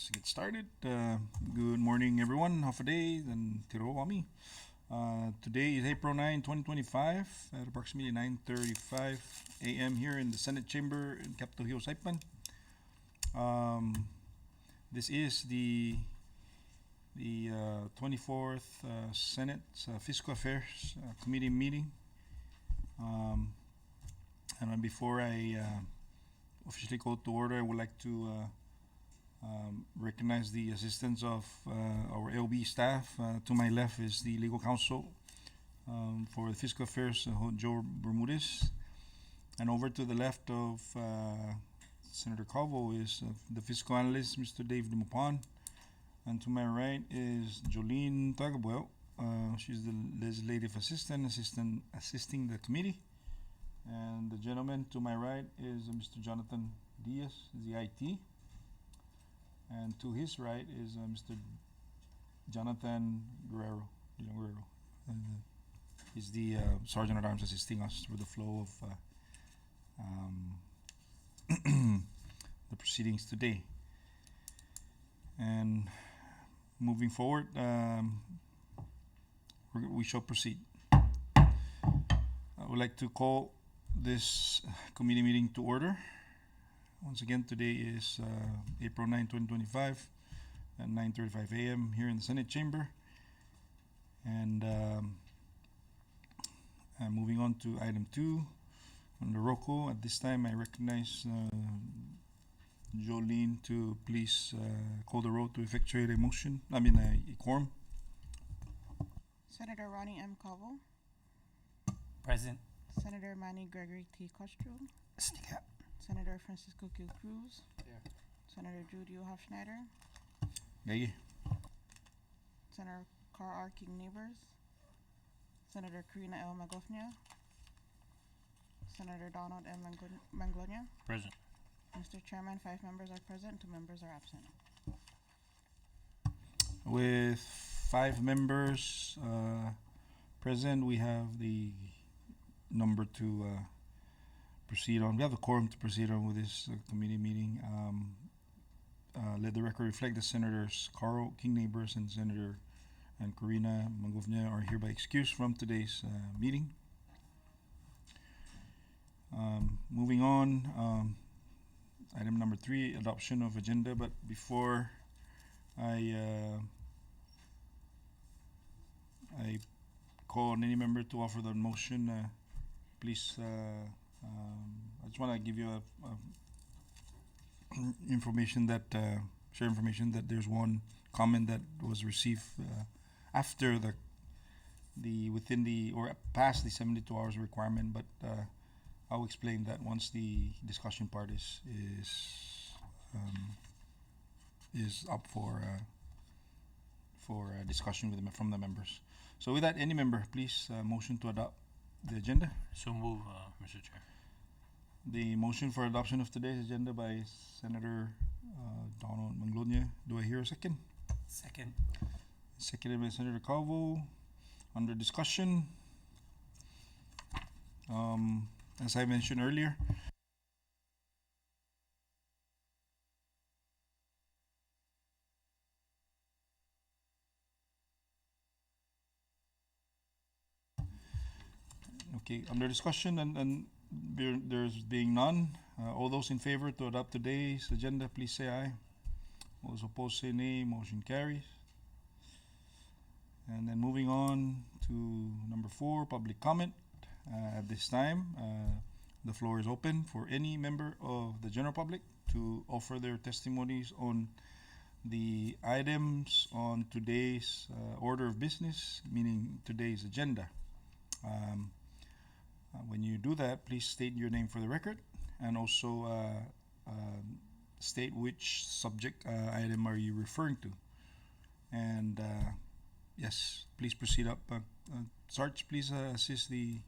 let's get started. Good morning, everyone. Half a day, and tiro kami. Today is April 9, 2025, at approximately 9:35 a.m. here in the Senate chamber in Capitol Hill, Saipan. This is the 24th Senate Fiscal Affairs Committee meeting. And before I officially call to order, I would like to recognize the assistance of our LB staff. To my left is the legal counsel for the Fiscal Affairs, Joe Bermudez. And over to the left of Senator Calvo is the fiscal analyst, Mr. Dave Dumapan. And to my right is Jolene Tagabuel. She's the legislative assistant assisting the committee. And the gentleman to my right is Mr. Jonathan Diaz, the IT. And to his right is Mr. Jonathan Guerrero. He's the Sergeant at Arms assisting us through the flow of the proceedings today. And moving forward, we shall proceed. I would like to call this committee meeting to order. Once again, today is April 9, 2025 at 9:35 a.m. here in the Senate chamber. And moving on to item 2 on the roll call. At this time, I recognize Jolene to please call the roll to effectuate a quorum. Senator Ronnie M. Calvo. Present. Senator Manny Gregory T. Costro. Here. Senator Francisco Q. Cruz. Here. Senator Judy Hofschneider. Gaye. Senator Carl R. King Neighbors. Senator Karina L. Magofnia. Senator Donald M. Manglonia. Present. Mr. Chairman, 5 members are present, 2 members are absent. With 5 members present, we have the number to proceed on. We have a quorum to proceed on with this committee meeting. Let the record reflect that Senators Carl King Neighbors and Senator and Karina Mangofnia are hereby excused from today's meeting. Moving on, item number 3, adoption of agenda. But before I call on any member to offer the motion, please, I just want to give you information that share information that there's one comment that was received after the within the or past the 72 hours requirement, but I'll explain that once the discussion part is up for discussion with from the members. So with that, any member, please motion to adopt the agenda. So move, Mr. Chair. The motion for adoption of today's agenda by Senator Donald Manglonia. Do I hear a second? Second. Seconded by Senator Calvo. Under discussion. As I mentioned earlier, okay, under discussion and there's being none. All those in favor to adopt today's agenda, please say aye. All those opposed say nay. Motion carries. And then moving on to number 4, public comment. At this time, the floor is open for any member of the general public to offer their testimonies on the items on today's order of business, meaning today's agenda. When you do that, please state your name for the record and also state which subject item are you referring to. And yes, please proceed up. Sarge, please assist the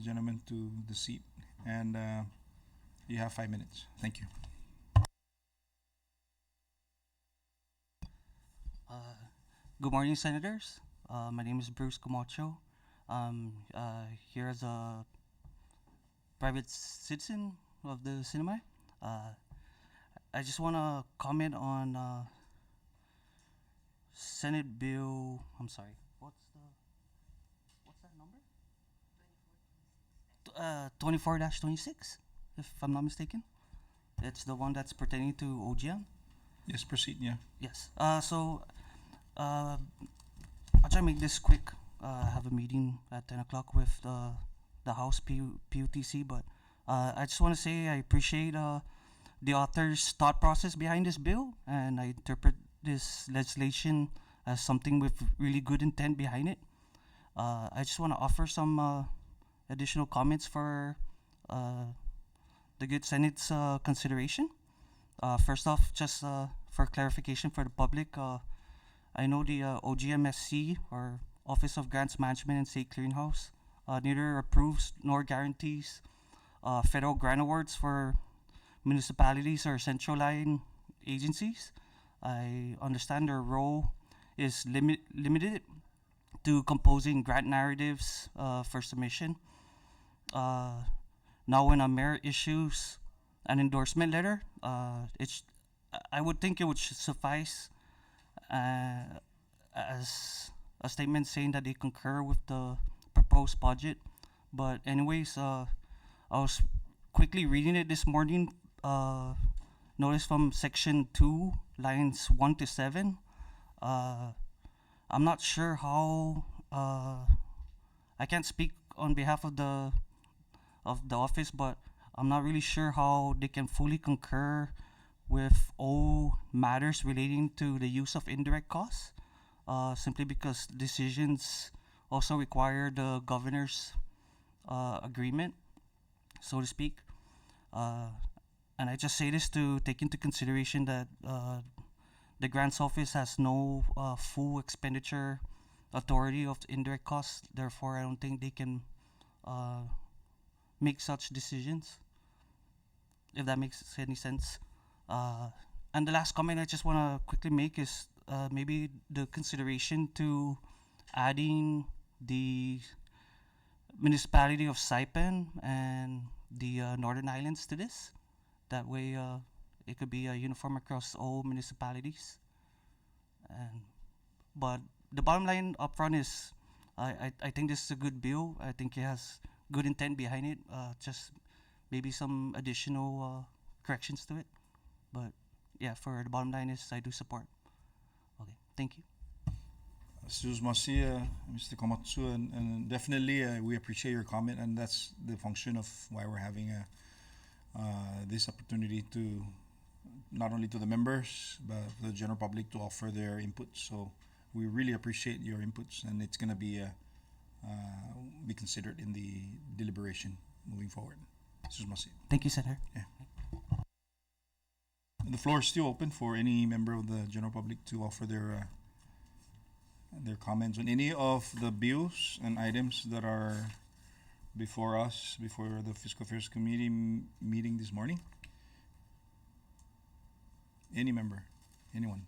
gentleman to the seat. And you have 5 minutes. Thank you. Good morning, Senators. My name is Bruce Camacho. Here as a private citizen of the cinema. I just want to comment on Senate Bill. I'm sorry. What's that number? 24-26, if I'm not mistaken. It's the one that's pertaining to OGM. Yes, proceed, yeah. Yes. I'll try to make this quick. I have a meeting at 10 o'clock with the House PUTC, but I just want to say I appreciate the author's thought process behind this bill, and I interpret this legislation as something with really good intent behind it. I just want to offer some additional comments for the good Senate's consideration. First off, just for clarification for the public, I know the OGMSC, or Office of Grants Management and State Clearinghouse, neither approves nor guarantees federal grant awards for municipalities or central line agencies. I understand their role is limited to composing grant narratives for submission. Now, when a mayor issues an endorsement letter, I would think it would suffice as a statement saying that they concur with the proposed budget. But anyways, I was quickly reading it this morning. Notice from section 2, lines 1 to 7. I'm not sure how. I can't speak on behalf of the office, but I'm not really sure how they can fully concur with all matters relating to the use of indirect costs, simply because decisions also require the governor's agreement, so to speak. And I just say this to take into consideration that the grants office has no full expenditure authority of the indirect costs. Therefore, I don't think they can make such decisions, if that makes any sense. And the last comment I just want to quickly make is maybe the consideration to adding the municipality of Saipan and the Northern Islands to this. That way, it could be uniform across all municipalities. But the bottom line up front is, I think this is a good bill. I think it has good intent behind it. Just maybe some additional corrections to it. But yeah, for the bottom line is I do support. Okay, thank you. Sus Masi, Mr. Komatsu, and definitely we appreciate your comment, and that's the function of why we're having this opportunity to not only to the members but the general public to offer their input. So we really appreciate your inputs, and it's going to be considered in the deliberation moving forward. Sus Masi. Thank you, Senator. The floor is still open for any member of the general public to offer their comments on any of the bills and items that are before us, before the Fiscal Affairs Committee meeting this morning. Any member, anyone.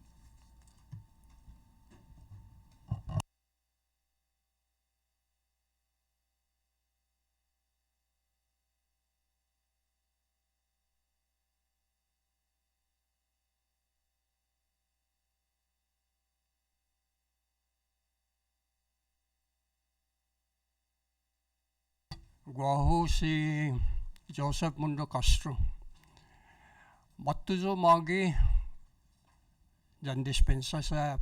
Guaho si Joseph Mundo Castro. Matuzo magi jan dispensa sa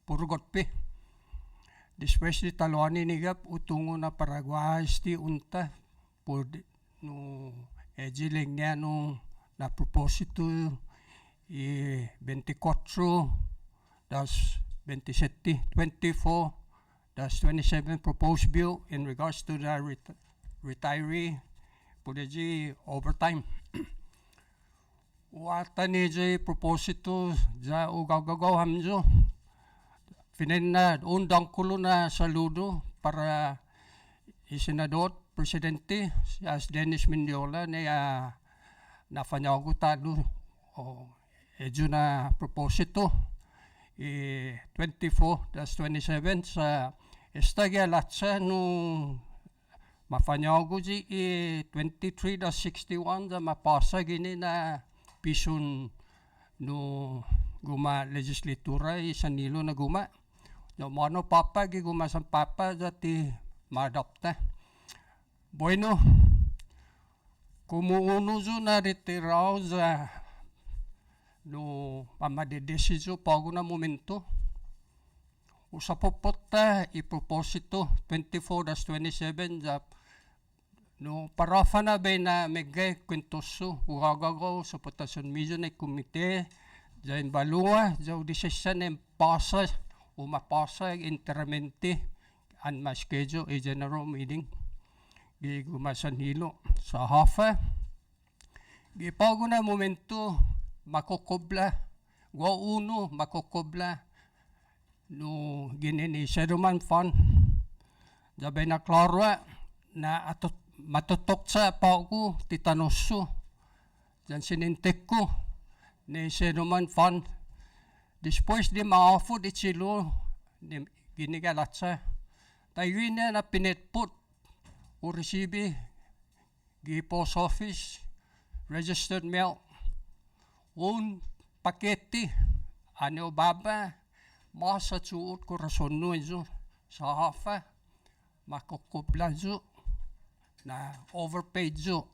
Purugot pi. Después di taluani nigap utungo na Paraguay ti unta por no ejiling niya no na proposito 24 das 27 24 das 27 proposed bill in regards to the retiree por the overtime. Wata ni jay proposito ja ugagaw hamjo. Finin na undang kulo na saludo para isenador presidente as Dennis Mendiola na nafanyago talo o edyo na proposito 24-27 sa estagya latsa no mafanyago ji 23-61 da mapasa gini na pison no guma legislatura San Nilo na guma. No mano papa gi guma sang papa dati maadopta. Bueno, kumuuno zo na retirao za no pamadedesizo pago na momento. Usapopota iproposito 24-27 za no parafa na ba na megay kwentoso ugagago sa potasyon medyo na komite za balunga za udisesyan ng pasa o mapasa interamente an maskejo a general meeting gi gumasan hilo sa hafa gi pago na momento makokobla gwa uno makokobla no ginini settlement fund dabay na klaro na matutok sa pago titanoso dyan sinintek ko ni settlement fund después di maafo di chilo ginigalat sa tayo na pinetput o resibi gi post office registered mail un paketi ano baba masa suot ko rason no iso sa hafa makukuplan zo na overpaid zo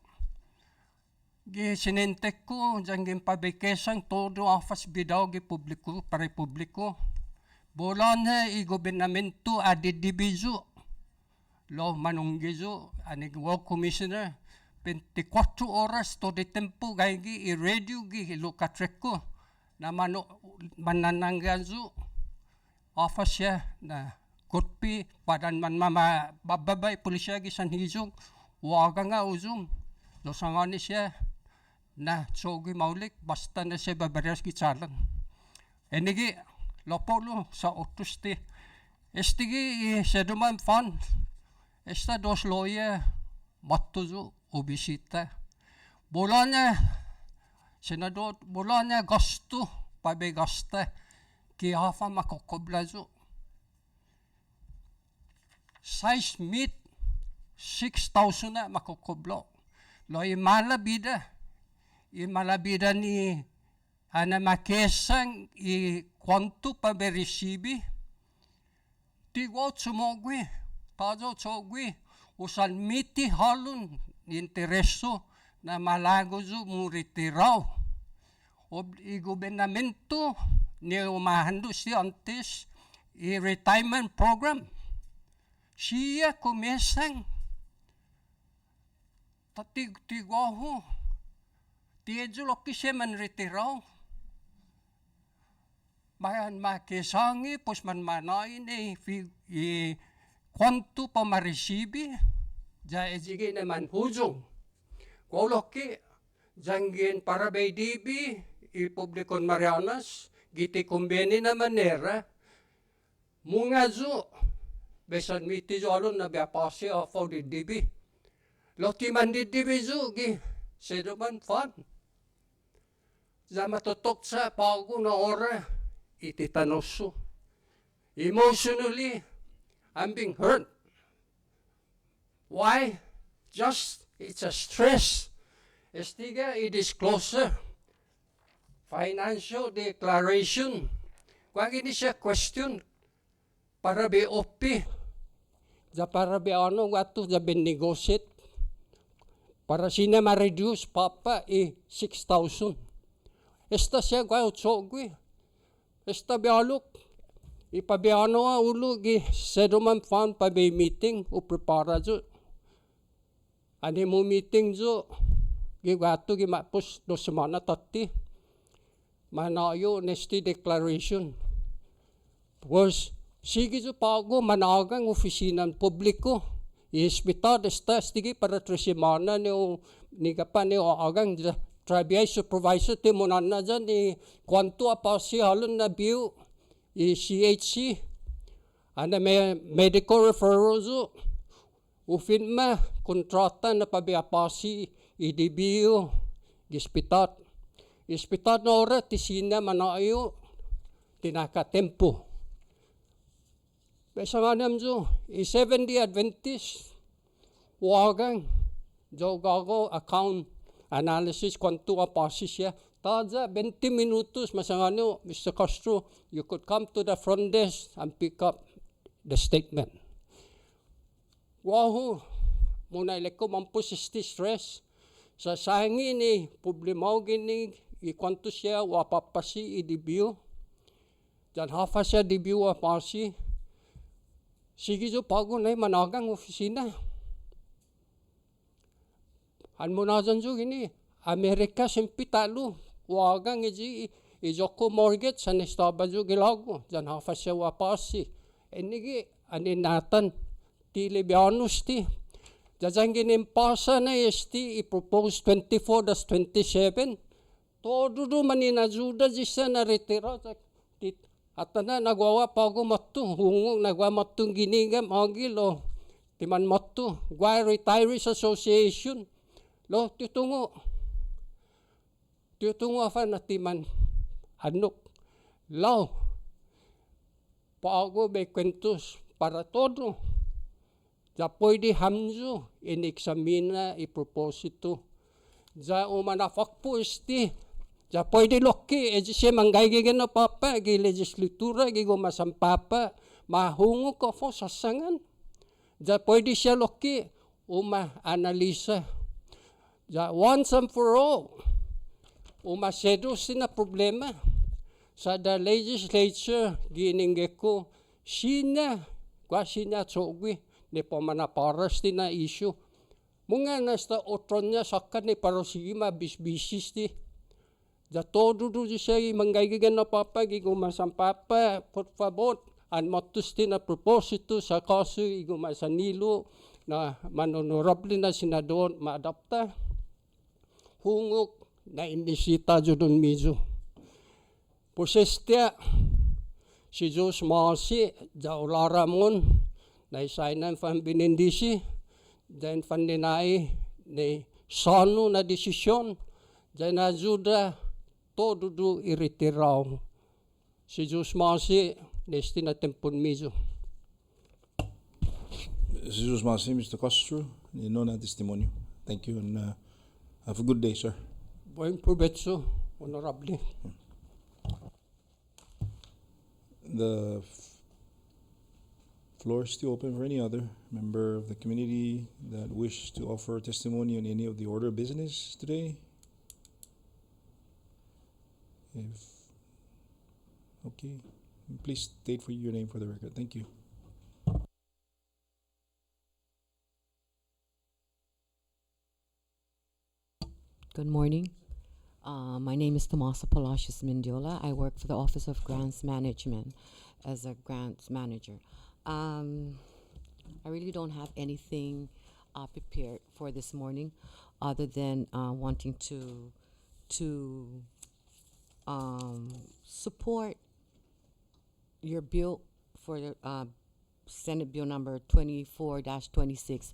gi sinentek ko dyan gimpabikesang todo afas bidaw gi publiko para publiko bolan na i-gobernamento adidibizo lo manunggizo anig world commissioner 24 oras to de tempo gaygi i-radio gi hilukatrek ko na manananggan zo office siya na kutpi padan man bababay pulisya gi sanhizog waga nga uzong do sangani siya na tsogi maulik basta na siya babaras gi tsalang enigi lopolo sa otusti estigi settlement fund esta dos lawyer matuzo obisita bolanya senador bolanya gasto pabegasta ki hafa makokobla zo size meat 6,000 na makokoblo lo imalabida ni ana makesang i kwanto pa beresibi tigo tsumogwi tazo tsogwi usan miti halun intereso na malago zo muritiraw i gobernamento ni umahando si antes i retirement program siya kumesang tatig-tigaho tiedyo loki siya man retiraw bayan makisangi pos man manayin kwanto pa maresibi ja ejige naman hujong ko loki janggin para baydibi i publikon Marianas giti kumbeni na manera munga zo besan miti zo alon na biapasi afo di dibi loti man di dibi zo gi settlement fund za matutok sa pago na ora ititanoso emotionally I'm being hurt why just it's a stress estiga i-disclosure financial declaration. Kung ini siya question, para be opi, para be ano wato za ben negotiate, para sina ma-reduce papa 6,000. Esta siya gwa utsogwi, esta be alok, ipabiano ulo gi settlement fund pa be meeting o prepara jo. Ani mo meeting jo, gi wato gi mapos 2 semana tati. Manayo honesty declaration was sige jo pago managang opisina publiko ispita desta stigi para 3 semana ni kapan ni agang tribal supervisor ti monana jan ni kwanto apa si halon na biu CHC ana medical referral zo ufin kontrata na pabiapasi idibio gispitat ispitat na ora tisina manayo tinakatempo. Besa nga namjo, 70 Adventist wagang jo gago account analysis kwanto apasi siya Kada 20 minutos, masangano, Mr. Castro, you could come to the front desk and pick up the statement. Wahu, muna ileko mampus stress. Sa sahangi ni, problemaw gini, ikwanto siya, wapapasi idibyo. Dan hafa siya dibyo wapasi. Sige jo pago na managang opisina. Han muna dyan jo gini, Amerika simpi talo. Wagang ijoko mortgage sa nestaba jo gilago. Dan hafa siya wapasi. Enigi, aninatan, ti Libianus ti. Jajang ginimpasa na esti i-propose 24-27. Todo do maninajuda jisa na retira. At na nagwawa pa ako matu. Hungong nagwa matong ginigam agil o. Timan matu. Gwa Retirees Association. Lo, titungo. Titungo afa na timan. Anok. Lao. Pa ako may kwentos para todo. Ja pwede hamzo in-examina i-proposito. Ja umanafakpo isti. Ja pwede loki. E siya manggagigan na papa. Gi legislatura. Gi gumasampapa. Mahungo ko po sasangan. Ja pwede siya loki. Uma-analisa. Ja once and for all. Umasedo sina problema. Sa the legislature. Giningge ko. Sina. Kwa sina tsogwi. Ni pamanaparas ti na issue. Mga nasta otron niya sakan ni parosima bisbisis ti. Da todo do siya manggagigan na papa, gigumasan papa, por favor, an matus ti na proposito sa kaso igumasan nilo na manonorable na senador maadapta. Hungok na inisita jo don mizo. Posestia, si Diyos Masi, da ularamon, na isainan fan binindisi, then fan dinay ni sano na desisyon, then ajuda todo do iritiraw. Si Diyos Masi, nesti na tempon mizo. Jesus Masi, Mr. Castro, na testimonio. Thank you and have a good day, sir. Buen provecho, honorable. The floor is still open for any other member of the community that wish to offer testimony on any of the order of business today. Okay, please state for your name for the record. Thank you. Good morning. My name is Tomasa Palacios Mendiola. I work for the Office of Grants Management as a grants manager. I really don't have anything prepared for this morning other than wanting to support your bill for the Senate Bill number 24-26.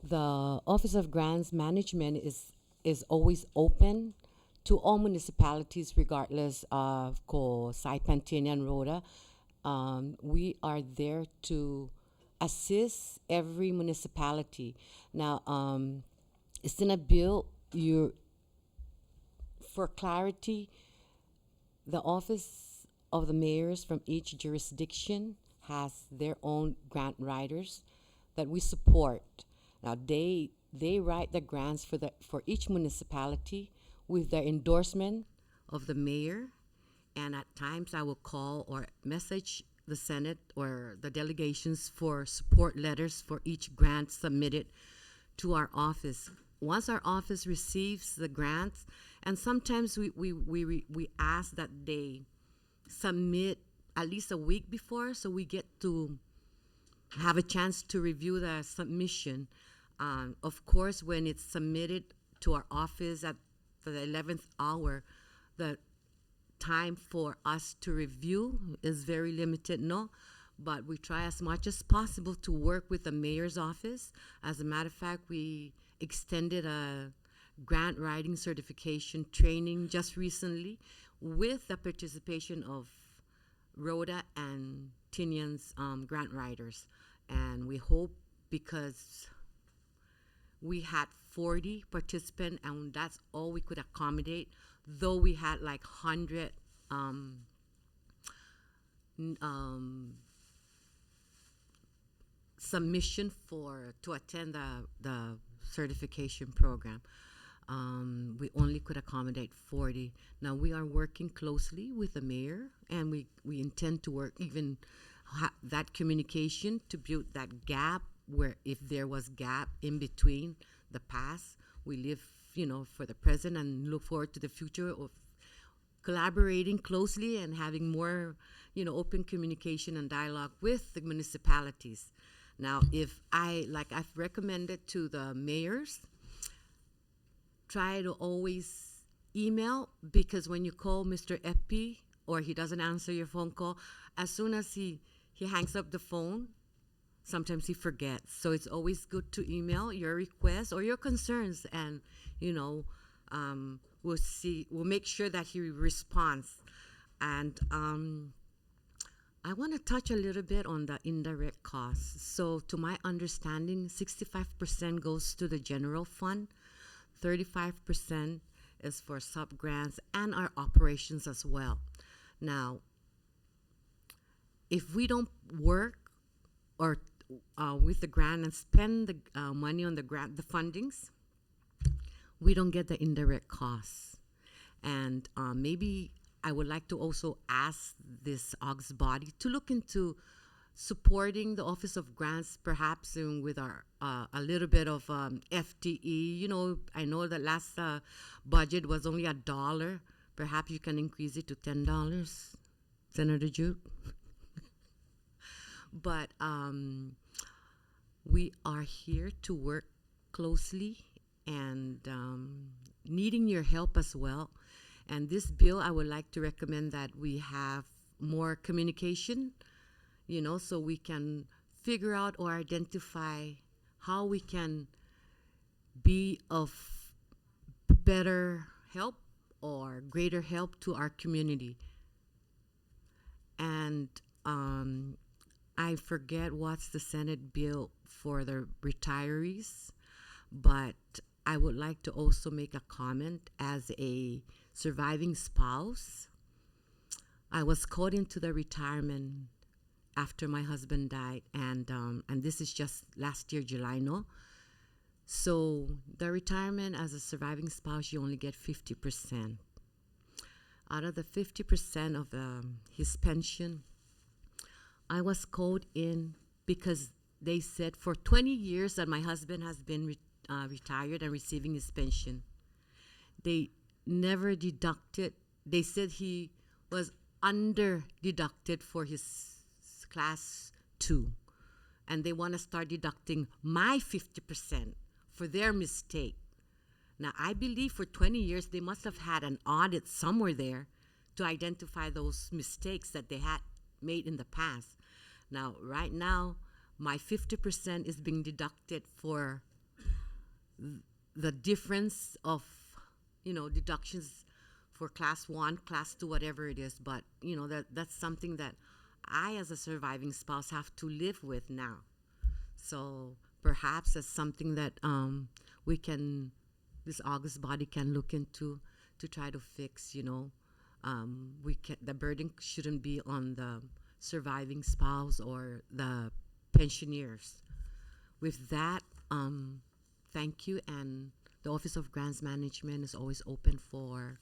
The Office of Grants Management is always open to all municipalities regardless of Saipan, Tinian, and Rhoda. We are there to assist every municipality. Now, it's in a bill, for clarity, the office of the mayors from each jurisdiction has their own grant writers that we support. Now, they write the grants for each municipality with the endorsement of the mayor, and at times I will call or message the Senate or the delegations for support letters for each grant submitted to our office. Once our office receives the grants, and sometimes we ask that they submit at least a week before, so we get to have a chance to review the submission. Of course, when it's submitted to our office at the 11th hour, the time for us to review is very limited, no? But we try as much as possible to work with the mayor's office. As a matter of fact, we extended a grant writing certification training just recently with the participation of Rhoda and Tinian's grant writers. And we hope, because we had 40 participants, and that's all we could accommodate, though we had like 100 submission to attend the certification program. We only could accommodate 40. Now we are working closely with the mayor, and we intend to work even that communication to build that gap, where if there was gap in between the past, we live, for the present and look forward to the future of collaborating closely and having more, open communication and dialogue with the municipalities. Now, I've recommended to the mayors, try to always email, because when you call Mr. Epi or he doesn't answer your phone call, as soon as he hangs up the phone, sometimes he forgets. So it's always good to email your requests or your concerns, and we'll make sure that he responds. And I want to touch a little bit on the indirect costs. So to my understanding, 65% goes to the general fund, 35% is for sub-grants and our operations as well. Now, if we don't work or with the grant and spend the money on the grant, the fundings, we don't get the indirect costs. And maybe I would like to also ask this AUGS body to look into supporting the Office of Grants, perhaps with our a little bit of FTE. I know the last budget was only $1. Perhaps you can increase it to $10, Senator Jude. But we are here to work closely and needing your help as well. And this bill, I would like to recommend that we have more communication, so we can figure out or identify how we can be of better help or greater help to our community. And I forget what's the Senate bill for the retirees, but I would like to also make a comment as a surviving spouse. I was called into the retirement after my husband died, and this is just last year, July, no? So the retirement as a surviving spouse, you only get 50%. Out of the 50% of his pension, I was called in because they said for 20 years that my husband has been retired and receiving his pension. They never deducted. They said he was under deducted for his class 2, and they want to start deducting my 50% for their mistake. Now, I believe for 20 years they must have had an audit somewhere there to identify those mistakes that they had made in the past. Now, right now, my 50% is being deducted for the difference of, deductions for class 1, class 2, whatever it is. But, that's something that I, as a surviving spouse, have to live with now. So perhaps that's something that this August body can look into to try to fix, the burden shouldn't be on the surviving spouse or the pensioners. With that, thank you, and the Office of Grants Management is always open for,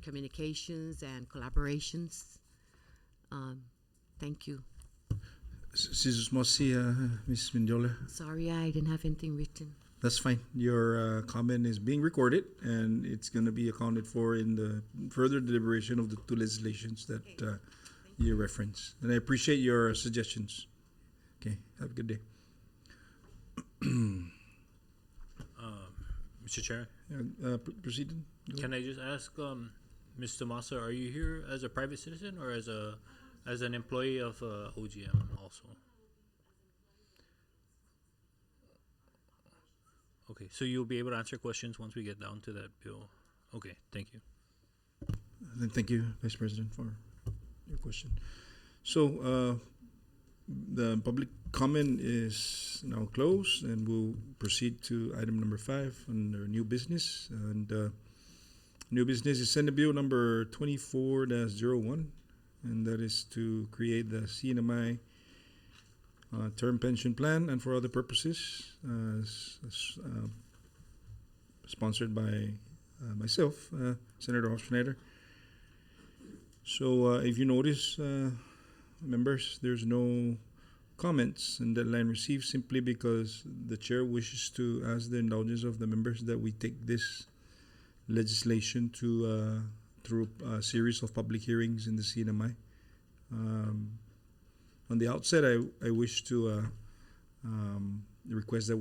communications and collaborations. Thank you. Sis Mosi, Ms. Mendiola. Sorry, I didn't have anything written. That's fine. Your comment is being recorded, and it's going to be accounted for in the further deliberation of the two legislations that you reference. And I appreciate your suggestions. Okay, have a good day. Mr. Chair, Proceed. can I just ask, Mr. Massa, are you here as a private citizen or as an employee of OGM also? Okay, so you'll be able to answer questions once we get down to that bill. Okay, thank you. Then thank you, Vice President, for your question. So, the public comment is now closed, and we'll proceed to item number 5 under new business. And new business is Senate Bill number 24-01, and that is to create the CNMI term pension plan and for other purposes, sponsored by myself, Senator Hofschneider. So if you notice, members, there's no comments and deadline received, simply because the chair wishes to ask the indulgence of the members that we take this legislation to through a series of public hearings in the CNMI. On the outset, I wish to request that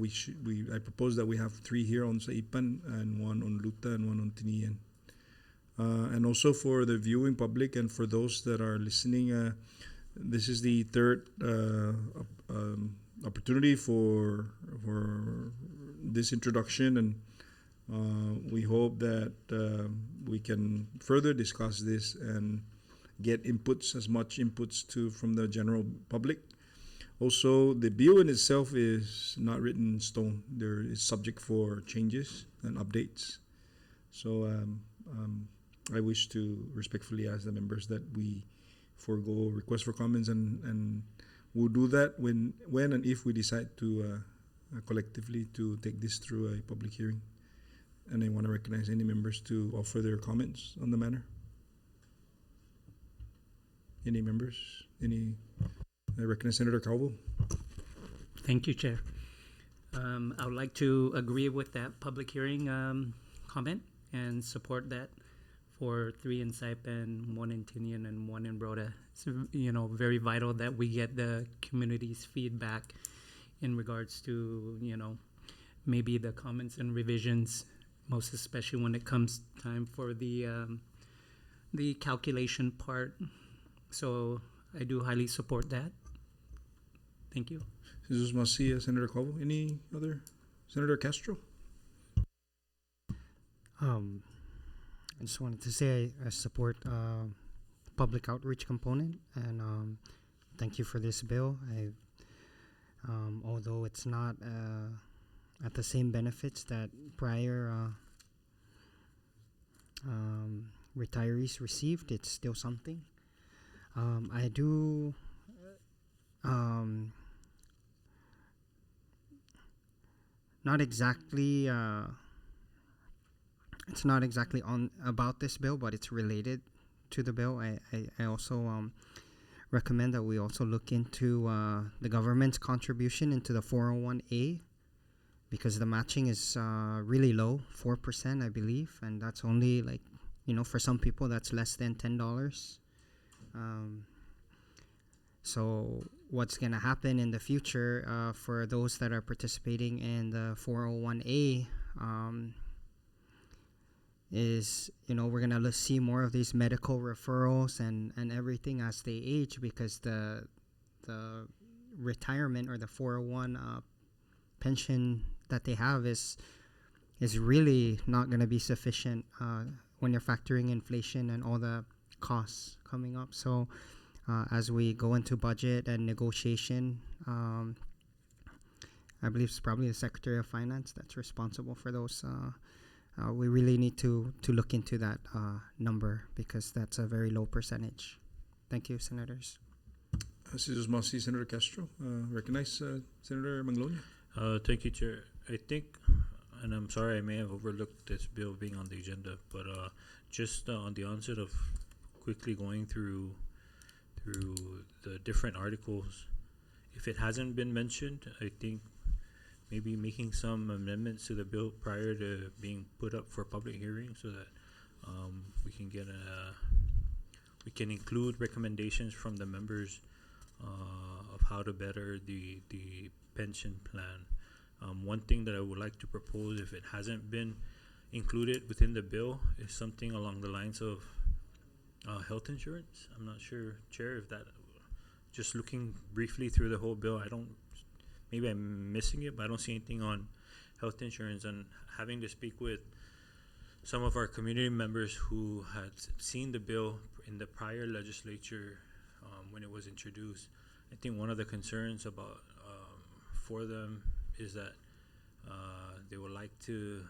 I propose that we have 3 here on Saipan and 1 on Luta and 1 on Tinian. And also for the viewing public and for those that are listening, this is the third opportunity for this introduction, and we hope that we can further discuss this and get inputs, as much inputs from the general public. Also, the bill in itself is not written in stone. There is subject for changes and updates. So I wish to respectfully ask the members that we forego requests for comments, and we'll do that when and if we decide to collectively to take this through a public hearing. And I want to recognize any members to offer their comments on the matter. Any members? I recognize Senator Calvo. Thank you, Chair. I would like to agree with that public hearing comment and support that for 3 in Saipan, 1 in Tinian, and 1 in Broda. It's very vital that we get the community's feedback in regards to maybe the comments and revisions, most especially when it comes time for the calculation part. So I do highly support that. Thank you. Jesus Masi, Senator Calvo. Any other? Senator Castro? I just wanted to say I support public outreach component, and thank you for this bill. Although it's not at the same benefits that prior retirees received, it's still something. I do not exactly it's not exactly on about this bill, but it's related to the bill. I also recommend that we also look into the government's contribution into the 401A, because the matching is really low, 4%, I believe, and that's only for some people that's less than $10. So what's going to happen in the future for those that are participating in the 401A is, we're going to see more of these medical referrals and everything as they age, because the retirement or the 401 pension that they have is really not going to be sufficient when you're factoring inflation and all the costs coming up. So as we go into budget and negotiation, I believe it's probably the Secretary of Finance that's responsible for those. We really need to look into that number, because that's a very low percentage. Thank you, Senators. Senator Masi, Senator Castro. Recognize Senator Manglona. Thank you, Chair. I think, and I'm sorry I may have overlooked this bill being on the agenda, but just on the onset of quickly going through the different articles, if it hasn't been mentioned, I think maybe making some amendments to the bill prior to being put up for public hearing, so that we can include recommendations from the members of how to better the pension plan. One thing that I would like to propose, if it hasn't been included within the bill, is something along the lines of health insurance. I'm not sure, Chair, if that, just looking briefly through the whole bill, maybe I'm missing it, but I don't see anything on health insurance. And having to speak with some of our community members who had seen the bill in the prior legislature when it was introduced, I think one of the concerns about for them is that they would like to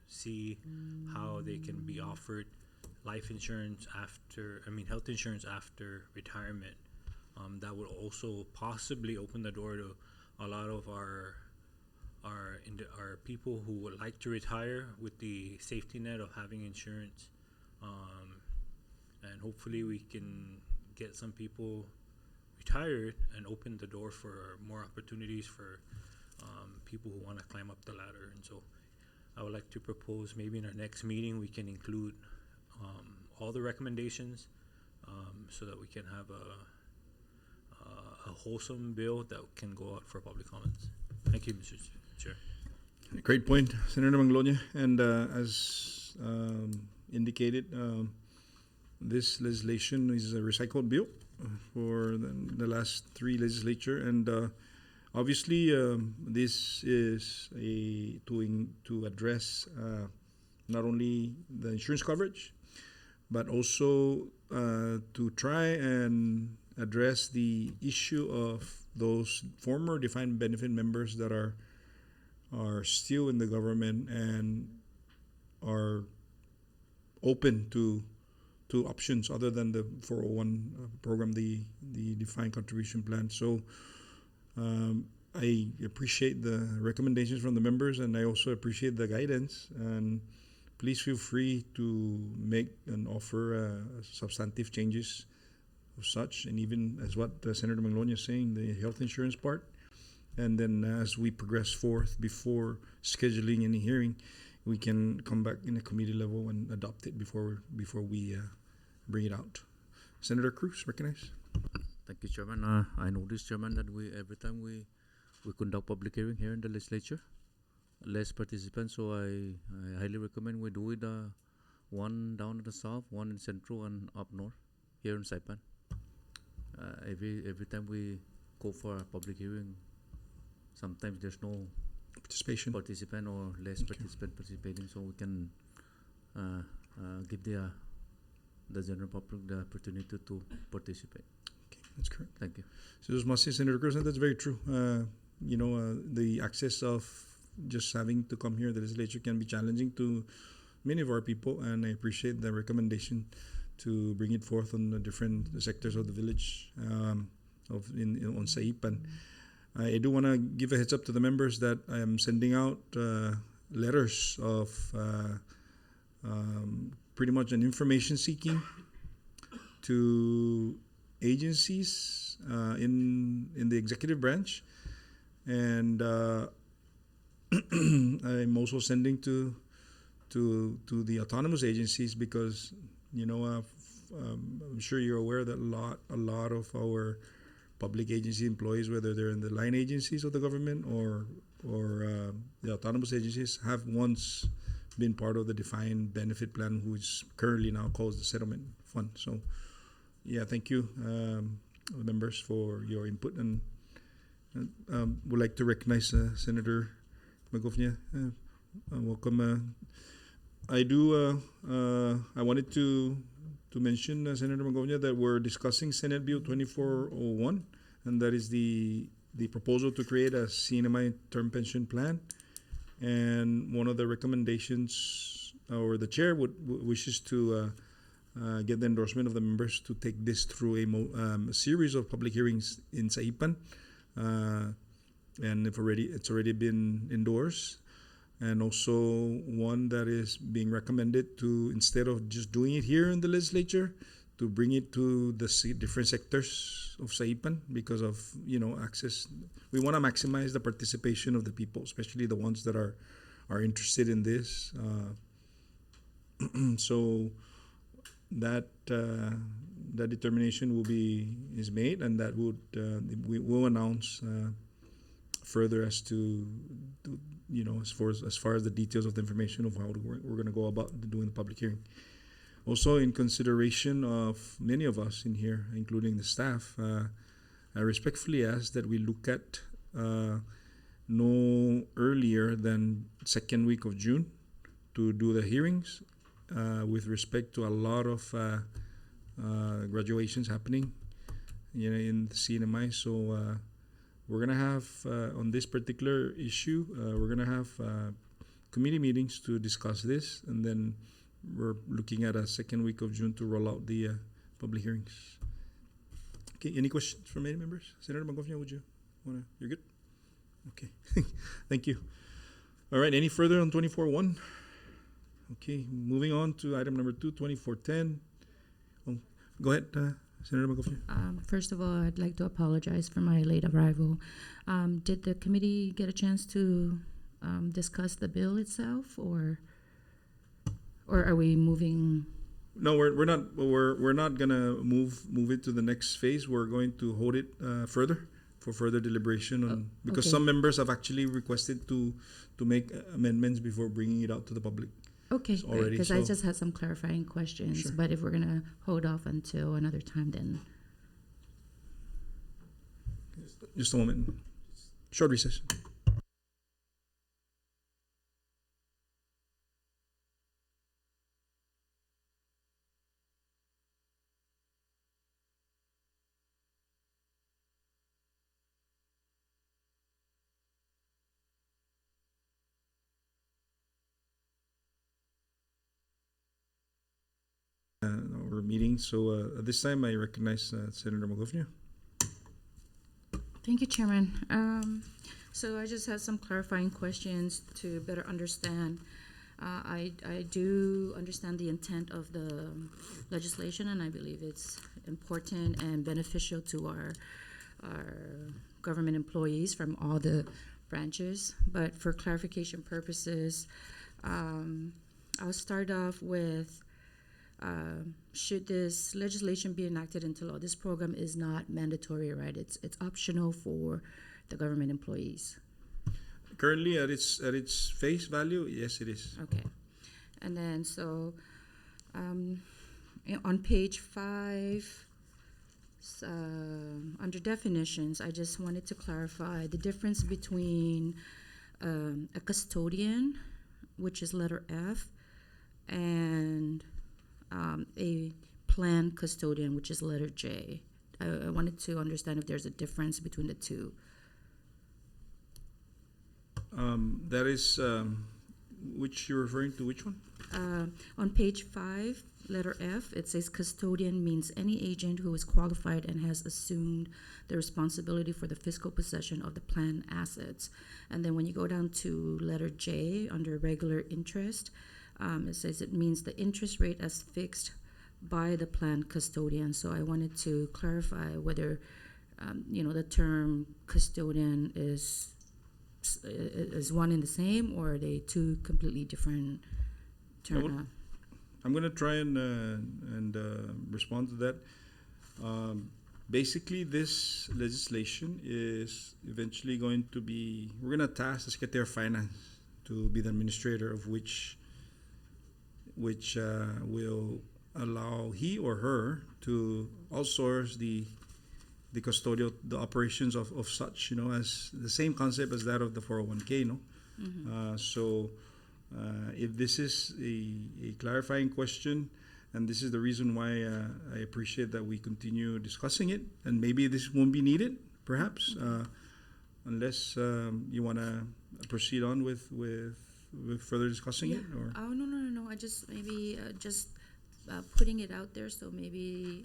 see how they can be offered life insurance after, health insurance after retirement. That would also possibly open the door to a lot of our people who would like to retire with the safety net of having insurance, and hopefully we can get some people retired and open the door for more opportunities for people who want to climb up the ladder. And so I would like to propose maybe in our next meeting we can include all the recommendations, so that we can have a wholesome bill that can go out for public comments. Thank you, Mr. Chair. Great point, Senator Manglona. And as indicated, this legislation is a recycled bill for the last three legislature, and obviously this is to address not only the insurance coverage, but also to try and address the issue of those former defined benefit members that are still in the government and are open to options other than the 401 program, the defined contribution plan. So I appreciate the recommendations from the members, and I also appreciate the guidance. And please feel free to make and offer substantive changes of such, and even as what Senator Manglona is saying, the health insurance part. And then as we progress forth before scheduling any hearing, we can come back in a committee level and adopt it before we bring it out. Senator Cruz, recognize. Thank you, Chairman. I noticed, Chairman, that every time we conduct public hearing here in the legislature, less participants. So I highly recommend we do it one down in the south, one in central, and up north here in Saipan. Every time we go for a public hearing, sometimes there's no participant or less participant participating, so we can give the general public the opportunity to participate. Okay, that's correct. Thank you. So this must say, Senator Cruz, and that's very true. The access of just having to come here in the legislature can be challenging to many of our people, and I appreciate the recommendation to bring it forth on the different sectors of the village on Saipan. I do want to give a heads up to the members that I am sending out letters of pretty much an information seeking to agencies in the executive branch, and I'm also sending to the autonomous agencies, because I'm sure you're aware that a lot of our public agency employees, whether they're in the line agencies of the government or the autonomous agencies, have once been part of the defined benefit plan, which currently now calls the settlement fund. So, yeah, thank you, members, for your input, and would like to recognize Senator Magofnia. Welcome. I wanted to mention, Senator Magofnia, that we're discussing Senate Bill 2401, and that is the proposal to create a CNMI term pension plan. And one of the recommendations, or the chair wishes to get the endorsement of the members to take this through a series of public hearings in Saipan, and it's already been endorsed. And also one that is being recommended to, instead of just doing it here in the legislature, to bring it to the different sectors of Saipan, because of access. We want to maximize the participation of the people, especially the ones that are interested in this. So that determination is made, and that we will announce further as to as far as the details of the information of how we're going to go about doing the public hearing. Also, in consideration of many of us in here, including the staff, I respectfully ask that we look at no earlier than second week of June to do the hearings, with respect to a lot of graduations happening, in the CNMI. So we're gonna have on this particular issue, we're gonna have committee meetings to discuss this, and then we're looking at a second week of June to roll out the public hearings. Okay, any questions from any members? Senator Magofnia, would you wanna? You're good. Okay, thank you. All right, any further on 24-1? Okay, moving on to item number 2, 24-10. Go ahead, Senator Magofnia. First of all, I'd like to apologize for my late arrival. Did the committee get a chance to discuss the bill itself, or are we moving? No, we're not. We're not gonna move it to the next phase. We're going to hold it further for further deliberation on, because okay. some members have actually requested to make amendments before bringing it out to the public. Okay, already, because so I just had some clarifying questions. Sure. But if we're gonna hold off until another time, then Just a moment. Short recess. Our meeting. So at this time, I recognize Senator Magofnia. thank you, Chairman. So I just had some clarifying questions to better understand. I do understand the intent of the legislation, and I believe it's important and beneficial to our government employees from all the branches. But for clarification purposes, I'll start off with, should this legislation be enacted into law, this program is not mandatory, right? It's optional for the government employees. Currently, at its face value, yes, it is. Okay. And then so on page 5, under definitions, I just wanted to clarify the difference between a custodian, which is letter F, and a planned custodian, which is letter J. I wanted to understand if there's a difference between the two. That is, which you're referring to, which one? On page 5, letter F, it says custodian means any agent who is qualified and has assumed the responsibility for the fiscal possession of the planned assets. And then when you go down to letter J, under regular interest, it says it means the interest rate as fixed by the planned custodian. So I wanted to clarify whether, the term custodian is one and the same, or are they two completely different terms? I'm going to try and respond to that. Basically, this legislation is eventually going to be, we're going to task the Secretary of Finance to be the administrator of which will allow he or her to outsource the custodial, the operations of such, as the same concept as that of the 401k, no? Mm-hmm. So if this is a clarifying question, and this is the reason why I appreciate that we continue discussing it, and maybe this won't be needed, perhaps, unless you want to proceed on with further discussing it, or? Oh, no. I just maybe putting it out there, so maybe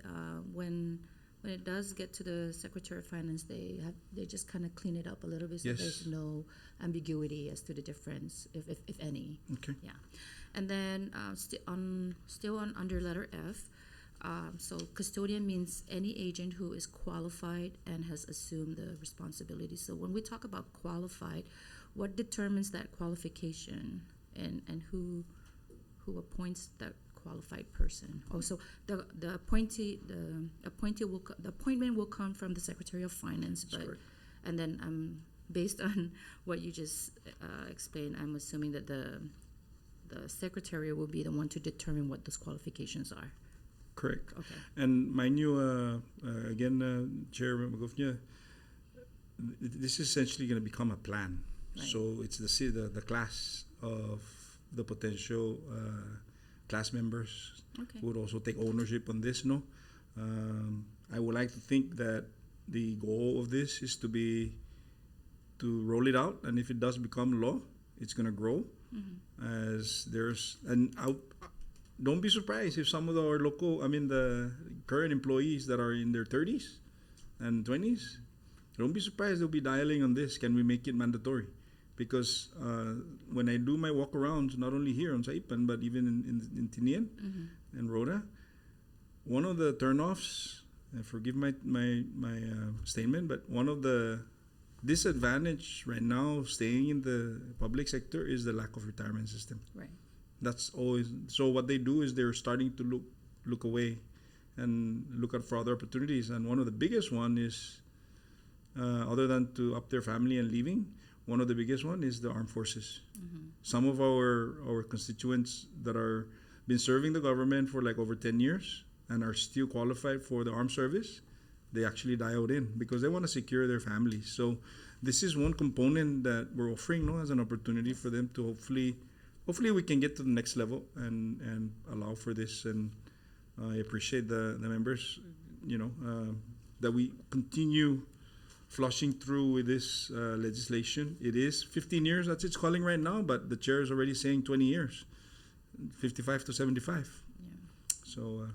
when it does get to the Secretary of Finance, they just kind of clean it up a little bit, so Yes. there's no ambiguity as to the difference, if any. Okay. Yeah, and then still on under letter F. So custodian means any agent who is qualified and has assumed the responsibility. So when we talk about qualified, what determines that qualification, and who appoints that qualified person? Also, the appointment will come from the Secretary of Finance, but and then based on what you just explained, I'm assuming that the secretary will be the one to determine what those qualifications are. Correct. Okay. And mind you, again, Chairman Magofnia, this is essentially going to become a plan. Right. So it's the class of the potential class members Okay. who would also take ownership on this, no? I would like to think that the goal of this is to roll it out, and if it does become law, it's gonna grow. As there's don't be surprised if some of our the current employees that are in their 30s and 20s, don't be surprised they'll be dialing on this. Can we make it mandatory? Because when I do my walk-arounds, not only here on Saipan, but even in Tinian and Rhoda, one of the turnoffs, and forgive my statement, but one of the disadvantage right now of staying in the public sector is the lack of retirement system. Right. That's always so. What they do is they're starting to look away and look out for other opportunities. And one of the biggest one is, other than to up their family and leaving, one of the biggest one is the armed forces. Some of our constituents that are been serving the government for like over 10 years and are still qualified for the armed service, they actually dialed in because they want to secure their families. So this is one component that we're offering, as an opportunity for them to hopefully we can get to the next level and allow for this. And I appreciate the members, that we continue flushing through with this legislation. It is 15 years, that's its calling right now, but the chair is already saying 20 years, 55 to 75. Yeah. So,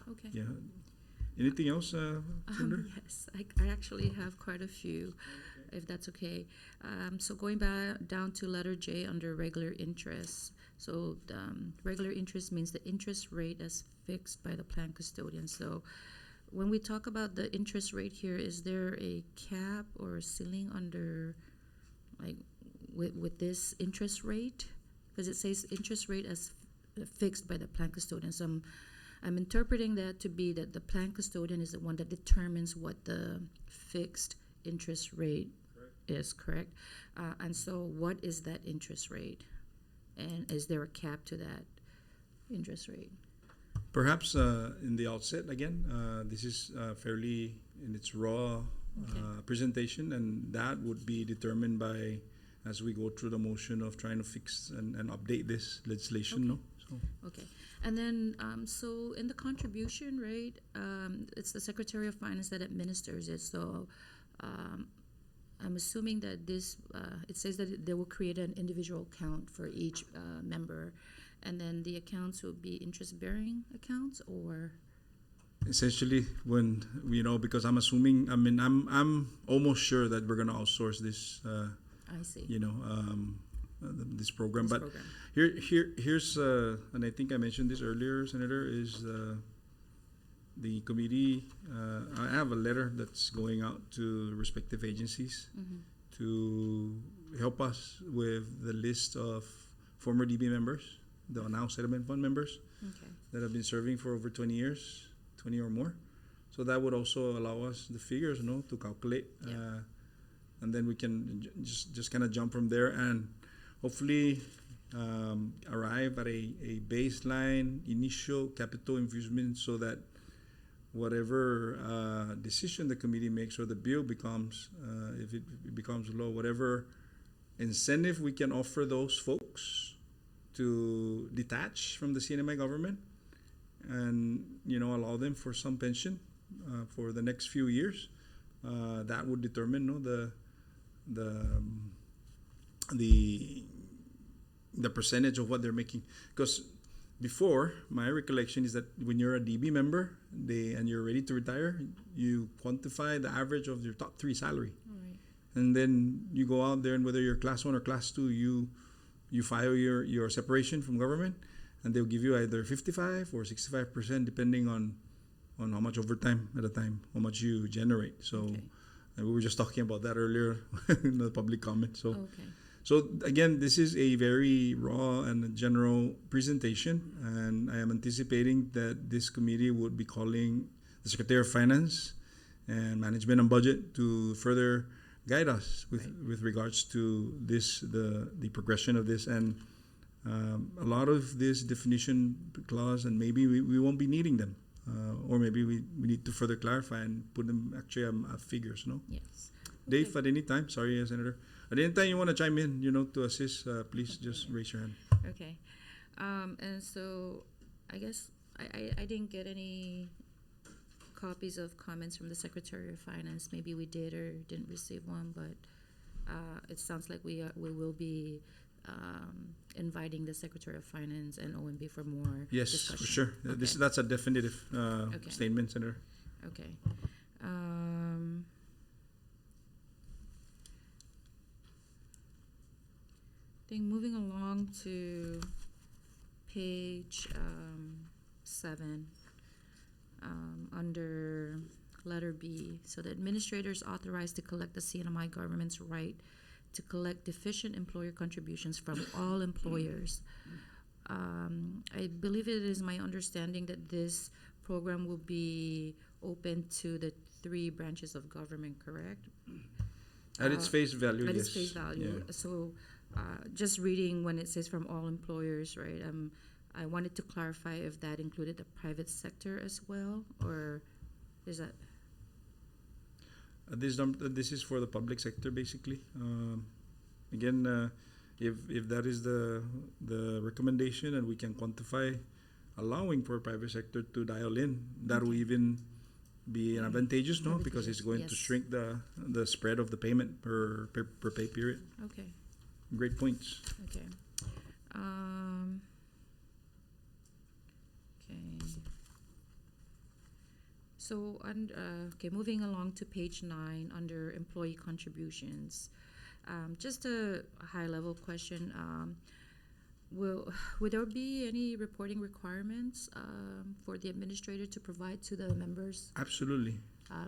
Okay. yeah. Anything else, Senator? Yes, I actually have quite a few, if that's okay. So going back down to letter J under regular interest. So regular interest means the interest rate as fixed by the plan custodian. So when we talk about the interest rate here, is there a cap or a ceiling under, like, with this interest rate? Because it says interest rate as fixed by the plan custodian. So I'm interpreting that to be that the plan custodian is the one that determines what the fixed interest rate is, correct? And so what is that interest rate? And is there a cap to that interest rate? Perhaps in the outset, again, this is fairly in its raw presentation, and that would be determined by, as we go through the motion of trying to fix and update this legislation. Okay. So. Okay. And then, so in the contribution rate, it's the Secretary of Finance that administers it. So I'm assuming that this, it says that they will create an individual account for each member, and then the accounts will be interest-bearing accounts, or? Essentially, when because I'm assuming, I'm almost sure that we're gonna outsource this. I see. This program. But program. Here's and I think I mentioned this earlier, Senator, is the committee. I have a letter that's going out to respective agencies to help us with the list of former DB members, the now settlement fund members that have been serving for over 20 years, 20 or more. So that would also allow us the figures, to calculate, and then we can just kind of jump from there and hopefully arrive at a baseline initial capital infusement, so that whatever decision the committee makes or the bill becomes, if it becomes law, whatever incentive we can offer those folks to detach from the CNMI government and allow them for some pension for the next few years, that would determine the percentage of what they're making. Because before, my recollection is that when you're a DB member and you're ready to retire, you quantify the average of your top 3 salary. Right. And then you go out there, and whether you're class 1 or class 2, you file your separation from government, and they'll give you either 55 or 65% depending on how much overtime at a time, how much you generate. So and we were just talking about that earlier in the public comment. So again, this is a very raw and a general presentation, and I am anticipating that this committee would be calling the Secretary of Finance and Management and Budget to further guide us with regards to this, the progression of this, and a lot of this definition clause, and maybe we won't be needing them, or maybe we need to further clarify and put them actually at figures, Yes. Dave, at any time, sorry, Senator. At any time you want to chime in, to assist, please just raise your hand. Okay. And so I guess I didn't get any copies of comments from the Secretary of Finance. Maybe we did or didn't receive one, but it sounds like we will be inviting the Secretary of Finance and OMB for more Yes, discussion. for sure. That's a definitive Okay. statement, Senator. Okay. Then moving along to page 7, under letter B. So the administrator is authorized to collect the CNMI government's right to collect deficient employer contributions from all employers. I believe it is my understanding that this program will be open to the 3 branches of government, correct? At its face value, At yes. its face value. Yeah. So, just reading when it says from all employers, right? I wanted to clarify if that included the private sector as well, or is that? This is for the public sector, basically. Again, if that is the recommendation, and we can quantify allowing for private sector to dial in, that will even be an advantageous, no? Because it's going to Yes. shrink the spread of the payment per pay period. Okay. Great points. Okay. Okay. So, okay, moving along to page 9 under employee contributions. Just a high-level question. Would there be any reporting requirements for the administrator to provide to the members, Absolutely.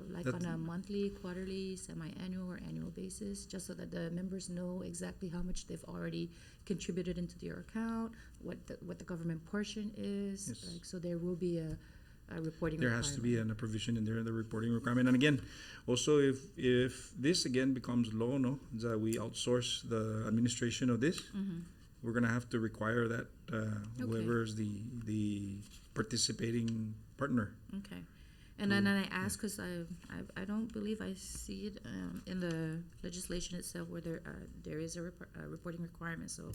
like That- on a monthly, quarterly, semi-annual, or annual basis, just so that the members know exactly how much they've already contributed into their account, what the government portion is? Yes. Like, so there will be a reporting There requirement. has to be a provision in there, the reporting requirement. And again, also if this again becomes law, no, that we outsource the administration of this, Mhm. we're gonna have to require that whoever is the participating partner. Okay. And then I ask because I don't believe I see it in the legislation itself where there is a reporting requirement. So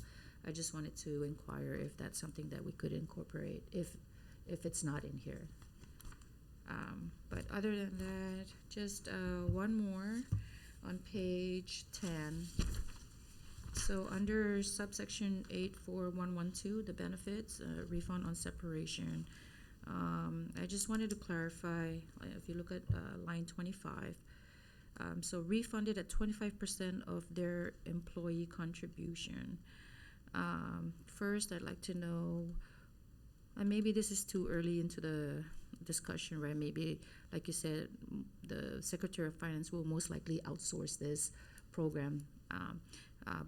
I just wanted to inquire if that's something that we could incorporate if it's not in here. But other than that, just one more on page 10. So under subsection 84112, the benefits, refund on separation. I just wanted to clarify, if you look at line 25, so refunded at 25% of their employee contribution. First, I'd like to know, and maybe this is too early into the discussion, right? Maybe, like you said, the Secretary of Finance will most likely outsource this program.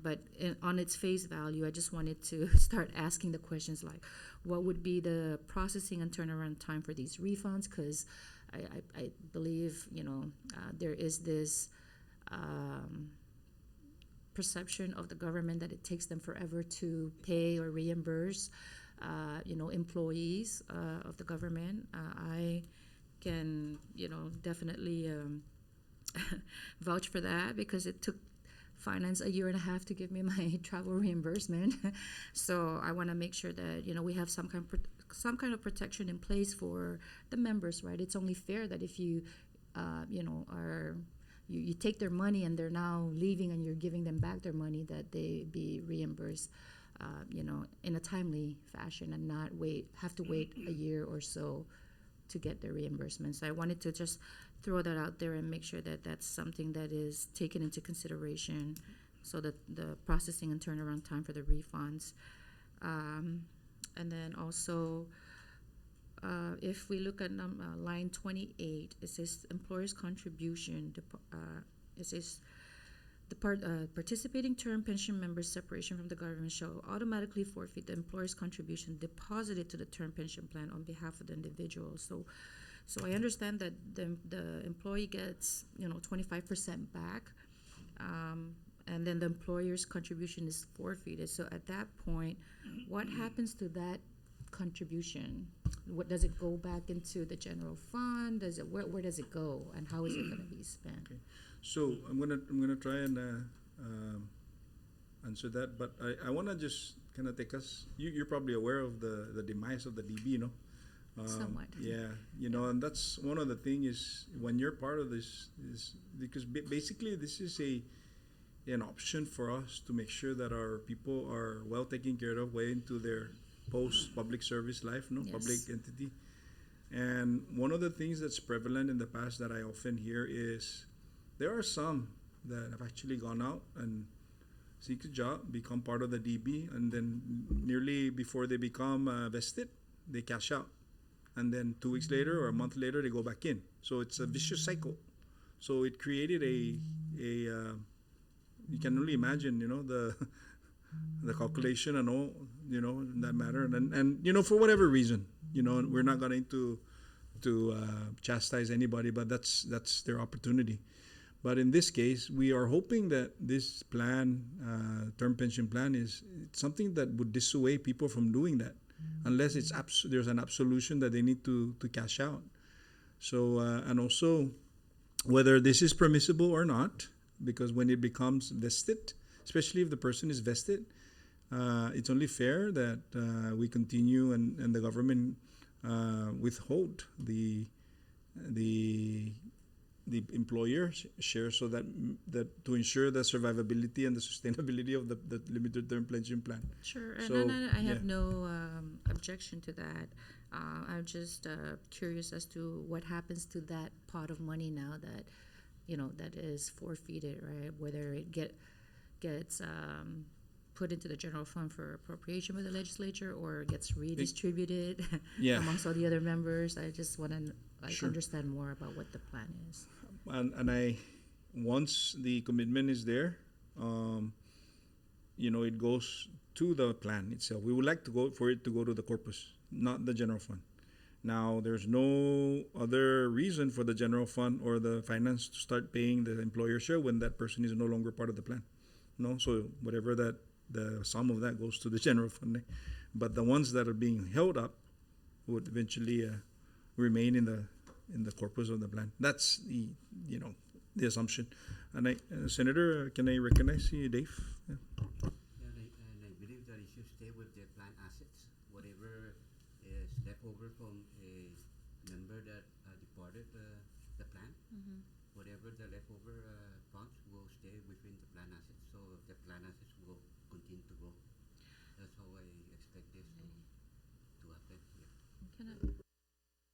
But on its face value, I just wanted to start asking the questions like, what would be the processing and turnaround time for these refunds? Because I believe, there is this perception of the government that it takes them forever to pay or reimburse, employees of the government. I can, definitely vouch for that because it took finance a year and a half to give me my travel reimbursement. So I want to make sure that we have some kind of protection in place for the members, right? It's only fair that if you you take their money and they're now leaving and you're giving them back their money, that they be reimbursed in a timely fashion and not have to wait a year or so to get their reimbursement. So I wanted to just throw that out there and make sure that that's something that is taken into consideration, so that the processing and turnaround time for the refunds. And then also, if we look at line 28, it says employer's contribution. It says the participating term pension members' separation from the government shall automatically forfeit the employer's contribution deposited to the term pension plan on behalf of the individual. So I understand that the employee gets 25% back, and then the employer's contribution is forfeited. So at that point, what happens to that contribution? What does it go back into the general fund? Where does it go, and how is it going to be spent? Okay. So I'm gonna try and answer that, but I wanna just kind of take us. You're probably aware of the demise of the DB, Somewhat. Yeah, you know, and that's one of the thing is when you're part of this is because basically this is an option for us to make sure that our people are well taken care of way into their post public service life, no, Yes. public entity. And one of the things that's prevalent in the past that I often hear is there are some that have actually gone out and seek a job, become part of the DB, and then nearly before they become vested, they cash out. And then 2 weeks later or a month later, they go back in. So it's a vicious cycle. So it created you can only imagine, you know, the calculation and all, you know, in that matter. And you know, for whatever reason, you know, we're not going to chastise anybody, but that's their opportunity. But in this case, we are hoping that this plan, term pension plan, is something that would dissuade people from doing that, unless it's there's an absolution that they need to cash out. So and also whether this is permissible or not, because when it becomes vested, especially if the person is vested, it's only fair that we continue and the government withhold the employer share, so that to ensure the survivability and the sustainability of the limited term pension plan. Sure, and, So, I have yeah. no objection to that. I'm just curious as to what happens to that pot of money now that, you know, that is forfeited, right? Whether it gets put into the general fund for appropriation by the legislature or gets redistributed Yeah. amongst all the other members. I just want to Sure. understand more about what the plan is. And I, once the commitment is there, you know, it goes to the plan itself. We would like to go for it to go to the corpus, not the general fund. Now, there's no other reason for the general fund or the finance to start paying the employer share when that person is no longer part of the plan. No, so whatever that the sum of that goes to the general fund. But the ones that are being held up would eventually remain in the corpus of the plan. That's the, you know, the assumption. And Senator, can I recognize you, Dave? Yeah. And I believe that it should stay with the plan assets. Whatever is left over from a member that departed the plan, whatever the leftover funds will stay within the plan assets. So the plan assets will continue to grow. That's how I expect this to happen. Yeah.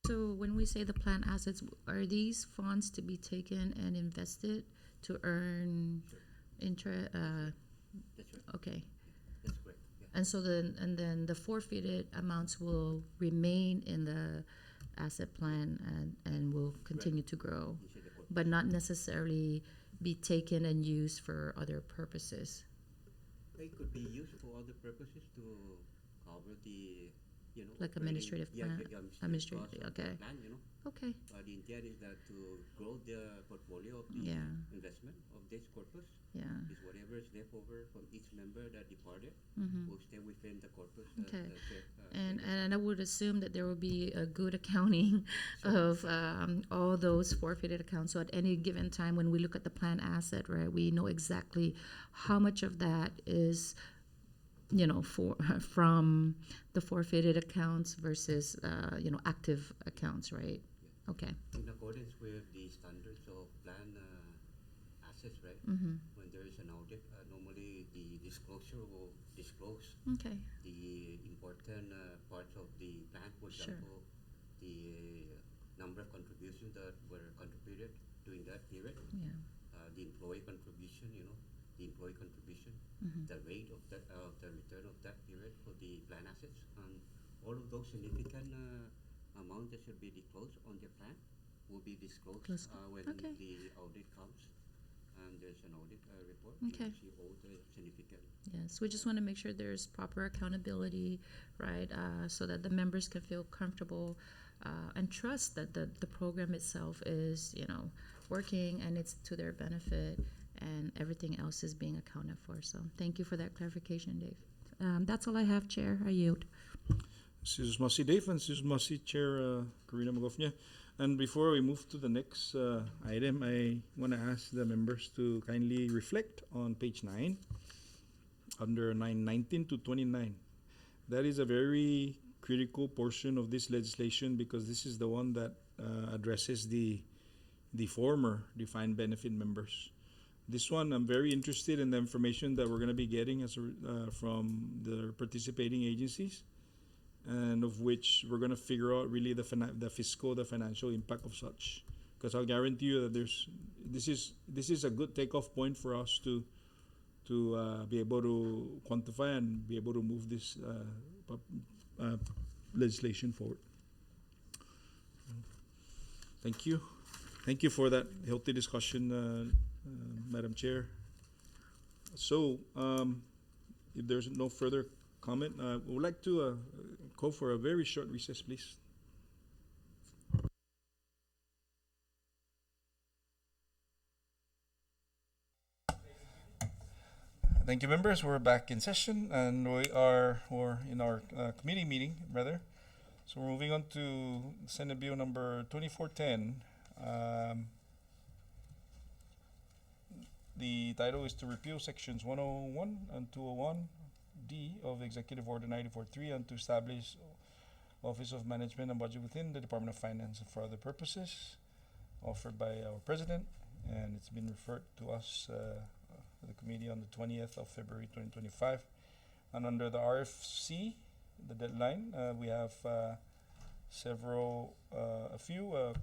So when we say the plan assets, are these funds to be taken and invested to earn interest? That's right. Okay. That's correct. Yeah. And so then the forfeited amounts will remain in the asset plan and will continue to grow, Inside the corpus. but not necessarily be taken and used for other purposes. It could be used for other purposes to cover the, you know, Like operating- administrative yeah, plan- the administrative, costs of the okay. plan, you know. Okay. The intent is that to grow the portfolio of the Yeah. investment of this corpus. Yeah. Is whatever is left over from each member that departed Mhm. will stay within the corpus. Okay. the chair, And I would assume that there will be a good accounting of all those forfeited accounts. So at any given time, when we look at the plan asset, right, we know exactly how much of that is, you know, from the forfeited accounts versus, you know, active accounts, right? Okay. in accordance with the standards of plan assets, right? Mm-hmm. When there is an audit, normally the disclosure will disclose Okay. the important parts of the plan. For Sure. example, the number of contributions that were contributed during that period, Yeah. the employee contribution, you know, the employee contribution, Mhm. the rate of that the return of that period for the plan assets, and all of those significant amount that should be disclosed on the plan will be disclosed when Okay. the audit comes, and there's an audit report. Okay. You see all the significant. Yes, we just want to make sure there's proper accountability, right? So that the members can feel comfortable and trust that the program itself is, you know, working and it's to their benefit and everything else is being accounted for. So thank you for that clarification, Dave. That's all I have, Chair. I yield. Sis Masi Dave and Sis Masi Chair Karina Magofnia. And before we move to the next item, I want to ask the members to kindly reflect on page 9, under 919 to 29. That is a very critical portion of this legislation because this is the one that addresses the former defined benefit members. This one, I'm very interested in the information that we're going to be getting from the participating agencies, and of which we're going to figure out really the financial impact of such. Because I'll guarantee you that this is a good takeoff point for us to be able to quantify and be able to move this legislation forward. Thank you. Thank you for that healthy discussion, Madam Chair. So, if there's no further comment, we would like to call for a very short recess, please. Thank you, members. We're back in session, and we're in our committee meeting, rather. So we're moving on to Senate Bill number 2410. The title is to repeal sections 101 and 201D of Executive Order 943 and to establish Office of Management and Budget within the Department of Finance for other purposes, offered by our President, and it's been referred to us the committee on the 20th of February 2025. And under the RFC, the deadline, we have a few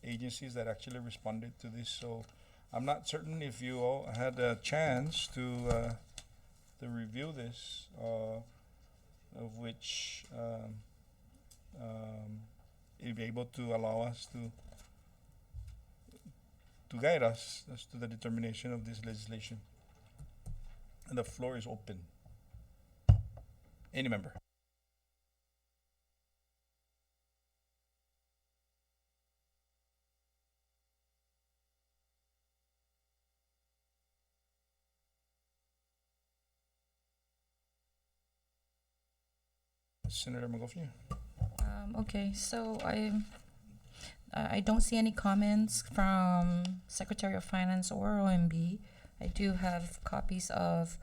agencies that actually responded to this. So I'm not certain if you all had a chance to review this, of which you'll be able to allow us to guide us as to the determination of this legislation. And the floor is open. Any member. Senator Magofnia. Okay, so I don't see any comments from Secretary of Finance or OMB. I do have copies of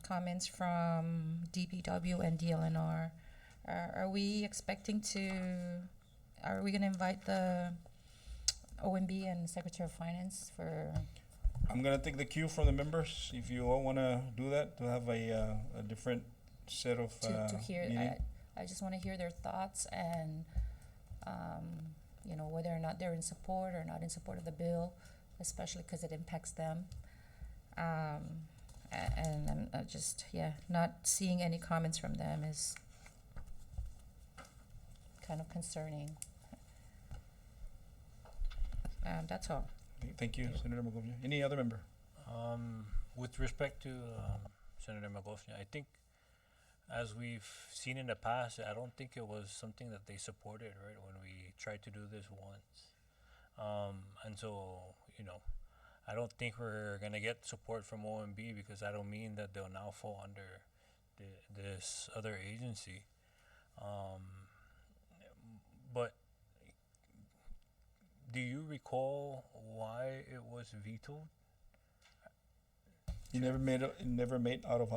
comments from DPW and DLNR. Are we expecting to? Are we going to invite the OMB and Secretary of Finance for? I'm going to take the cue from the members. If you all want to do that, to have a different set of to hear. meeting. I just want to hear their thoughts and whether or not they're in support or not in support of the bill, especially because it impacts them. And I'm just not seeing any comments from them is kind of concerning. That's all. Okay, thank you, Senator Magofnia. Any other member? With respect to Senator Magofnia, I think as we've seen in the past, I don't think it was something that they supported, right, when we tried to do this once. And so, I don't think we're going to get support from OMB because I don't mean that they'll now fall under this other agency. But do you recall why it was vetoed? It never made it out of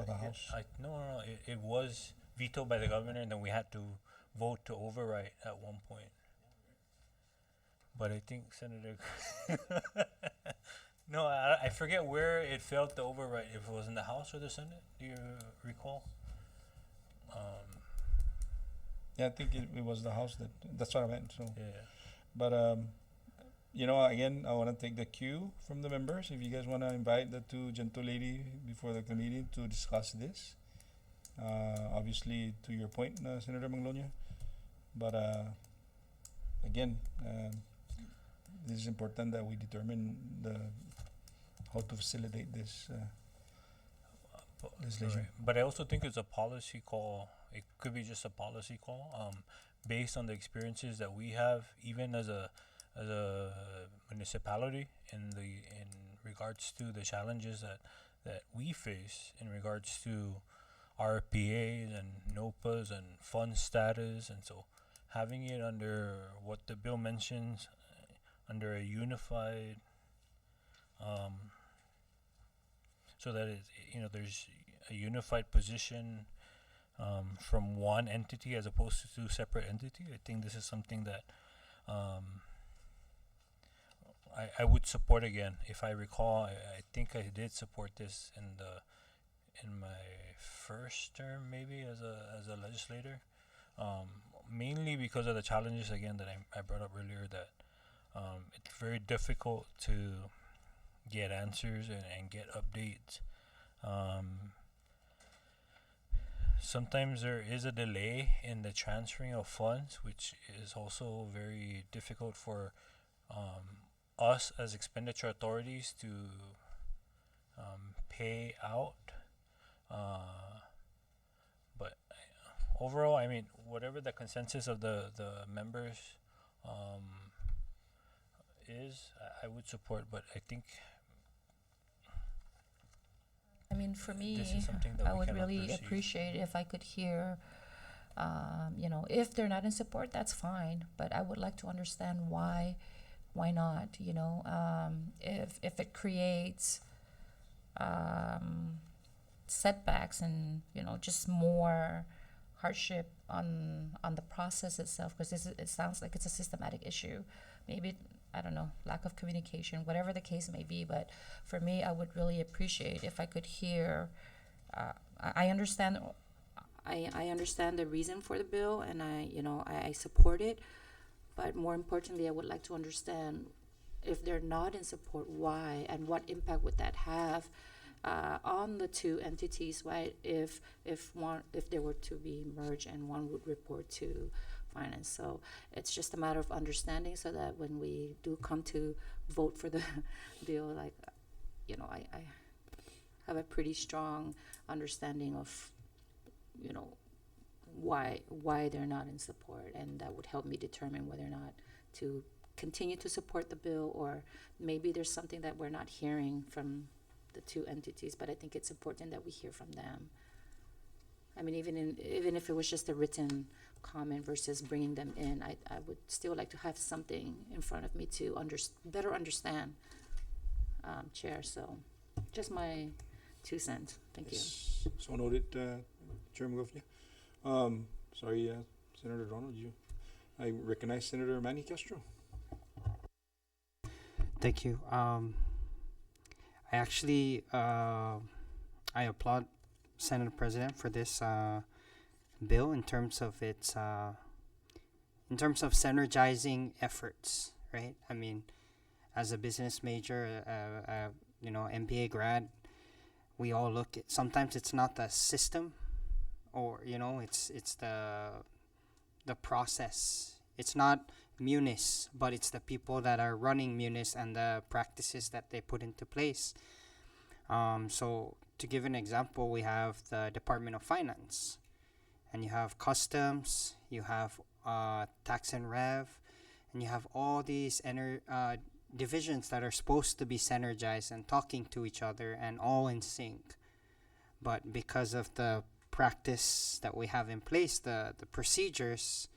the House. No. It was vetoed by the governor, and then we had to vote to override at one point. But I think Senator, no, I forget where it failed to override. If it was in the House or the Senate, do you recall? Yeah, I think it was the House that's what I meant. So Yeah. but again, I want to take the cue from the members. If you guys want to invite the two gentle lady before the committee to discuss this, obviously to your point, Senator Maglonia. But again, this is important that we determine how to facilitate this legislation. Right. But I also think it's a policy call. It could be just a policy call, based on the experiences that we have, even as a municipality, in regards to the challenges that we face in regards to RPAs and NOPAs and fund status, and so having it under what the bill mentions, under a unified, so that there's a unified position from one entity as opposed to two separate entities. I think this is something that I would support again. If I recall, I think I did support this in my first term, maybe as a legislator, mainly because of the challenges again that I brought up earlier, that it's very difficult to get answers and get updates. Sometimes there is a delay in the transferring of funds, which is also very difficult for us as expenditure authorities to pay out. But overall, I mean, whatever the consensus of the members is, I would support. But I think I mean, for me, this is something that I we would cannot really proceed. appreciate if I could hear, you know, if they're not in support, that's fine. But I would like to understand why not? You know, if it creates setbacks and just more hardship on the process itself, because it sounds like it's a systematic issue. Maybe, I don't know, lack of communication, whatever the case may be. But for me, I would really appreciate if I could hear. I understand. I understand the reason for the bill, and I support it. But more importantly, I would like to understand, if they're not in support, why, and what impact would that have on the two entities? Why, if they were to be merged and one would report to finance. So it's just a matter of understanding, so that when we do come to vote for the bill, like, I have a pretty strong understanding of, why they're not in support, and that would help me determine whether or not to continue to support the bill, or maybe there's something that we're not hearing from the two entities. But I think it's important that we hear from them. I mean, even if it was just a written comment versus bringing them in, I would still like to have something in front of me to better understand, Chair. So just my 2 cents. Thank you. So noted, Chair Magofnia. Sorry, Senator Donald, I recognize Senator Manny Castro. Thank you. I actually I applaud Senate President for this bill in terms of its synergizing efforts, right? I mean, as a business major, MBA grad, we all look at, sometimes it's not the system, or it's the process. It's not Munis, but it's the people that are running Munis and the practices that they put into place. So to give an example, we have the Department of Finance, and you have Customs, you have Tax and Rev, and you have all these divisions that are supposed to be synergized and talking to each other and all in sync. But because of the practice that we have in place, the procedures,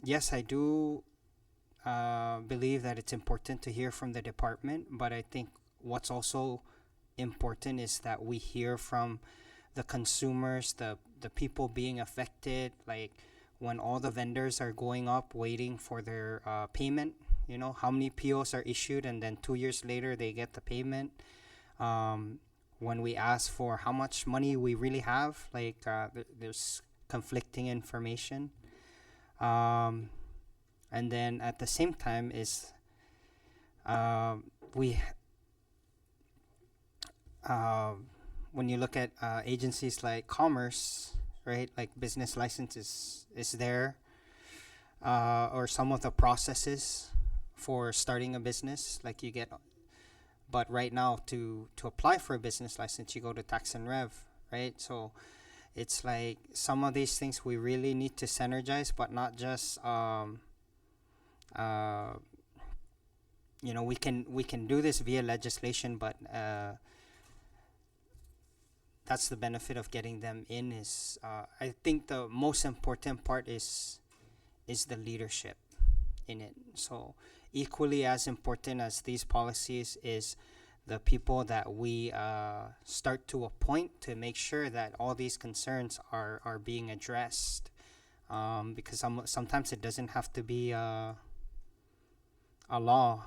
yes, I do believe that it's important to hear from the department, but I think what's also important is that we hear from the consumers, the people being affected, like when all the vendors are going up waiting for their payment, how many POs are issued and then 2 years later they get the payment. When we ask for how much money we really have, like there's conflicting information. And then at the same time is when you look at agencies like Commerce, right, like business licenses is there, or some of the processes for starting a business, like you get. But right now, to apply for a business license, you go to Tax and Rev, right? So it's like some of these things we really need to synergize, but not just we can do this via legislation, but that's the benefit of getting them in. Is I think the most important part is the leadership in it. So equally as important as these policies is the people that we start to appoint to make sure that all these concerns are being addressed. Because sometimes it doesn't have to be a law.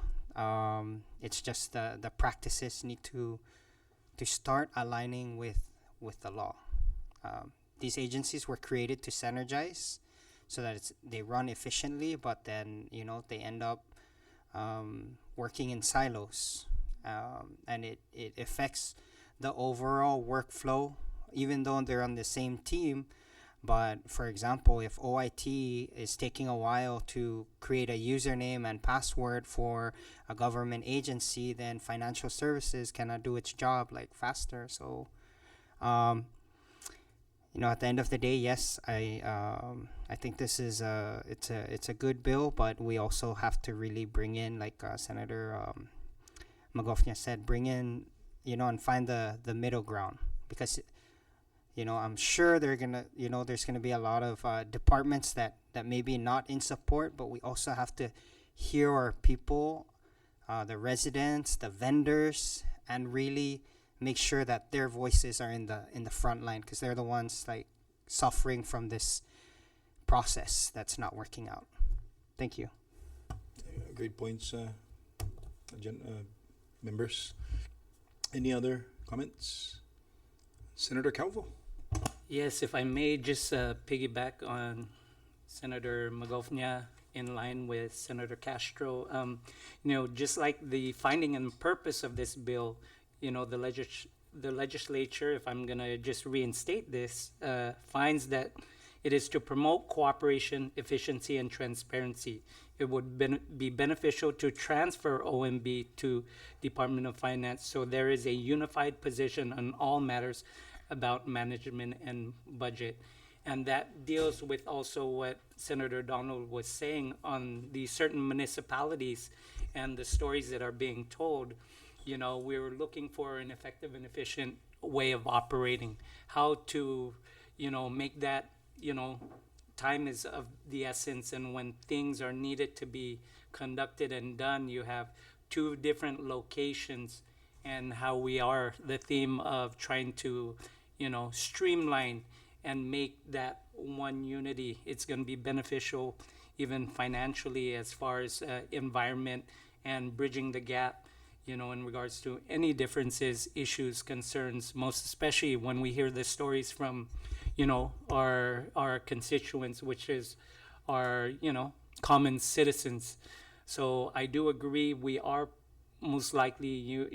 It's just the practices need to start aligning with the law. These agencies were created to synergize so that they run efficiently, but then they end up working in silos, and it affects the overall workflow, even though they're on the same team. But for example, if OIT is taking a while to create a username and password for a government agency, then financial services cannot do its job faster. So, at the end of the day, yes, I think this is it's a good bill, but we also have to really bring in, like Senator Magofnia said, bring in, and find the middle ground, because I'm sure they're gonna, there's gonna be a lot of departments that maybe not in support, but we also have to hear our people, the residents, the vendors, and really make sure that their voices are in the front line, because they're the ones suffering from this process that's not working out. Thank you. Great points, members. Any other comments? Senator Calvo. Yes, if I may just piggyback on Senator Magofnia, in line with Senator Castro. Just like the finding and purpose of this bill, the legislature, if I'm gonna just reinstate this, finds that it is to promote cooperation, efficiency, and transparency. It would be beneficial to transfer OMB to Department of Finance, so there is a unified position on all matters about management and budget. And that deals with also what Senator Donald was saying on the certain municipalities and the stories that are being told. We're looking for an effective and efficient way of operating, how to, make that, time is of the essence, and when things are needed to be conducted and done, you have two different locations, and how we are the theme of trying to, streamline and make that one unity. It's going to be beneficial even financially as far as environment and bridging the gap, in regards to any differences, issues, concerns, most especially when we hear the stories from, our constituents, which is our, common citizens. So I do agree, we are most likely,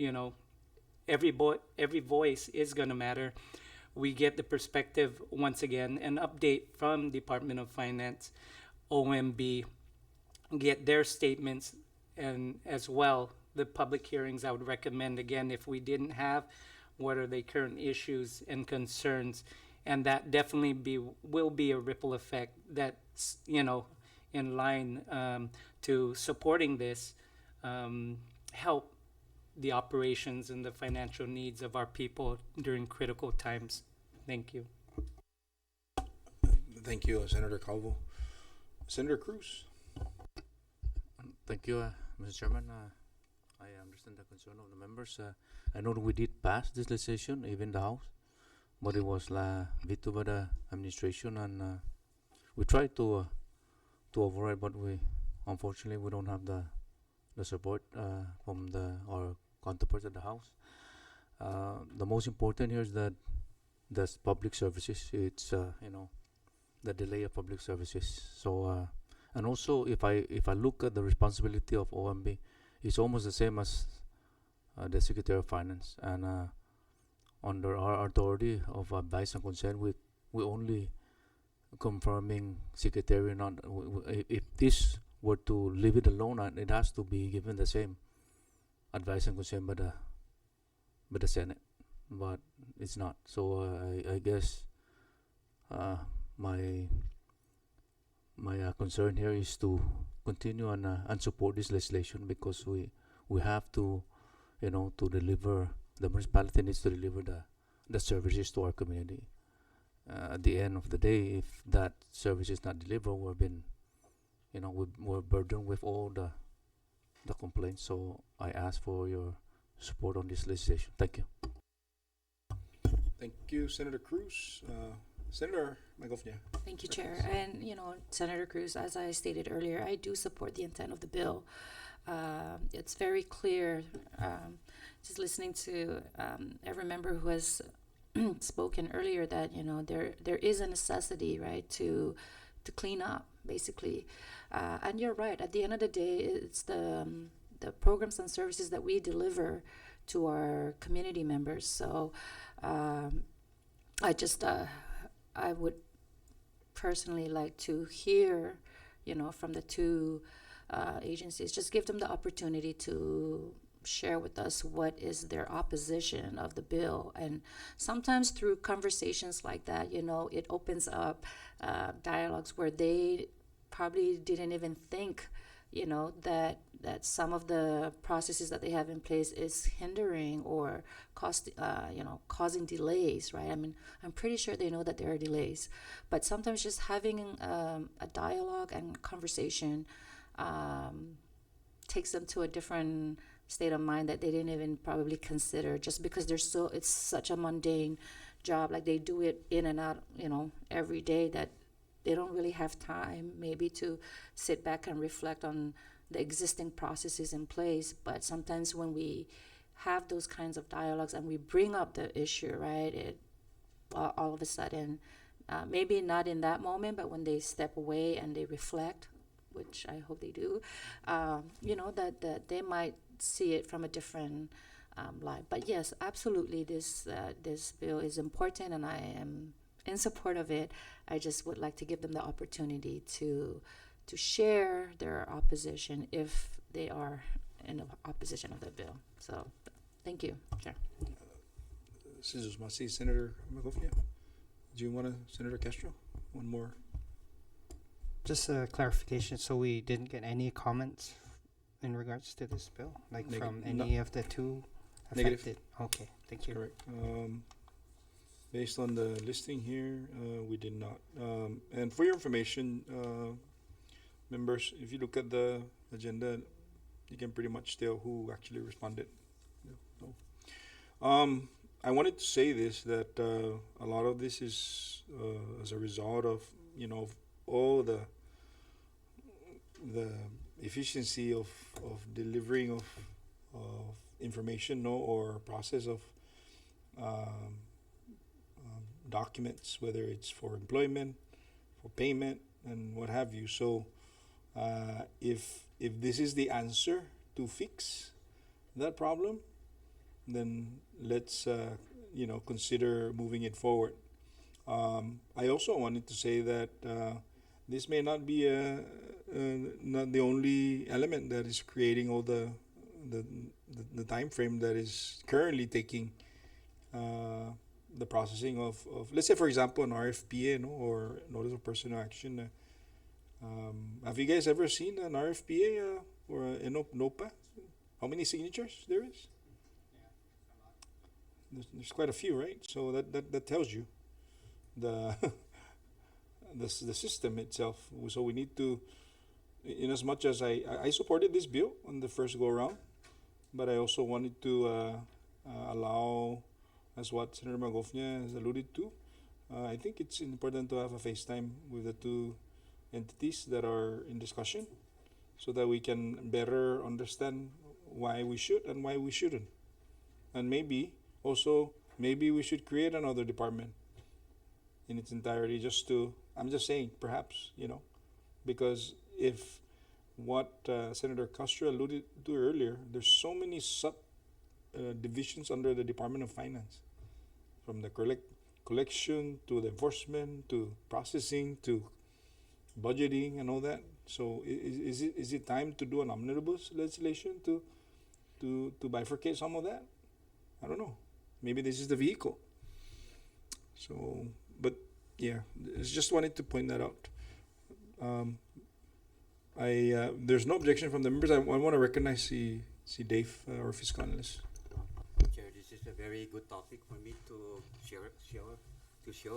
every voice is going to matter. We get the perspective, once again, an update from Department of Finance, OMB, get their statements, and as well, the public hearings. I would recommend, again, if we didn't have, what are the current issues and concerns, and that definitely will be a ripple effect that's, in line to supporting this, help the operations and the financial needs of our people during critical times. Thank you. Thank you, Senator Calvo. Senator Cruz. Thank you, Mr. Chairman. I understand the concern of the members. I know we did pass this legislation, even the House, but it was vetoed by the administration, and we tried to override, but unfortunately we don't have the support from our counterparts at the House. The most important here is that that's public services. It's the delay of public services. So and also, if I look at the responsibility of OMB, it's almost the same as the Secretary of Finance, and under our authority of advice and consent, we only confirming Secretary. Not if this were to leave it alone, it has to be given the same advice and consent by the Senate, but it's not. So I guess my concern here is to continue and support this legislation, because we have to, to deliver. The municipality needs to deliver the services to our community. At the end of the day, if that service is not delivered, we're burdened with all the complaints. So I ask for your support on this legislation. Thank you. Thank you, Senator Cruz. Senator Magofnia. Thank you, Chair. And, Senator Cruz, as I stated earlier, I do support the intent of the bill. It's very clear, just listening to every member who has spoken earlier, that, there is a necessity, right, to clean up, basically. And you're right. At the end of the day, it's the programs and services that we deliver to our community members. So I would personally like to hear, from the two agencies, just give them the opportunity to share with us what is their opposition of the bill. And sometimes through conversations like that, it opens up dialogues where they probably didn't even think, that some of the processes that they have in place is hindering or causing delays, right? I mean, I'm pretty sure they know that there are delays, but sometimes just having a dialogue and conversation takes them to a different state of mind that they didn't even probably consider, just because it's such a mundane job. Like, they do it in and out, every day, that they don't really have time maybe to sit back and reflect on the existing processes in place. But sometimes when we have those kinds of dialogues and we bring up the issue, right, all of a sudden, maybe not in that moment, but when they step away and they reflect, which I hope they do, that they might see it from a different light. But yes, absolutely, this bill is important, and I am in support of it. I just would like to give them the opportunity to share their opposition if they are in opposition of the bill. So, thank you, Chair. Senator Magofnia. Do you want to, Senator Castro? One more. Just a clarification. So we didn't get any comments in regards to this bill, like from any of the two affected? Negative. Okay, thank you. Correct. Based on the listing here, we did not. And for your information, members, if you look at the agenda, you can pretty much tell who actually responded. I wanted to say this, that a lot of this is as a result of, of all the efficiency of delivering of information, or process of documents, whether it's for employment, for payment, and what have you. So if this is the answer to fix that problem, then let's consider moving it forward. I also wanted to say that this may not be not the only element that is creating all the time frame that is currently taking the processing of, let's say, for example, an RFPA, or Notice of Personal Action. Have you guys ever seen an RFPA or a NOPA? How many signatures there is? There's quite a few, right? So that tells you the the system itself. So we need to, in as much as I supported this bill on the first go around, but I also wanted to allow, as what Senator Magofnia has alluded to, I think it's important to have a FaceTime with the two entities that are in discussion, so that we can better understand why we should and why we shouldn't. And maybe we should create another department in its entirety, I'm just saying, perhaps, because if what Senator Castro alluded to earlier, there's so many sub divisions under the Department of Finance, from the collection to the enforcement to processing to budgeting and all that. So is it time to do an omnibus legislation to bifurcate some of that? I don't know. Maybe this is the vehicle. So, but yeah, I just wanted to point that out. There's no objection from the members. I want to recognize see Dave, our fiscal analyst. Chair, this is a very good topic for me to share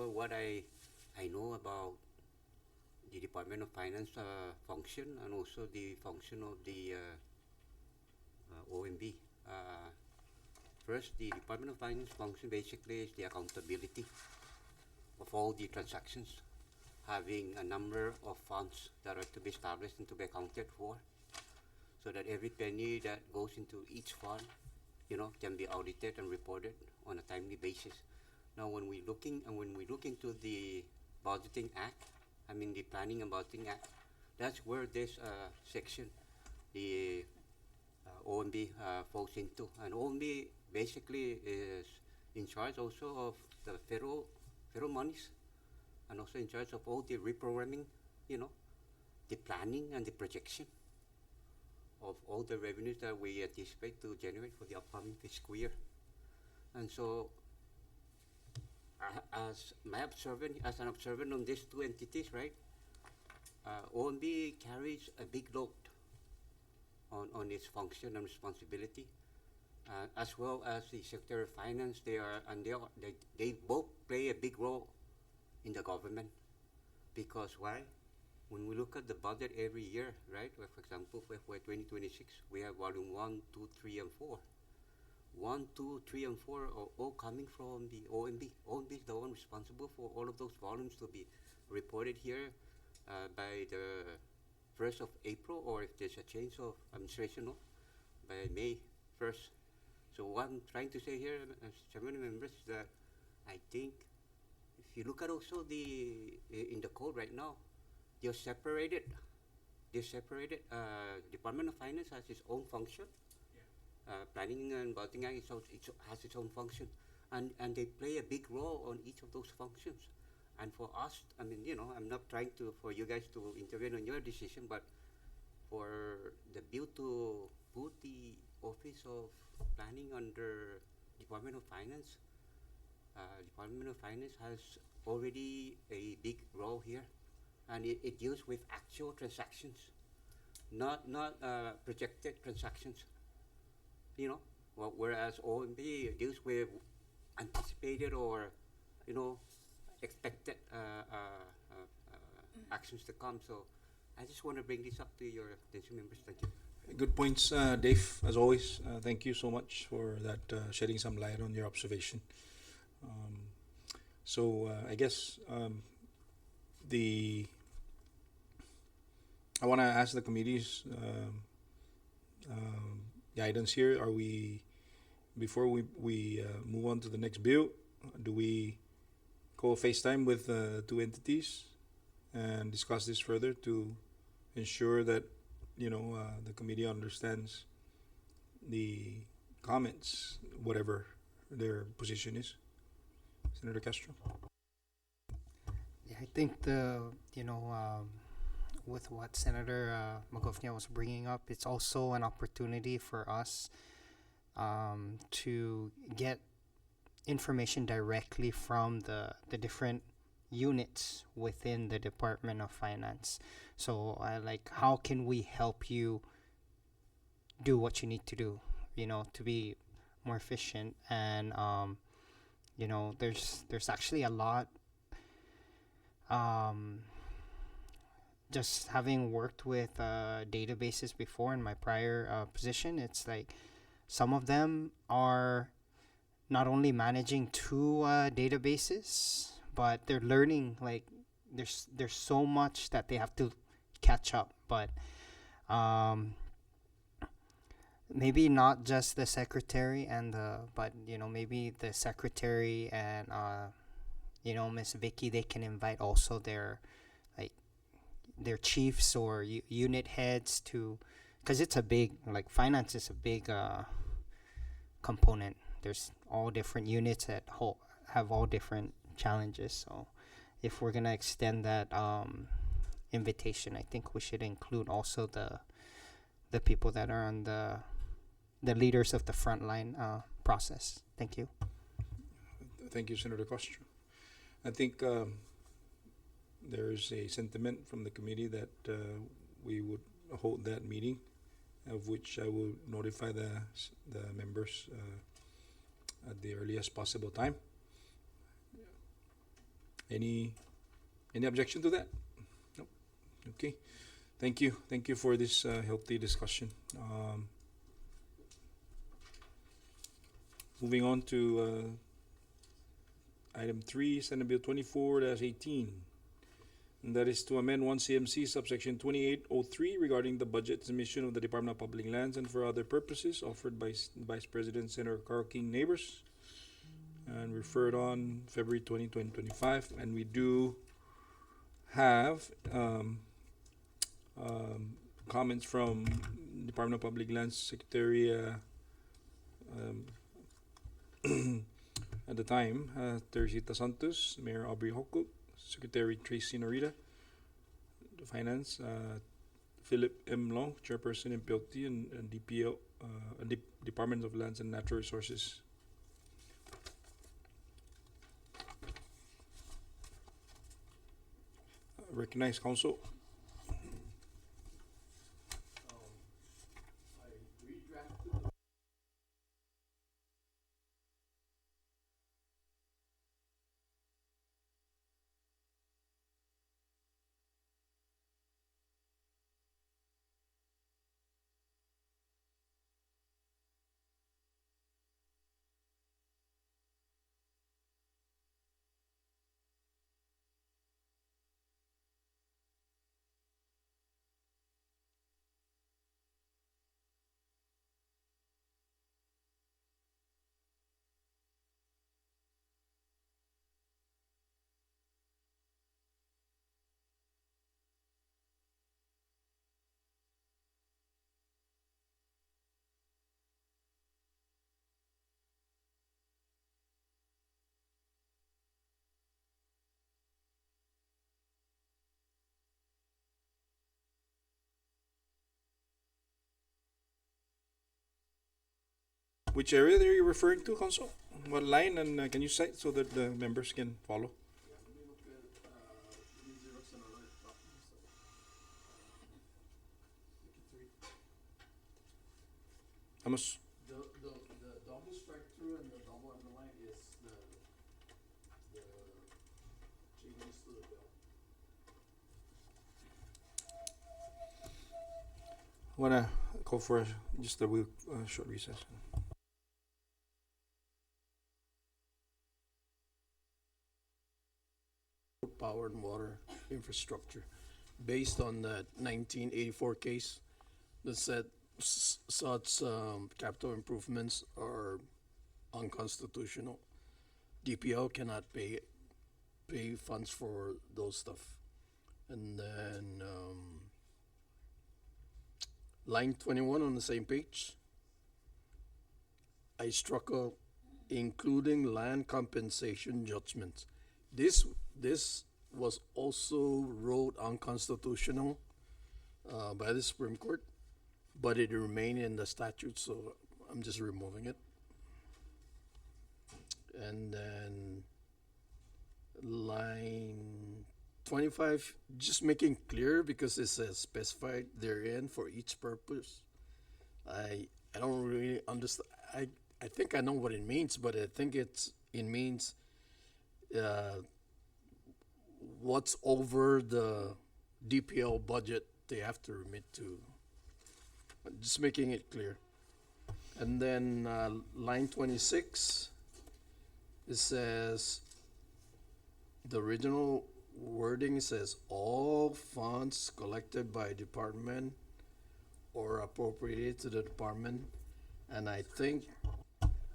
what I know about the Department of Finance function, and also the function of the OMB. first, the Department of Finance function basically is the accountability of all the transactions, having a number of funds that are to be established and to be accounted for, so that every penny that goes into each fund, can be audited and reported on a timely basis. Now, when we look into the Budgeting Act, the Planning and Budgeting Act, that's where this section, the OMB falls into. And OMB basically is in charge also of the federal monies, and also in charge of all the reprogramming, the planning and the projection of all the revenues that we anticipate to generate for the upcoming fiscal year. And so, as an observant on these two entities, right, OMB carries a big load on its function and responsibility, as well as the Secretary of Finance. They both play a big role in the government, because why? When we look at the budget every year, right? For example, for 2026, we have volume 1, 2, 3, and 4. 1, 2, 3, and 4 are all coming from the OMB. OMB is the one responsible for all of those volumes to be reported here by the 1st of April, or if there's a change of administration, by May 1st. So what I'm trying to say here, as Chairman and members, is that I think if you look at also in the code right now, they're separated. Department of Finance has its own function. Planning and Budgeting Act has its own function, and they play a big role on each of those functions. And for us, I'm not trying for you guys to intervene on your decision, but for the bill to put the Office of Planning under Department of Finance, Department of Finance has already a big role here, and it deals with actual transactions, not projected transactions. Whereas OMB deals with anticipated or expected actions to come. So I just want to bring this up to your attention, members. Thank you. Good points, Dave, as always. Thank you so much for that, shedding some light on your observation. I guess I want to ask the committee's guidance here. Are we, before we move on to the next bill, do we call FaceTime with two entities and discuss this further to ensure that the committee understands the comments, whatever their position is? Senator Castro. Yeah, I think with what Senator Magofnia was bringing up, it's also an opportunity for us to get information directly from the different units within the Department of Finance. So how can we help you do what you need to do, to be more efficient? And there's actually a lot, just having worked with databases before in my prior position, it's like some of them are not only managing two databases, but they're learning, there's so much that they have to catch up. But maybe not just the secretary but maybe the secretary and Miss Vicky, they can invite also their chiefs or unit heads to, because it's a big, finance is a big component. There's all different units that have all different challenges. So if we're gonna extend that invitation, I think we should include also the people that are on the leaders of the frontline process. Thank you. Thank you, Senator Castro. I think there is a sentiment from the committee that we would hold that meeting, of which I will notify the members at the earliest possible time. Any objection to that? Nope. Okay. Thank you. Thank you for this healthy discussion. Moving on to item 3, Senate Bill 24-18. And that is to amend 1 CMC subsection 2803 regarding the budget submission of the Department of Public Lands and for other purposes, offered by Vice President Senator Carl King Neighbors, and referred on February 20, 2025. And we do have comments from Department of Public Lands Secretary at the time, Teresita Santos, Mayor Aubrey Hokuk, Secretary Tracy Norita, Finance, Philip M. Long, Chairperson MPLT, and DPL, Department of Lands and Natural Resources. Recognize Council. Which area are you referring to, Council? What line, and can you cite so that the members can follow? I must. The double strike through and the double underline is the changes to the bill. Wanna go for just a short recess. Power and water infrastructure, based on that 1984 case that said such capital improvements are unconstitutional. DPL cannot pay funds for those stuff. And then line 21 on the same page, I struck a including land compensation judgments. This was also ruled unconstitutional by the Supreme Court, but it remained in the statute, so I'm just removing it. And then line 25, just making clear because it says specified therein for each purpose. I don't really understand. I think I know what it means, but I think it means what's over the DPL budget they have to remit to. Just making it clear. And then line 26, it says, the original wording says all funds collected by department or appropriated to the department. And I think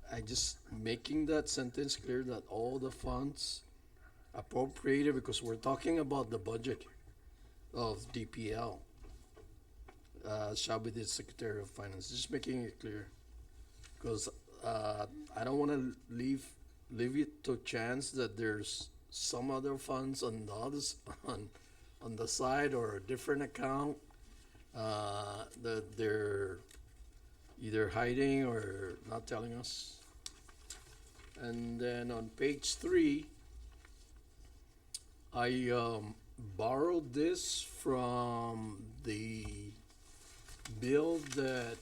I just making that sentence clear that all the funds appropriated, because we're talking about the budget of DPL, shall be the Secretary of Finance. Just making it clear, because I don't want to leave it to chance that there's some other funds on the others on the side or a different account that they're either hiding or not telling us. And then on page 3, I borrowed this from the bill that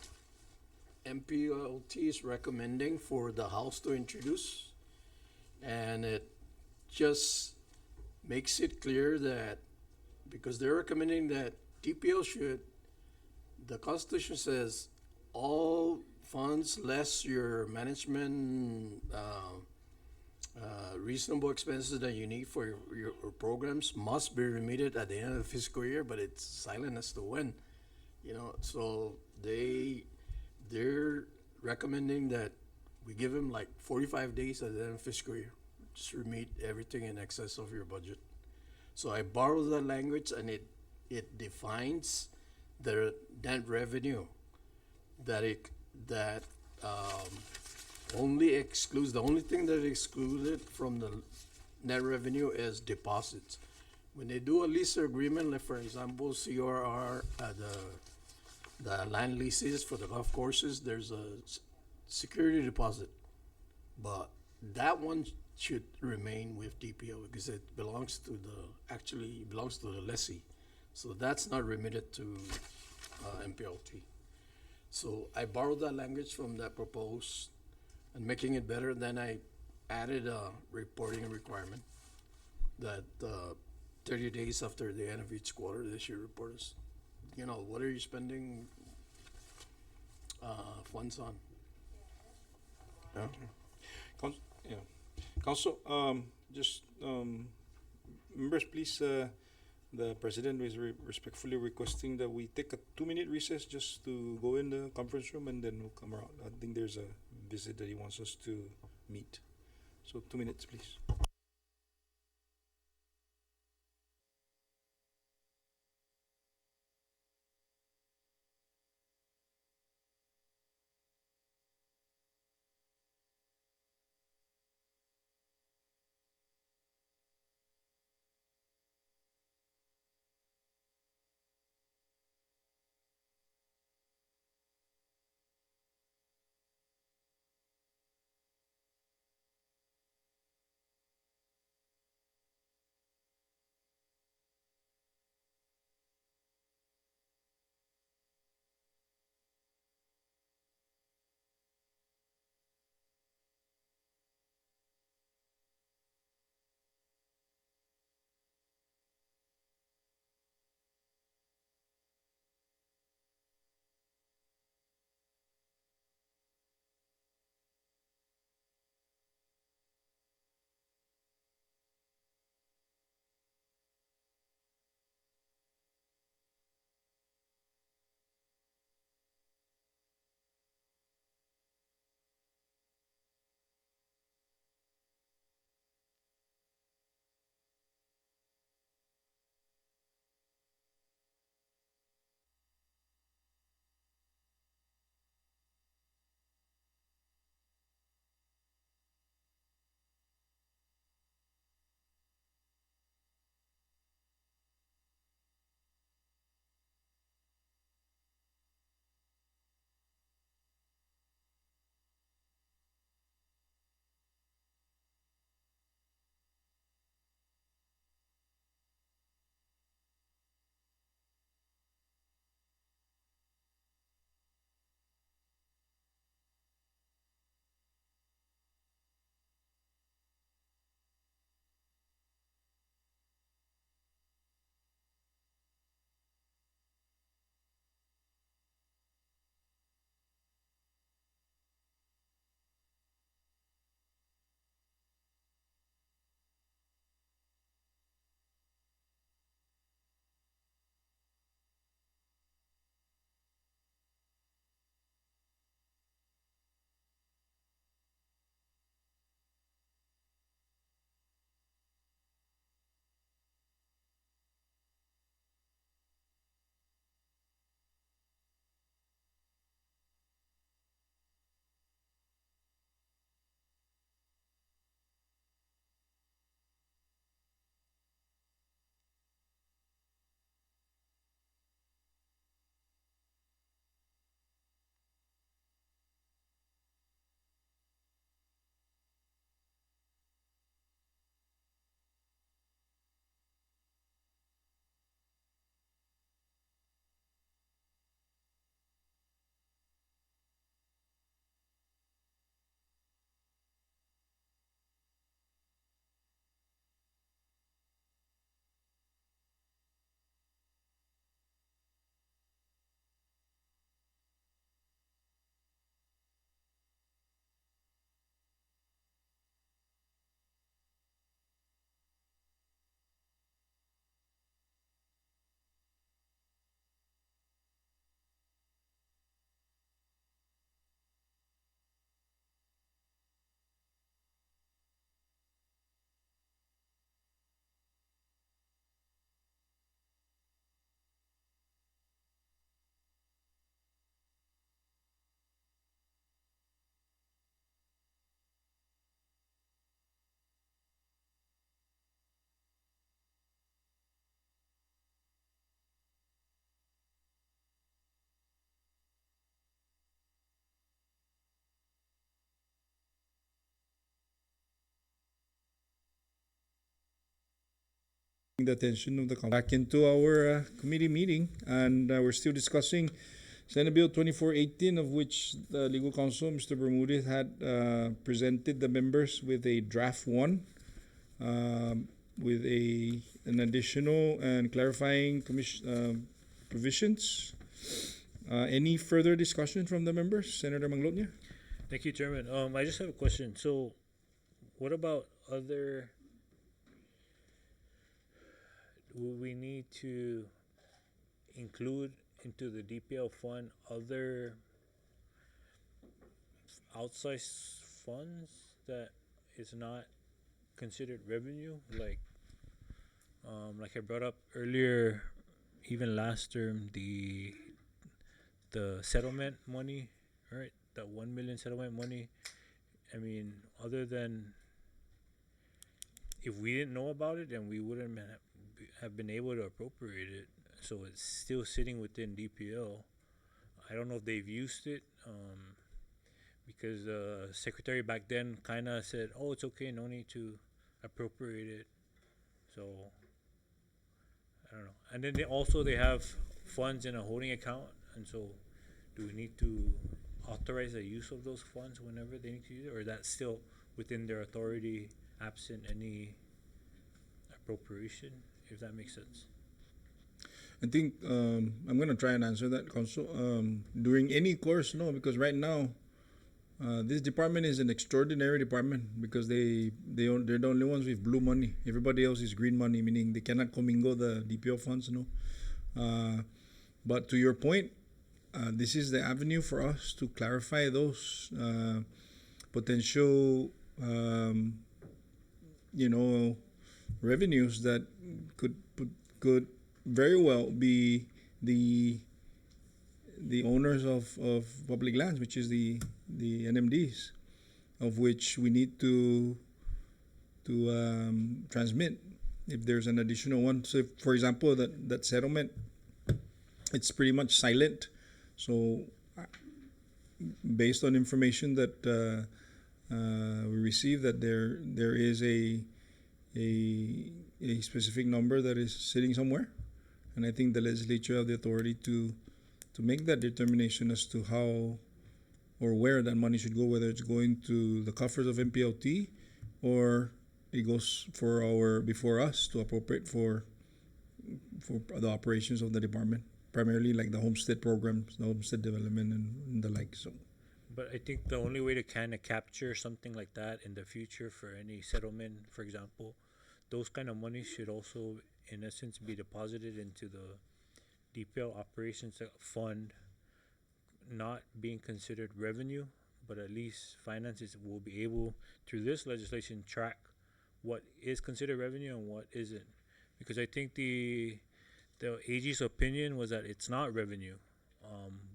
MPLT is recommending for the House to introduce, and it just makes it clear that because they're recommending that DPL should, the Constitution says all funds funds less your management reasonable expenses that you need for your programs must be remitted at the end of the fiscal year, but it's silent as to when. You know, so they're recommending that we give them like 45 days at the end of fiscal year. Just remit everything in excess of your budget. So I borrowed that language, and it defines the net revenue that only excludes, the only thing that excluded from the net revenue is deposits. When they do a lease agreement, like for example, CRR, the land leases for the golf courses, there's a security deposit, but that one should remain with DPO because it belongs to the lessee. So that's not remitted to MPLT. So I borrowed that language from that proposed, and making it better, then I added a reporting requirement that 30 days after the end of each quarter, they should report us, you know, what are you spending funds on? Yeah. Yeah. Council, just members, please, the president is respectfully requesting that we take a 2-minute recess just to go in the conference room, and then we'll come around. I think there's a visit that he wants us to meet. So 2 minutes, please. the attention of the council back into our committee meeting, and we're still discussing Senate Bill 2418, of which the legal counsel, Mr. Bermudez, had presented the members with a draft one, with an additional and clarifying provisions. Any further discussion from the members? Senator Manglotnia? Thank you, Chairman. I just have a question. So, what about other? Will we need to include into the DPL fund other outsized funds that is not considered revenue, like I brought up earlier, even last term, the settlement money, right? That 1 million settlement money. I mean, other than if we didn't know about it, then we wouldn't have been able to appropriate it. So it's still sitting within DPL. I don't know if they've used it, because the secretary back then kind of said, "Oh, it's okay, no need to appropriate it." So I don't know. And then they have funds in a holding account, and so do we need to authorize the use of those funds whenever they need to use it, or that's still within their authority, absent any appropriation, if that makes sense? I think I'm going to try and answer that, Council. During any course, no, because right now, this department is an extraordinary department because they're the only ones with blue money. Everybody else is green money, meaning they cannot commingle the DPO funds, no. But to your point, this is the avenue for us to clarify those potential, revenues that could very well be the owners of public lands, which is the NMDs, of which we need to transmit if there's an additional one. So, if, for example, that settlement, it's pretty much silent. So, based on information that we received, that there is a specific number that is sitting somewhere, and I think the legislature have the authority to make that determination as to how or where that money should go, whether it's going to the coffers of MPLT or it goes before us to appropriate for the operations of the department, primarily like the homestead programs, the homestead development, and the like. So, but I think the only way to kind of capture something like that in the future for any settlement, for example, those kind of money should also, in essence, be deposited into the DPL operations fund, not being considered revenue, but at least finances will be able, through this legislation, track what is considered revenue and what isn't. Because I think the AG's opinion was that it's not revenue.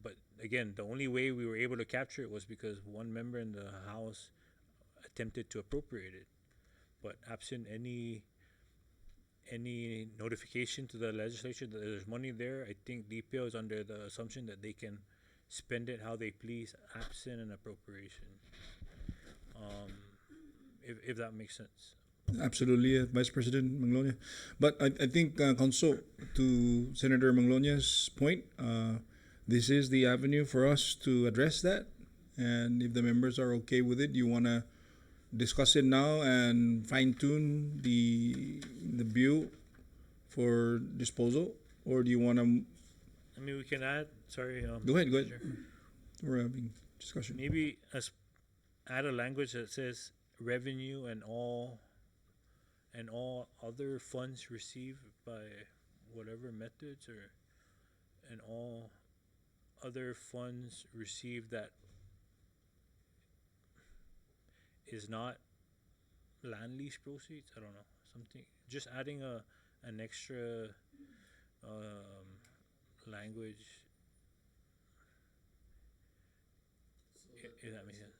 But again, the only way we were able to capture it was because one member in the House attempted to appropriate it. But absent any notification to the legislature that there's money there, I think DPO is under the assumption that they can spend it how they please, absent an appropriation. If that makes sense. Absolutely, Vice President Manglona. But I think, Council, to Senator Manglonia's point, this is the avenue for us to address that. And if the members are okay with it, you want to discuss it now and fine-tune the bill for disposal, or do you want to? I mean, we can add. Sorry. Go ahead. We're having discussion. Maybe add a language that says revenue and all other funds received by whatever methods, and all other funds received that is not land lease proceeds. I don't know, something. Just adding an extra language. If that makes sense.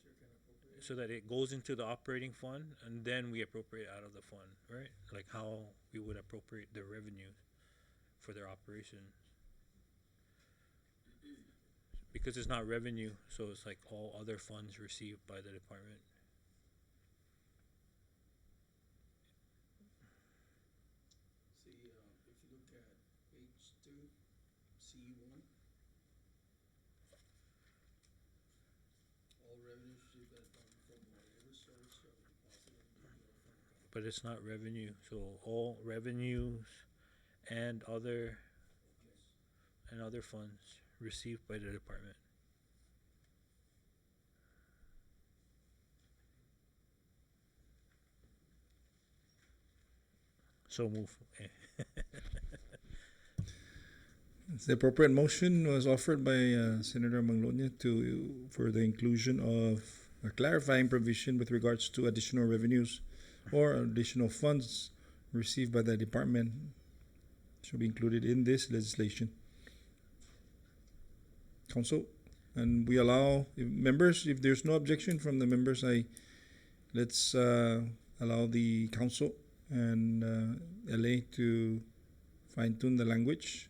So that it goes into the operating fund and then we appropriate out of the fund, right? Like how we would appropriate the revenue for their operations. Because it's not revenue, so it's like all other funds received by the department. But it's not revenue, so all revenues and other funds received by the department. So move. The appropriate motion was offered by Senator Manglonia for the inclusion of a clarifying provision with regards to additional revenues or additional funds received by the department should be included in this legislation. Council, and we allow members, if there's no objection from the members, let's allow the council and LA to fine-tune the language.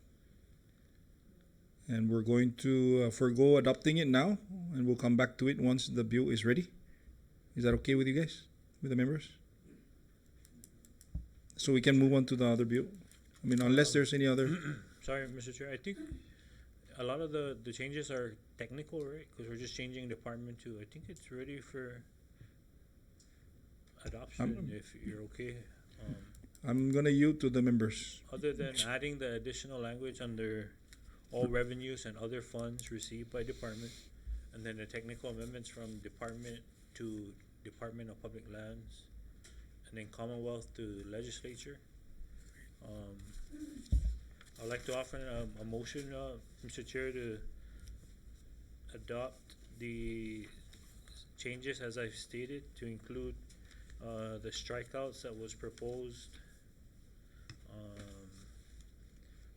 And we're going to forego adopting it now, and we'll come back to it once the bill is ready. Is that okay with you guys, with the members? So we can move on to the other bill. I mean, unless there's any other. Sorry, Mr. Chair. I think a lot of the changes are technical, right? Because we're just changing department to. I think it's ready for adoption. If you're okay. I'm gonna yield to the members. Other than adding the additional language under all revenues and other funds received by department, and then the technical amendments from department to Department of Public Lands, and then Commonwealth to legislature. I'd like to offer a motion, Mr. Chair, to adopt the changes as I've stated, to include the strikeouts that was proposed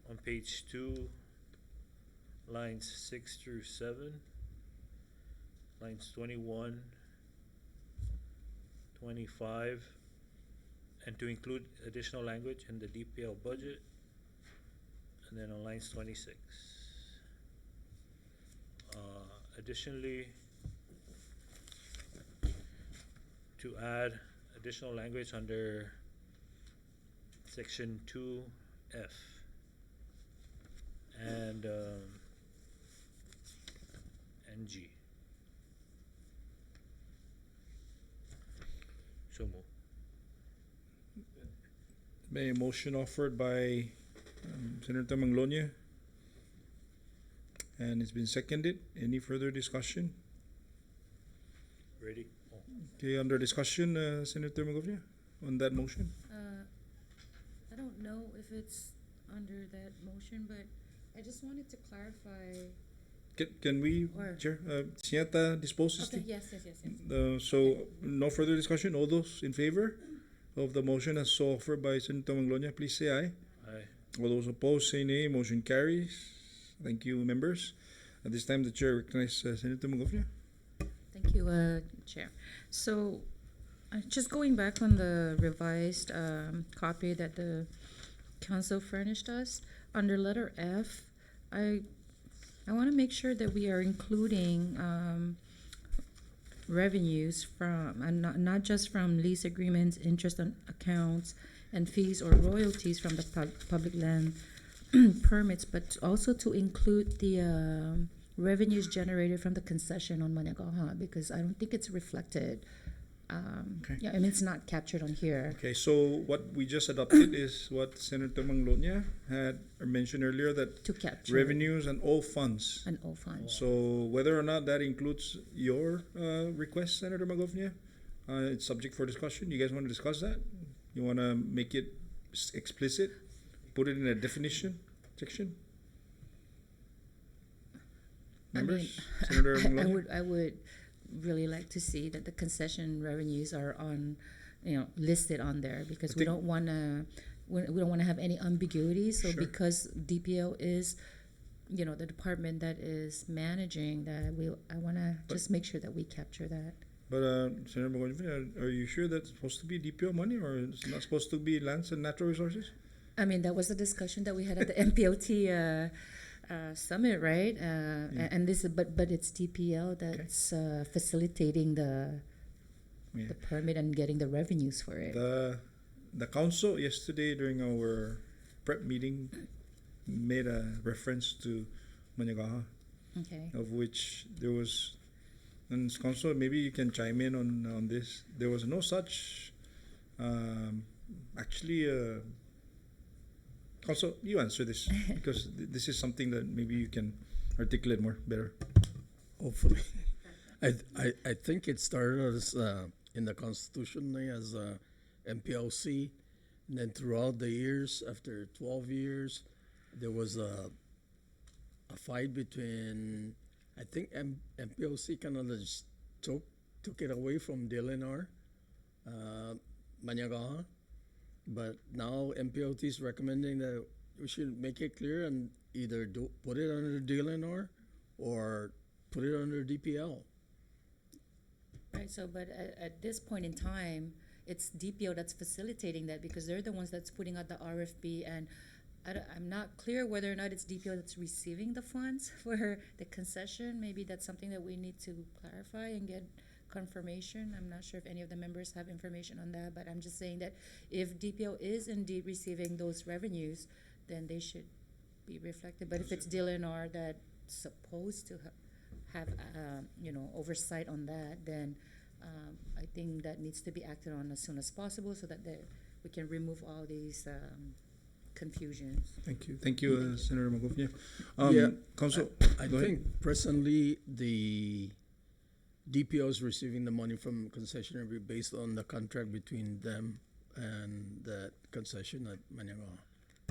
on page 2, lines 6 through 7, lines 21, 25, and to include additional language in the DPL budget, and then on lines 26. Additionally, to add additional language under section 2F and G. So move. May a motion offered by Senator Manglonia, and it's been seconded. Any further discussion? Ready? Okay, under discussion, Senator Manglonia, on that motion. I don't know if it's under that motion, but I just wanted to clarify. Can we, Or- Chair, Sienta disposes Okay, to? yes. So, no further discussion. All those in favor of the motion as so offered by Senator Manglonia, please say aye. Aye. All those opposed, say nay. Motion carries. Thank you, members. At this time, the Chair recognizes Senator Manglonia. Thank you, Chair. So, just going back on the revised copy that the council furnished us, under letter F, I want to make sure that we are including revenues from, and not just from lease agreements, interest on accounts, and fees or royalties from the public land permits, but also to include the revenues generated from the concession on Managaha, because I don't think it's reflected. Okay. Yeah, I mean, it's not captured on here. Okay, so what we just adopted is what Senator Manglonia had mentioned earlier, that To capture revenues and all funds. and all funds. So whether or not that includes your request, Senator Manglonia, it's subject for discussion. You guys want to discuss that? You want to make it explicit? Put it in a definition section? Members? Senator Manglonia? I would really like to see that the concession revenues are on, listed on there, because I we think- don't want to, we don't want to have any ambiguity. So Sure. because DPO is, the department that is managing that, I want to just make sure that we capture that. But Senator Manglonia, are you sure that's supposed to be DPO money, or it's not supposed to be lands and natural resources? I mean, that was the discussion that we had at the MPOT summit, right? And this, but it's DPL that's facilitating the Yeah. the permit and getting the revenues for it. The council yesterday during our prep meeting made a reference to Managaha, Okay. of which there was And Council, maybe you can chime in on this. There was no such, actually, also, you answer this because this is something that maybe you can articulate more better. Hopefully. I think it started as in the Constitution as MPLC, and then throughout the years, after 12 years, there was a fight between, I think MPLC kind of just took it away from DLNR, Maniagaha, but now MPLT is recommending that we should make it clear and either put it under DLNR or put it under DPL. Right, so, but at this point in time, it's DPO that's facilitating that because they're the ones that's putting out the RFP, and I'm not clear whether or not it's DPO that's receiving the funds for the concession. Maybe that's something that we need to clarify and get confirmation. I'm not sure if any of the members have information on that, but I'm just saying that if DPO is indeed receiving those revenues, then they should be reflected. But if it's DLNR that's supposed to have oversight on that, then I think that needs to be acted on as soon as possible so that we can remove all these confusions. Thank you, Senator Magofnia. Council, I think presently the DPO is receiving the money from concessionaire based on the contract between them and that concession at Maniagawa.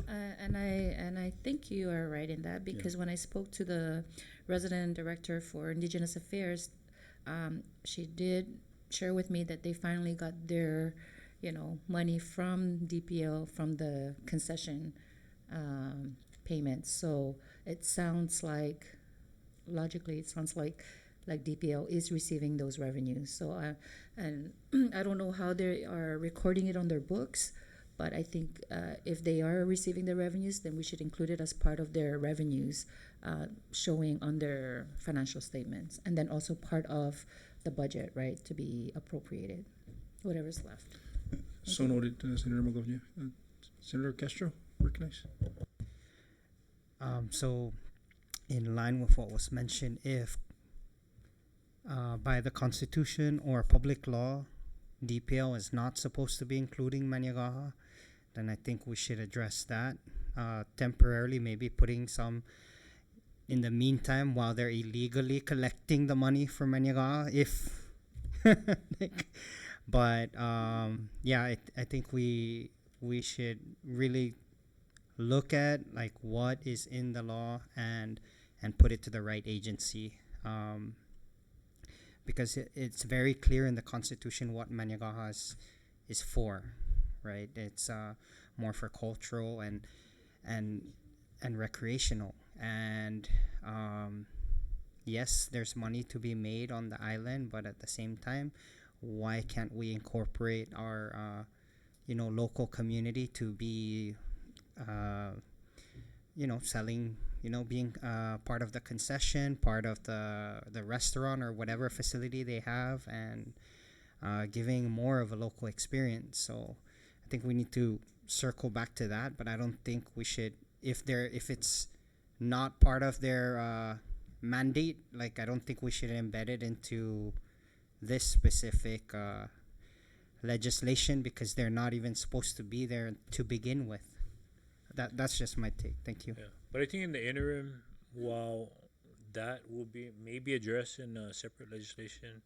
And I think you are right in that because when I spoke to the resident director for Indigenous Affairs, she did share with me that they finally got their, money from DPL from the concession payments. So it sounds like, logically, it sounds like DPL is receiving those revenues. So and I don't know how they are recording it on their books. But I think if they are receiving the revenues, then we should include it as part of their revenues showing on their financial statements. And then also part of the budget, right, to be appropriated, whatever's left. So noted, Senator Magofnia. Senator Castro, recognize. So, in line with what was mentioned, if by the Constitution or public law, DPL is not supposed to be including Maniagaha, then I think we should address that temporarily, maybe putting some in the meantime while they're illegally collecting the money from Maniagaha, if but I think we should really look at like what is in the law and put it to the right agency. Because it's very clear in the Constitution what Maniagaha is for, right? It's more for cultural and recreational. And yes, there's money to be made on the island, but at the same time, why can't we incorporate our local community to be selling, being part of the concession, part of the restaurant or whatever facility they have, and giving more of a local experience. So I think we need to circle back to that, but I don't think we should, if it's not part of their mandate, like I don't think we should embed it into this specific legislation because they're not even supposed to be there to begin with. That's just my take. Thank you. Yeah. But I think in the interim, while that will be maybe addressed in a separate legislation,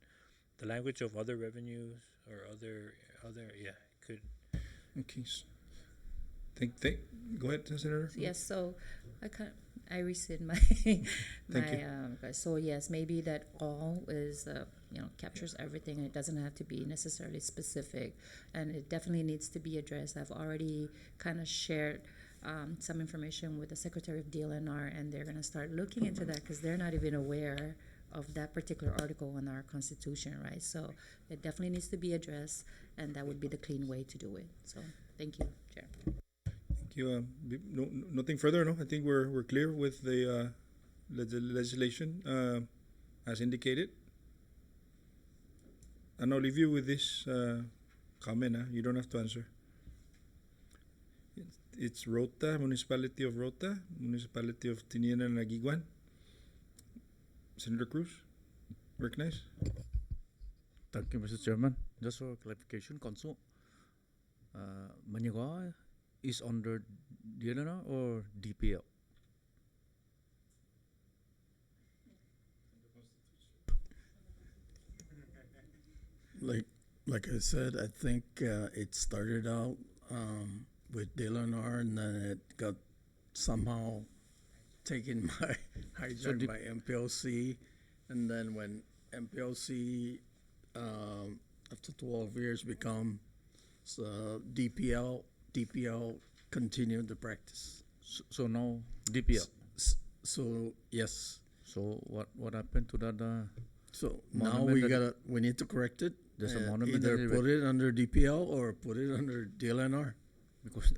the language of other revenues or other could. Okay. Go ahead, Senator. Yes. So I rescind my so yes, maybe that all is captures everything. It doesn't have to be necessarily specific, and it definitely needs to be addressed. I've already kind of shared some information with the Secretary of DLNR, and they're going to start looking into that because they're not even aware of that particular article in our Constitution, right? So it definitely needs to be addressed, and that would be the clean way to do it. So thank you, Chair. Thank you. Nothing further, no? I think we're clear with the legislation as indicated. And I'll leave you with this comment. You don't have to answer. It's Rota, Municipality of Rota, Municipality of Tinian and Aguiguan. Senator Cruz? recognize. Thank you, Mr. Chairman. Just for clarification, Council, Manigawa is under DLNR or DPL? Like I said, I think it started out with Delanar, and then it got somehow taken by hijacked did- by MPLC, and then when MPLC after 12 years become DPL continued the practice. So now DPL. So yes. So what happened to that? So now Monument that- we need to correct it. There's a monument either that put it under DPL or put it under DLNR. Because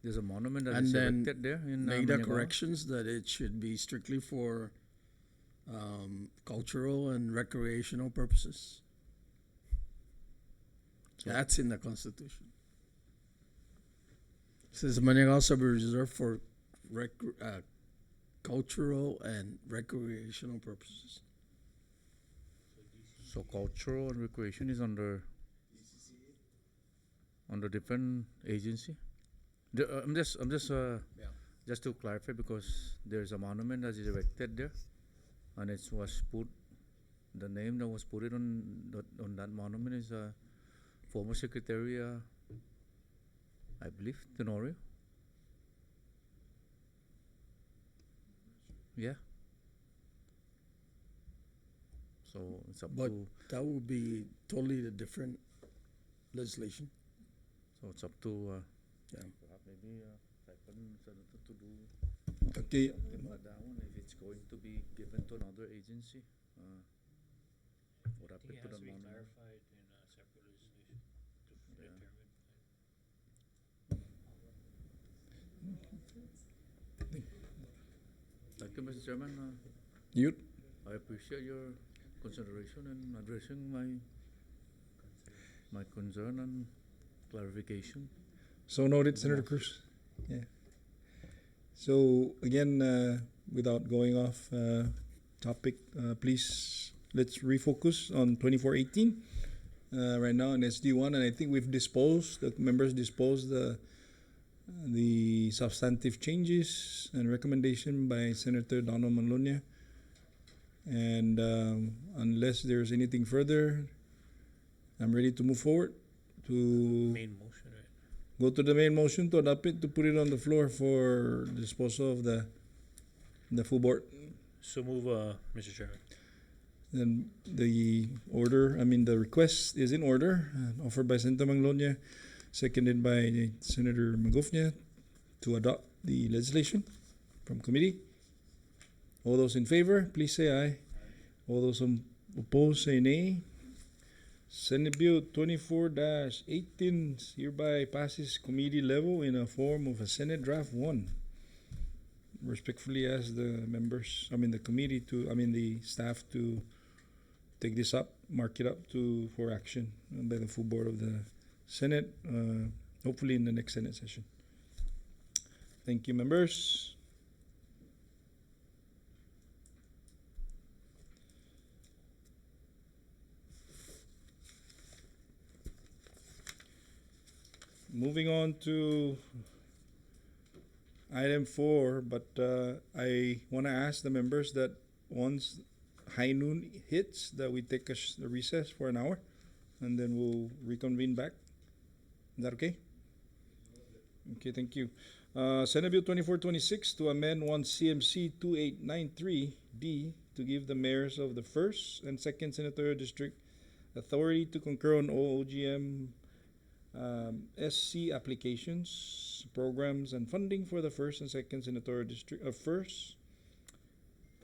there's a monument that And is then erected there in make the Manigawa. corrections that it should be strictly for cultural and recreational purposes. That's in the Constitution. It says Manigawa shall be reserved for cultural and recreational purposes. So cultural and recreation is under different agency. I'm just just to clarify, because there's a monument that is erected there, and it was put, the name that was put it on that monument is former Secretary, I believe, Tenorio. Yeah. So it's up But to. that would be totally a different legislation. So it's up to Yeah. perhaps maybe Senator to do Okay. something like that one, if it's going to be given to another agency. What happened to the monument? clarified in a separate legislation to Yeah. determine. Thank you, Mr. Chairman. You. I appreciate your consideration and addressing my concern and clarification. So noted, Senator Cruz. Yeah. So again, without going off topic, please let's refocus on 2418 right now in SD1, and I think the members disposed the substantive changes and recommendation by Senator Donald Manlonia. And unless there's anything further, I'm ready to move forward to Main motion, right? go to the main motion to adopt it, to put it on the floor for disposal of the full board. So move, Mr. Chairman. Then the request is in order, offered by Senator Manglonia, seconded by Senator Magofnia, to adopt the legislation from committee. All those in favor, please say aye. All those opposed, say nay. Senate Bill 24-18 hereby passes committee level in a form of a Senate Draft 1. Respectfully ask the staff to take this up, mark it up for action by the full board of the Senate, hopefully in the next Senate session. Thank you, members. Moving on to item 4, but I want to ask the members that once high noon hits, that we take a recess for an hour, and then we'll reconvene back. Is that okay? Okay, thank you. Senate Bill 2426 to amend 1 CMC 2893D to give the mayors of the 1st and 2nd Senatorial District authority to concur on OOGM SC applications, programs, and funding for the 1st and 2nd Senatorial District of 1st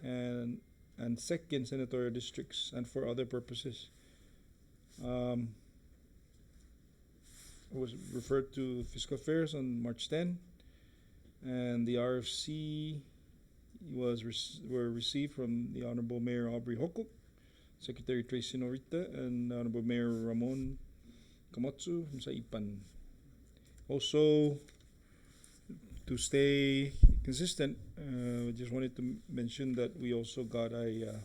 and 2nd Senatorial Districts, and for other purposes. It was referred to Fiscal Affairs on March 10, and the RFC were received from the Honorable Mayor Aubrey Hokuk, Secretary Tracy Norita, and Honorable Mayor Ramon Kamotsu from Saipan. Also, to stay consistent, I just wanted to mention that we also got a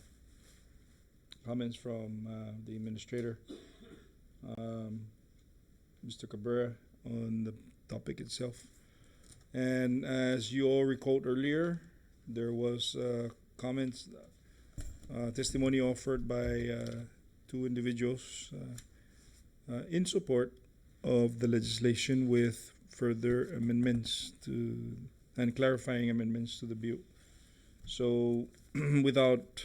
comments from the administrator, Mr. Cabrera, on the topic itself. And as you all recalled earlier, there was comments, testimony offered by two individuals in support of the legislation with further amendments to and clarifying amendments to the bill. So without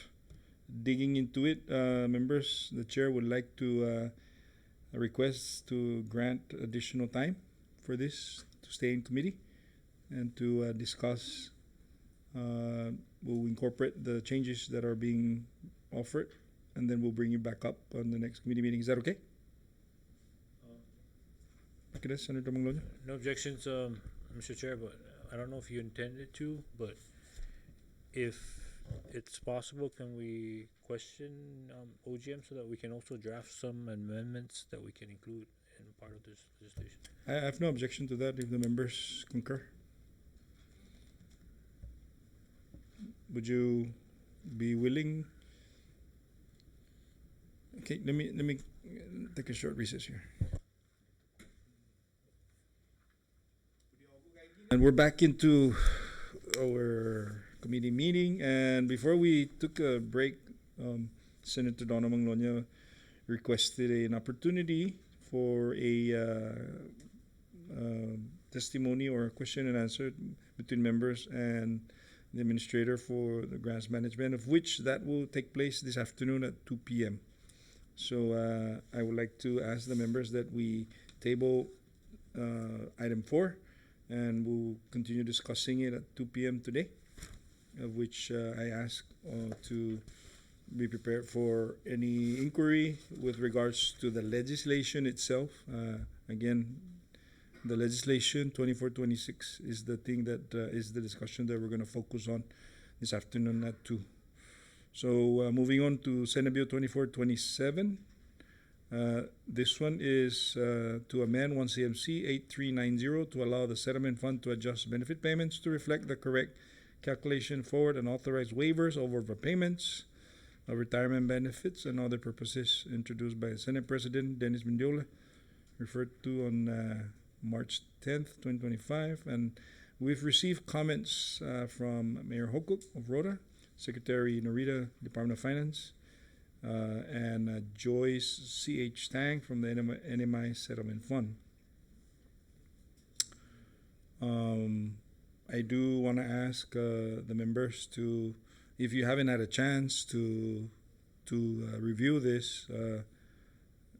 digging into it, members, the chair would like to request to grant additional time for this to stay in committee and to discuss. We'll incorporate the changes that are being offered, and then we'll bring you back up on the next committee meeting. Is that okay? Okay, Senator Manglona. No objections, Mr. Chair, but I don't know if you intended to, but if it's possible, can we question OGM so that we can also draft some amendments that we can include in part of this legislation? I have no objection to that if the members concur. Would you be willing? Okay, let me take a short recess here. And we're back into our committee meeting. And before we took a break, Senator Donna Manglona requested an opportunity for a testimony or a question and answer between members and the administrator for the grants management, of which that will take place this afternoon at 2 p.m. So I would like to ask the members that we table item 4, and we'll continue discussing it at 2 p.m. today, of which I ask to be prepared for any inquiry with regards to the legislation itself. Again, the legislation 2426 is the thing that is the discussion that we're going to focus on this afternoon at 2. So moving on to Senate Bill 2427. This one is to amend 1 CMC 8390 to allow the settlement fund to adjust benefit payments to reflect the correct calculation forward and authorize waivers over overpayments of retirement benefits and other purposes, introduced by Senate President Dennis Mendiola, referred to on March 10th, 2025. And we've received comments from Mayor Hokuk of Rhoda, Secretary Norita, Department of Finance, and Joyce C.H. Tang from the NMI Settlement Fund. I do want to ask the members to, if you haven't had a chance to review this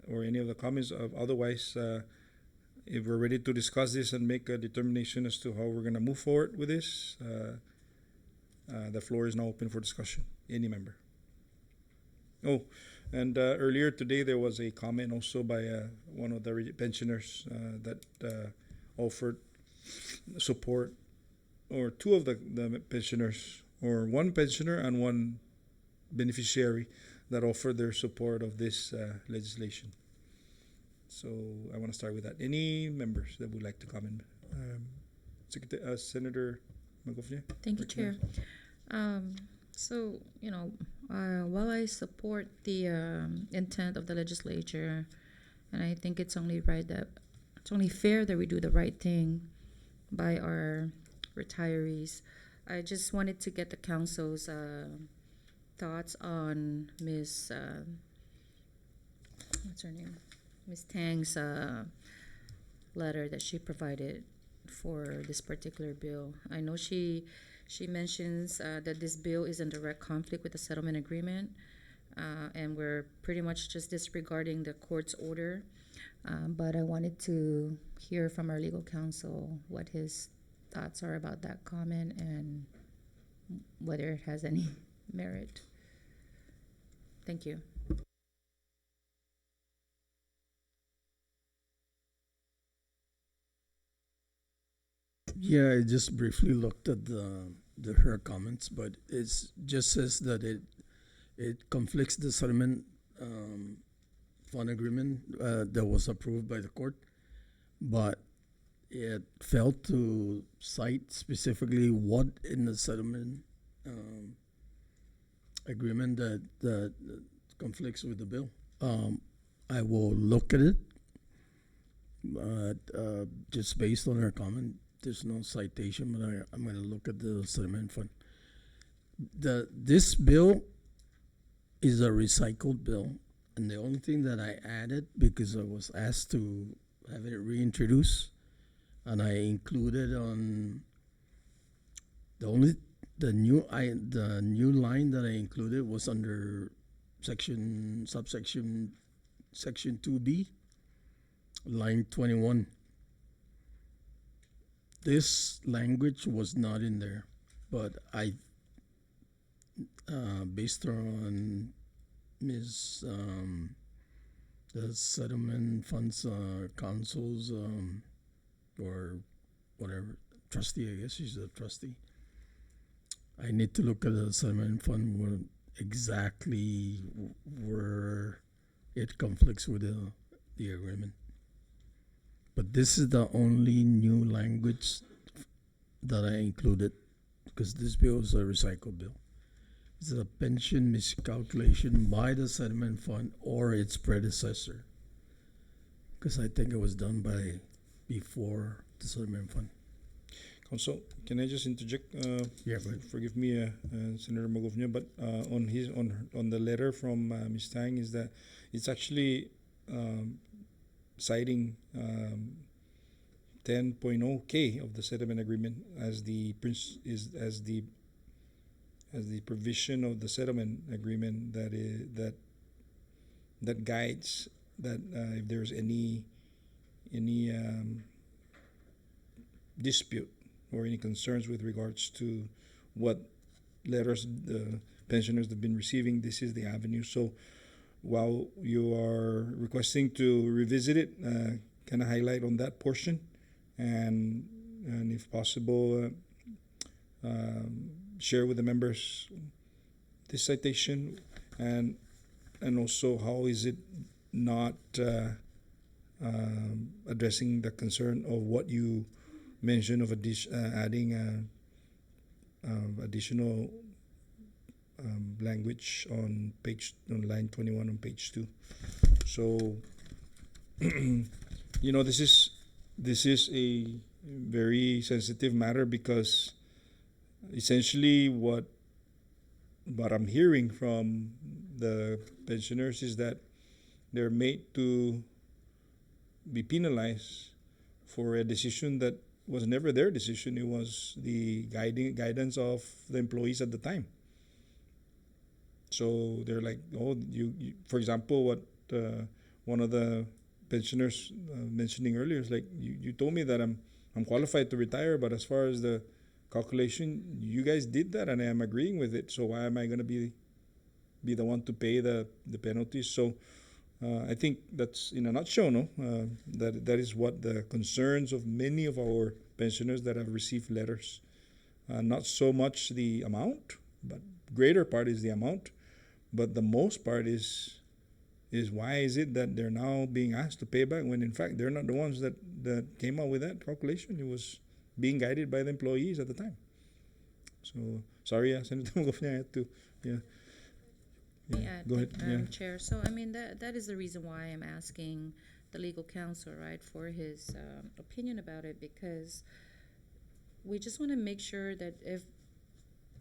or any of the comments, otherwise, if we're ready to discuss this and make a determination as to how we're going to move forward with this, the floor is now open for discussion. Any member. Oh, and earlier today there was a comment also by one of the pensioners that offered support, or two of the pensioners, or one pensioner and one beneficiary that offered their support of this legislation. So I want to start with that. Any members that would like to comment? Senator Magofnia? Thank you, Chair. So, you know, while I support the intent of the legislature, and I think it's only right that it's only fair that we do the right thing by our retirees, I just wanted to get the council's thoughts on Ms. What's her name? Ms. Tang's letter that she provided for this particular bill. I know she mentions that this bill is in direct conflict with the settlement agreement, and we're pretty much just disregarding the court's order. But I wanted to hear from our legal counsel what his thoughts are about that comment and whether it has any merit. Thank you. Yeah, I just briefly looked at her comments, but it's just says that it conflicts the settlement fund agreement that was approved by the court, but it failed to cite specifically what in the settlement agreement that conflicts with the bill. I will look at it, but just based on her comment, there's no citation, but I'm going to look at the settlement fund. This bill is a recycled bill, and the only thing that I added, because I was asked to have it reintroduced, and I included on the new line that I included was under section 2B, line 21. This language was not in there, but I, based on Ms. The settlement funds council's or whatever trustee, I guess she's a trustee. I need to look at the settlement fund where exactly where it conflicts with the agreement. But this is the only new language that I included, because this bill is a recycled bill. It's a pension miscalculation by the settlement fund or its predecessor, because I think it was done by before the settlement fund. Council, can I just interject? Yeah, go ahead. Forgive me, Senator Magofnia, but on the letter from Ms. Tang is that it's actually citing 10.0K of the settlement agreement as the provision of the settlement agreement that guides that if there's any dispute or any concerns with regards to what letters the pensioners have been receiving, this is the avenue. So while you are requesting to revisit it, can I highlight on that portion, and if possible, share with the members this citation, and also how is it not addressing the concern of what you mentioned of adding additional language on line 21 on page 2. So this is a very sensitive matter, because essentially what I'm hearing from the pensioners is that they're made to be penalized for a decision that was never their decision. It was the guidance of the employees at the time. So they're like, oh, you for example, what one of the pensioners mentioning earlier is like, you told me that I'm qualified to retire, but as far as the calculation, you guys did that, and I am agreeing with it. So why am I going to be the one to pay the penalties? So I think that's in a nutshell, that is what the concerns of many of our pensioners that have received letters. Not so much the amount, but greater part is the amount. But the most part is why is it that they're now being asked to pay back when in fact they're not the ones that came up with that calculation. It was being guided by the employees at the time. So sorry, Senator Magofnia, I had to, go ahead. Chair. So I mean that is the reason why I'm asking the legal counsel, right, for his opinion about it, because we just want to make sure that if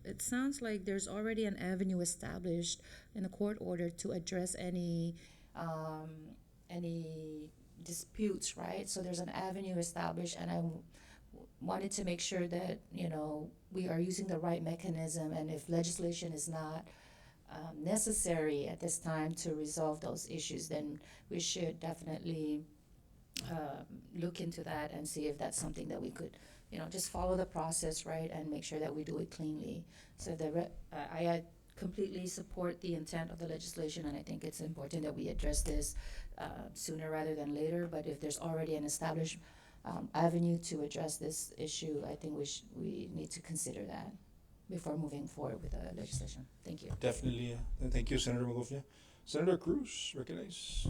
it sounds like there's already an avenue established in the court order to address any disputes, right? So there's an avenue established, and I wanted to make sure that we are using the right mechanism, and if legislation is not necessary at this time to resolve those issues, then we should definitely look into that and see if that's something that we could just follow the process, right, and make sure that we do it cleanly. So I completely support the intent of the legislation, and I think it's important that we address this sooner rather than later. But if there's already an established avenue to address this issue, I think we need to consider that before moving forward with the legislation. Thank you. Definitely. Thank you, Senator Magofnia. Senator Cruz, recognize.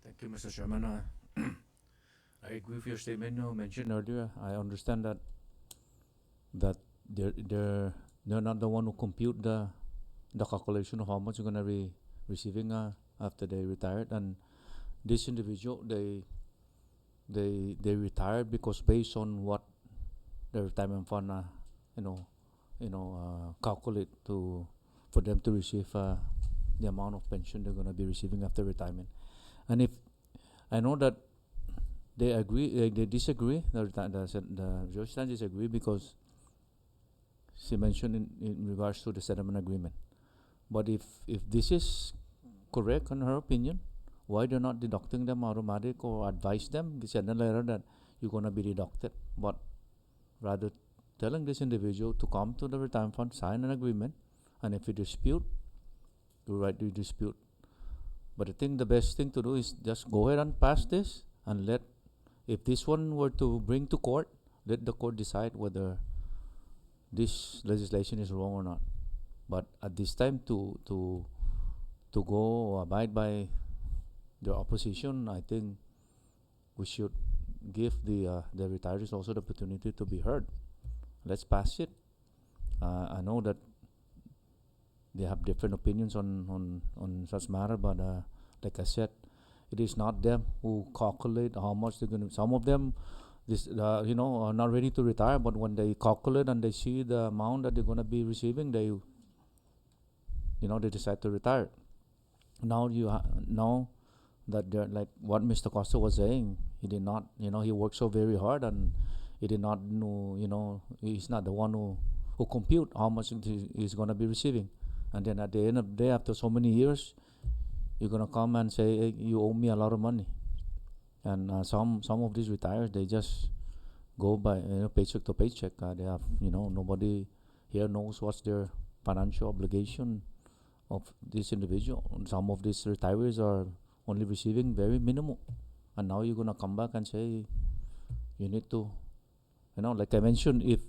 Thank you, Mr. Chairman. I agree with your statement you mentioned earlier. I understand that they're not the one who compute the the calculation of how much you're gonna be receiving after they retired. And this individual, they retired because based on what the retirement fund, calculate to for them to receive the amount of pension they're gonna be receiving after retirement. And if I know that they agree, they disagree. The George disagree because she mentioned in regards to the settlement agreement. But if this is correct in her opinion, why they're not deducting them automatic or advise them? They send a letter that you're gonna be deducted, but rather telling this individual to come to the retirement fund, sign an agreement, and if you dispute, you write the dispute. But I think the best thing to do is just go ahead and pass this and let, if this one were to bring to court, let the court decide whether this legislation is wrong or not. But at this time, to go or abide by the opposition, I think we should give the retirees also the opportunity to be heard. Let's pass it. I know that they have different opinions on such matter, but like I said, it is not them who calculate how much they're going to. Some of them, are not ready to retire, but when they calculate and they see the amount that they're going to be receiving, they decide to retire. Now now that they're like what Mr. Costa was saying, he did not, he worked so very hard and he did not know, he's not the one who compute how much he's going to be receiving. And then at the end of the day, after so many years, you're going to come and say, hey, you owe me a lot of money. And some of these retirees, they just go by paycheck to paycheck. They have, nobody here knows what's their financial obligation of this individual. And some of these retirees are only receiving very minimal. And now you're going to come back and say, you need to, like I mentioned, if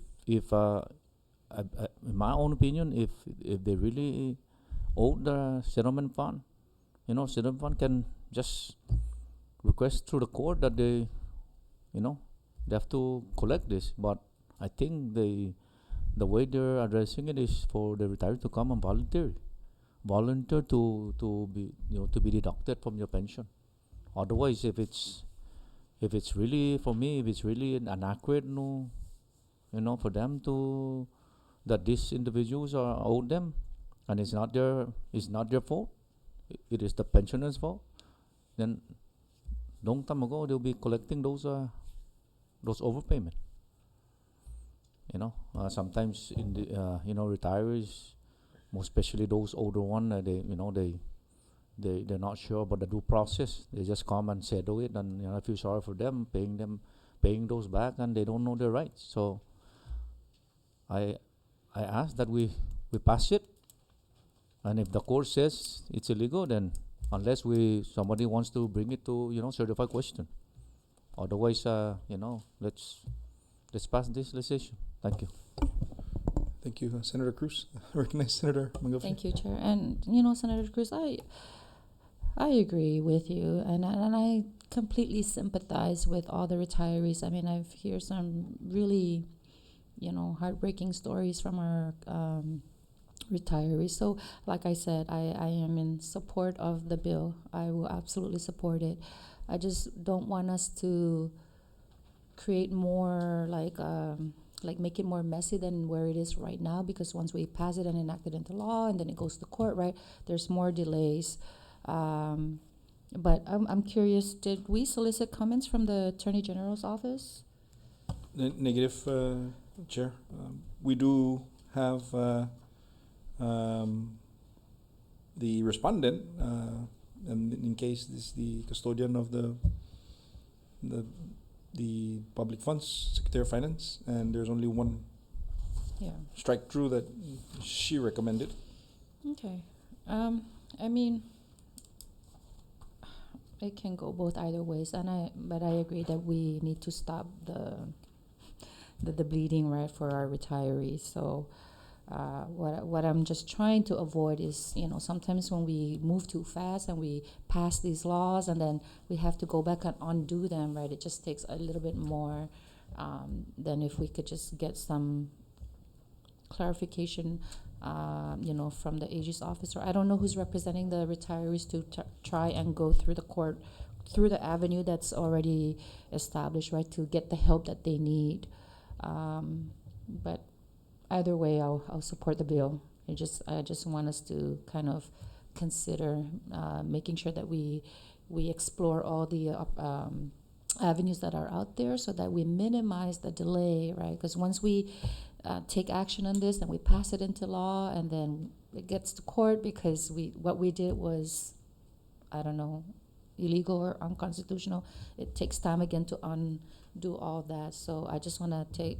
in my own opinion, if they really owe the settlement fund, settlement fund can just request through the court that they have to collect this. But I think the way they're addressing it is for the retiree to come and volunteer to be deducted from your pension. Otherwise, if it's really, for me, if it's really inaccurate, for them to that these individuals are owed them, and it's not their fault, it is the pensioners' fault, then long time ago they'll be collecting those overpayment. Sometimes in the retirees, most especially those older one, they're not sure about the due process. They just come and settle it, and I feel sorry for them, paying those back, and they don't know their rights. So I ask that we pass it, and if the court says it's illegal, then unless somebody wants to bring it to certified question. Otherwise, let's pass this legislation. Thank you. Thank you, Senator Cruz. Recognize Senator Mangofi. Thank you, Chair. And Senator Cruz, I agree with you, and I completely sympathize with all the retirees. I mean, I've heard some really, heartbreaking stories from our retirees. So, like I said, I am in support of the bill. I will absolutely support it. I just don't want us to create more make it more messy than where it is right now, because once we pass it and enact it into law and then it goes to court, right, there's more delays. But I'm curious, did we solicit comments from the Attorney General's office? Negative, Chair. We do have the respondent, and in case this is the custodian of the public funds, Secretary of Finance, and there's only one strike through that she recommended. Okay. I mean, it can go both either ways, but I agree that we need to stop the bleeding, right, for our retirees. So what I'm just trying to avoid is, sometimes when we move too fast and we pass these laws and then we have to go back and undo them, right, it just takes a little bit more than if we could just get some clarification from the AG's office, or I don't know who's representing the retirees to try and go through the court, through the avenue that's already established, right, to get the help that they need. But either way, I'll support the bill. I just want us to kind of consider making sure that we explore all the avenues that are out there so that we minimize the delay, right? Because once we take action on this and we pass it into law and then it gets to court because what we did was, I don't know, illegal or unconstitutional, it takes time again to undo all that. So I just want to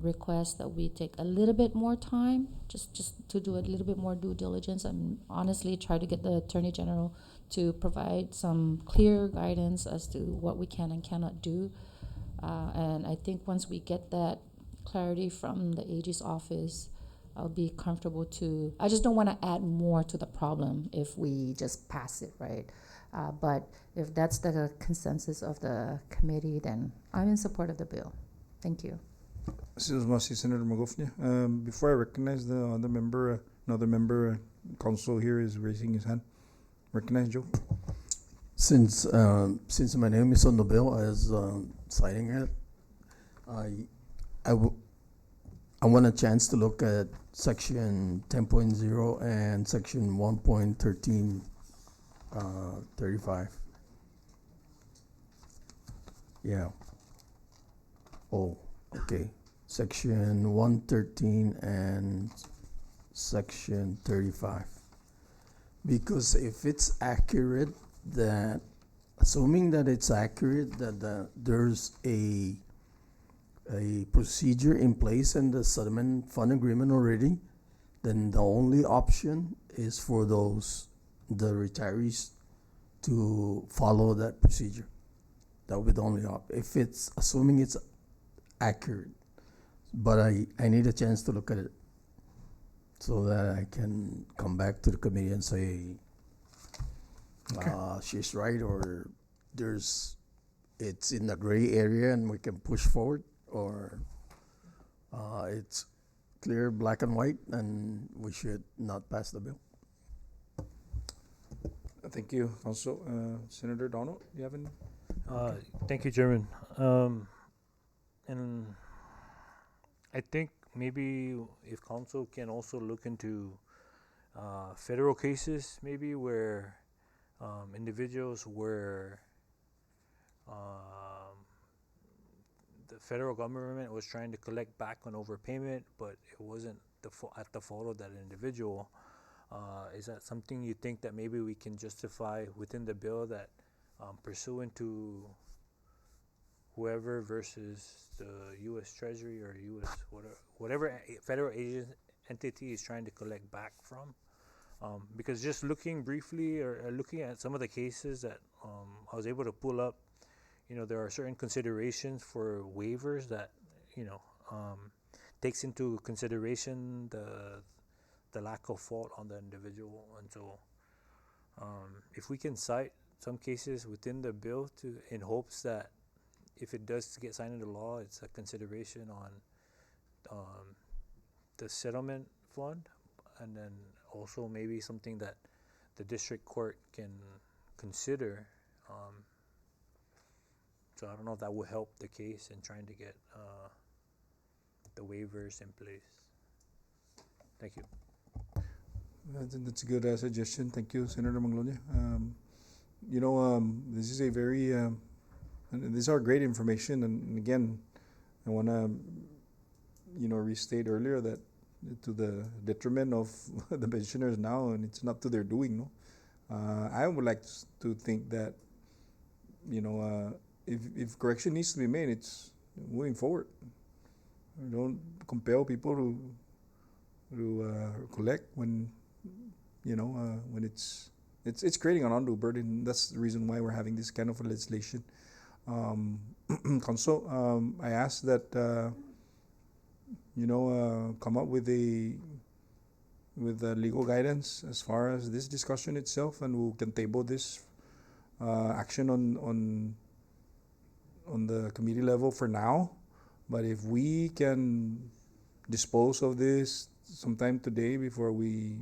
request that we take a little bit more time, just to do a little bit more due diligence, and honestly try to get the Attorney General to provide some clear guidance as to what we can and cannot do. And I think once we get that clarity from the AG's office, I'll be comfortable to. I just don't want to add more to the problem if we just pass it, right? But if that's the consensus of the committee, then I'm in support of the bill. Thank you. Senator Magofnia. Before I recognize the other member, another member, council here is raising his hand. Recognize Joe. Since my name is on the bill as signing it, I want a chance to look at section 10.0 and section 1.13 35. Yeah. Oh, okay. Section 113 and section 35. Because if it's accurate that, assuming that it's accurate that there's a procedure in place in the settlement fund agreement already, then the only option is for the retirees to follow that procedure. That would be the only option. If it's assuming it's accurate, but I need a chance to look at it so that I can come back to the committee and say, she's right, or it's in the gray area and we can push forward, or it's clear, black and white, and we should not pass the bill. Thank you. Also, Senator Donald, do you have any? Thank you, Chairman. And I think maybe if council can also look into federal cases, maybe where individuals were the federal government was trying to collect back on overpayment, but it wasn't at the fault of that individual. Is that something you think that maybe we can justify within the bill, that pursuant to whoever versus the U.S. Treasury or U.S. whatever federal entity is trying to collect back from? Because just looking briefly or looking at some of the cases that I was able to pull up, there are certain considerations for waivers that takes into consideration the lack of fault on the individual. And so if we can cite some cases within the bill in hopes that if it does get signed into law, it's a consideration on the settlement fund, and then also maybe something that the district court can consider. So I don't know if that will help the case in trying to get the waivers in place. Thank you. That's a good suggestion. Thank you, Senator Manglonia. This is a very, these are great information. And again, I want to, restate earlier that to the detriment of the pensioners now, and it's not to their doing, no. I would like to think that, if correction needs to be made, it's moving forward. Don't compel people to collect when when it's creating an undue burden. That's the reason why we're having this kind of legislation. Council, I ask that come up with legal guidance as far as this discussion itself, and we can table this action on the committee level for now. But if we can dispose of this sometime today before we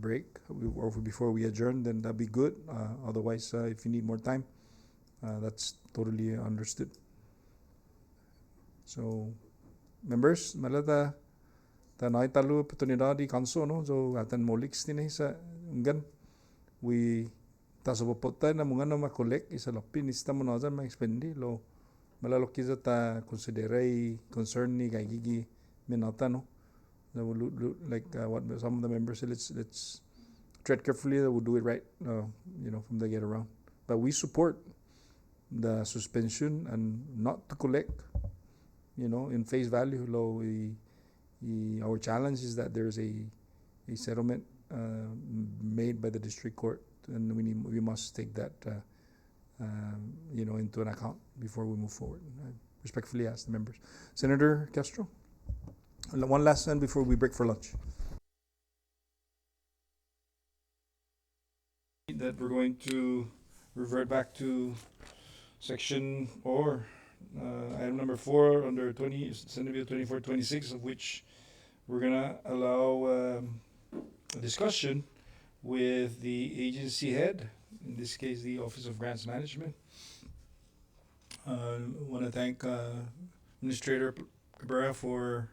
break or before we adjourn, then that'd be good. Otherwise, if you need more time, that's totally understood. So, members, malata tanay talu oportunidad kanso no, so atan molix din sa unggan. We tasopota na mga na makolek isa lopin ista mo nazan ma expendi lo malaloki za ta consideray concern ni gigi minata no. That will like what some of the members said. Let's tread carefully. That we'll do it right. From the get around. But we support the suspension and not to collect. In face value. Our challenge is that there's a settlement made by the district court, and we must take that into an account before we move forward. I respectfully ask the members. Senator Castro. One last one before we break for lunch. That we're going to revert back to section or item number 4 under Senate Bill 2426, of which we're gonna allow a discussion with the agency head, in this case the Office of Grants Management. I want to thank Administrator Cabrera for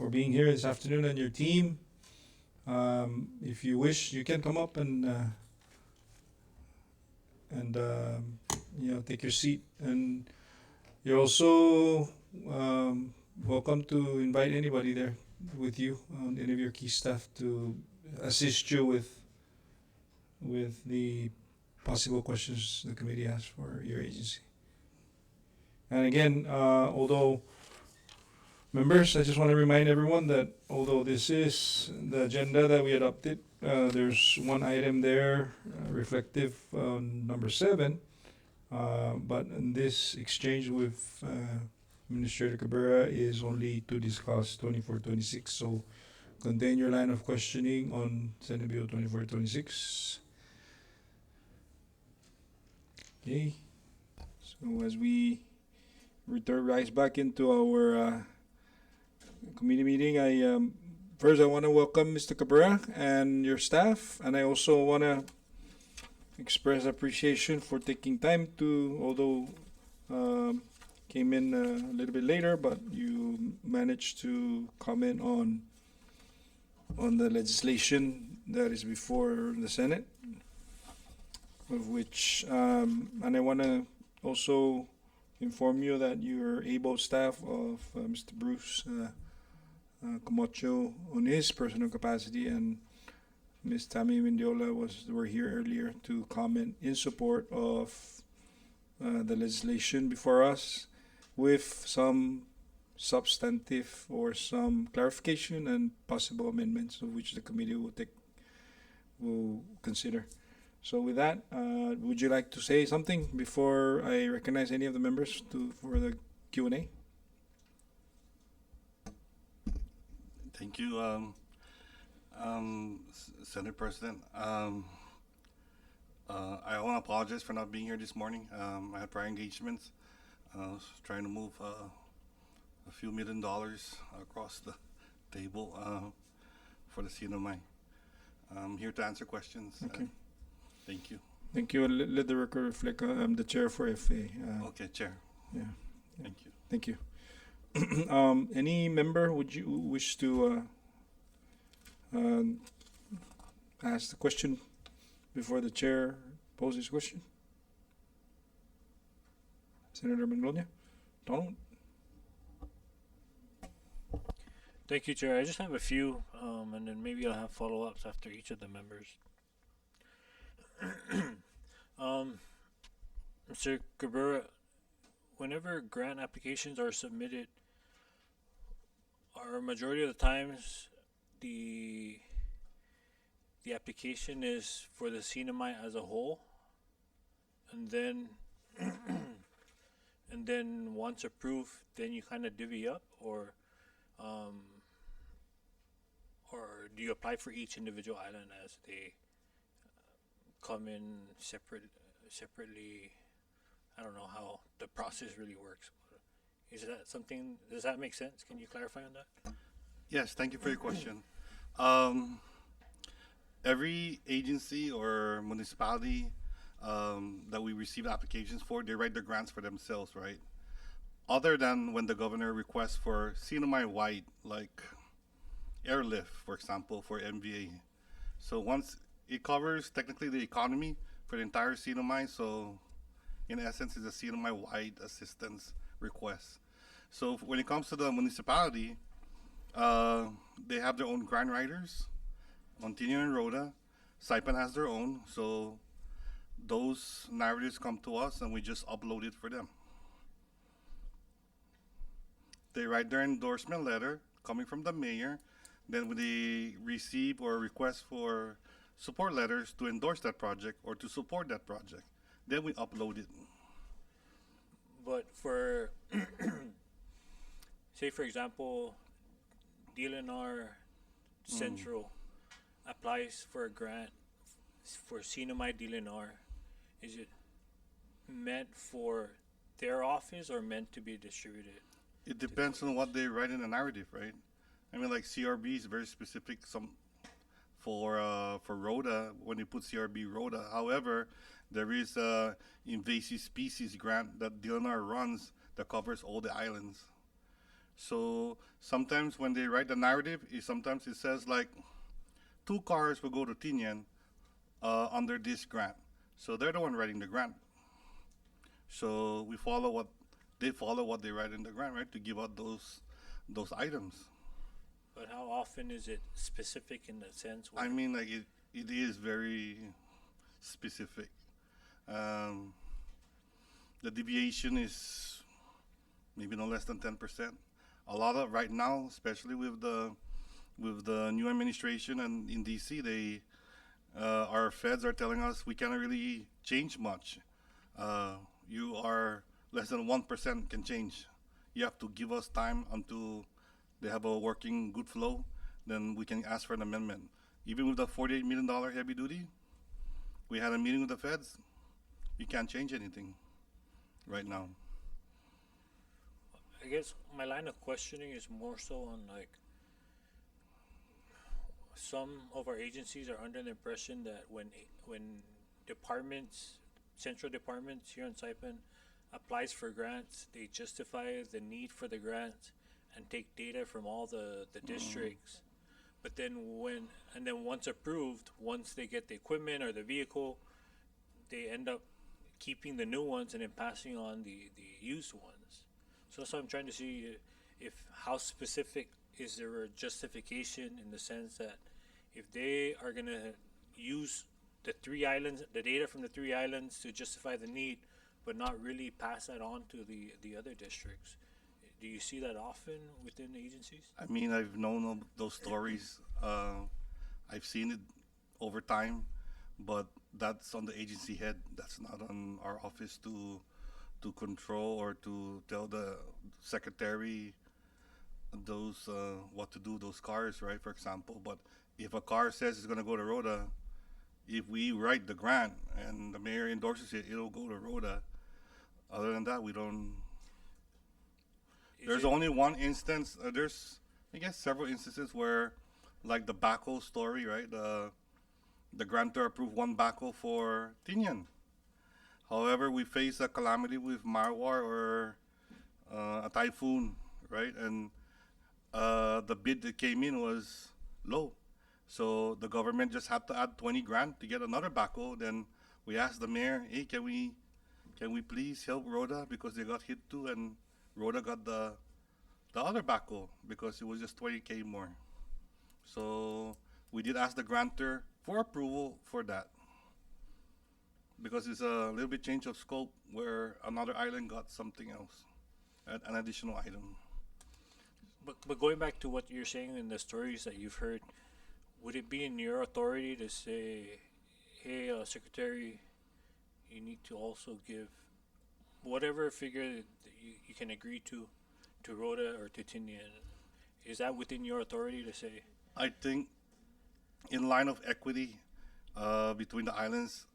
being here this afternoon and your team. If you wish, you can come up and take your seat. And you're also welcome to invite anybody there with you, any of your key staff, to assist you with the possible questions the committee has for your agency. And again, although members, I just want to remind everyone that although this is the agenda that we adopted, there's one item there reflective on number 7, but in this exchange with Administrator Cabrera is only to discuss 2426. So contain your line of questioning on Senate Bill 2426. Okay. So as we rise back into our committee meeting, I want to welcome Mr. Cabrera and your staff, and I also want to express appreciation for taking time to, although came in a little bit later, but you managed to comment on the legislation that is before the Senate, of which and I want to also inform you that your able staff of Mr. Bruce Camacho on his personal capacity, and Ms. Tammy Mendiola were here earlier to comment in support of the legislation before us, with some substantive or some clarification and possible amendments, of which the committee will consider. So with that, would you like to say something before I recognize any of the members for the Q&A? Thank you, Senate President. I want to apologize for not being here this morning. I had prior engagements. I was trying to move a few $1 million across the table for the CNMI. I'm here to answer questions. Okay. Thank you. Thank you. Let the record reflect. I'm the chair for FA. Okay, Chair. Yeah. Thank you. Thank you. Any member would you wish to ask the question before the chair poses question? Senator Magnolia? Donald? Thank you, Chair. I just have a few, and then maybe I'll have follow-ups after each of the members. Mr. Cabrera, whenever grant applications are submitted, are majority of the times the application is for the CNMI as a whole, and then and then once approved, then you kind of divvy up, or do you apply for each individual island as they come in separately? I don't know how the process really works, but Is that something, does that make sense? Can you clarify on that? Yes, thank you for your question. Every agency or municipality that we receive applications for, they write their grants for themselves, right? Other than when the governor requests for CNMI-wide, like airlift, for example, for MVA. So once it covers technically the economy for the entire CNMI, so in essence, it's a CNMI-wide assistance request. So when it comes to the municipality, they have their own grant writers. Montino and Rhoda, Saipan has their own. So those narratives come to us, and we just upload it for them. They write their endorsement letter coming from the mayor. Then when they receive or request for support letters to endorse that project or to support that project, then we upload it. But for, say for example, DLNR Central applies for a grant for CNMI DLNR, is it meant for their office or meant to be distributed? It depends on what they write in the narrative, right? I mean, like CRB is very specific. Some for Rhoda, when you put CRB Rhoda. However, there is a invasive species grant that DLNR runs that covers all the islands. So sometimes when they write the narrative, sometimes it says like 2 cars will go to Tinian under this grant. So they're the one writing the grant. So we follow what they write in the grant, right, to give out those items. But how often is it specific in the sense? I mean, like it is very specific. The deviation is maybe no less than 10%. A lot of right now, especially with the new administration and in DC, they our feds are telling us we cannot really change much. You are less than 1% can change. You have to give us time until they have a working good flow, then we can ask for an amendment. Even with the $48 million heavy duty, we had a meeting with the feds. You can't change anything right now. I guess my line of questioning is more so on like some of our agencies are under the impression that when departments, central departments here in Saipan applies for grants, they justify the need for the grant and take data from all the districts. But then once approved, once they get the equipment or the vehicle, they end up keeping the new ones and then passing on the used ones. So that's what I'm trying to see if how specific is there a justification in the sense that if they are gonna use the 3 islands, the data from the 3 islands to justify the need, but not really pass that on to the other districts. Do you see that often within the agencies? I mean, I've known of those stories. I've seen it over time, but that's on the agency head. That's not on our office to control or to tell the secretary those what to do those cars, right? For example, but if a car says it's going to go to Rhoda, if we write the grant and the mayor endorses it, it'll go to Rhoda. Other than that, we don't. There's only one instance. There's, I guess, several instances where, like the backhoe story, right? The grantor approved 1 backhoe for Tinian. However, we face a calamity with Marwar or a typhoon, right? And the bid that came in was low. So the government just had to add 20 grand to get another backhoe. Then we asked the mayor, hey, can we please help Rhoda because they got hit too, and Rhoda got the other backhoe because it was just 20K more. So we did ask the grantor for approval for that because it's a little bit change of scope where another island got something else, an additional item. But going back to what you're saying in the stories that you've heard, would it be in your authority to say, hey, Secretary, you need to also give whatever figure that you can agree to Rhoda or to Tinian? Is that within your authority to say? I think in line of equity between the islands,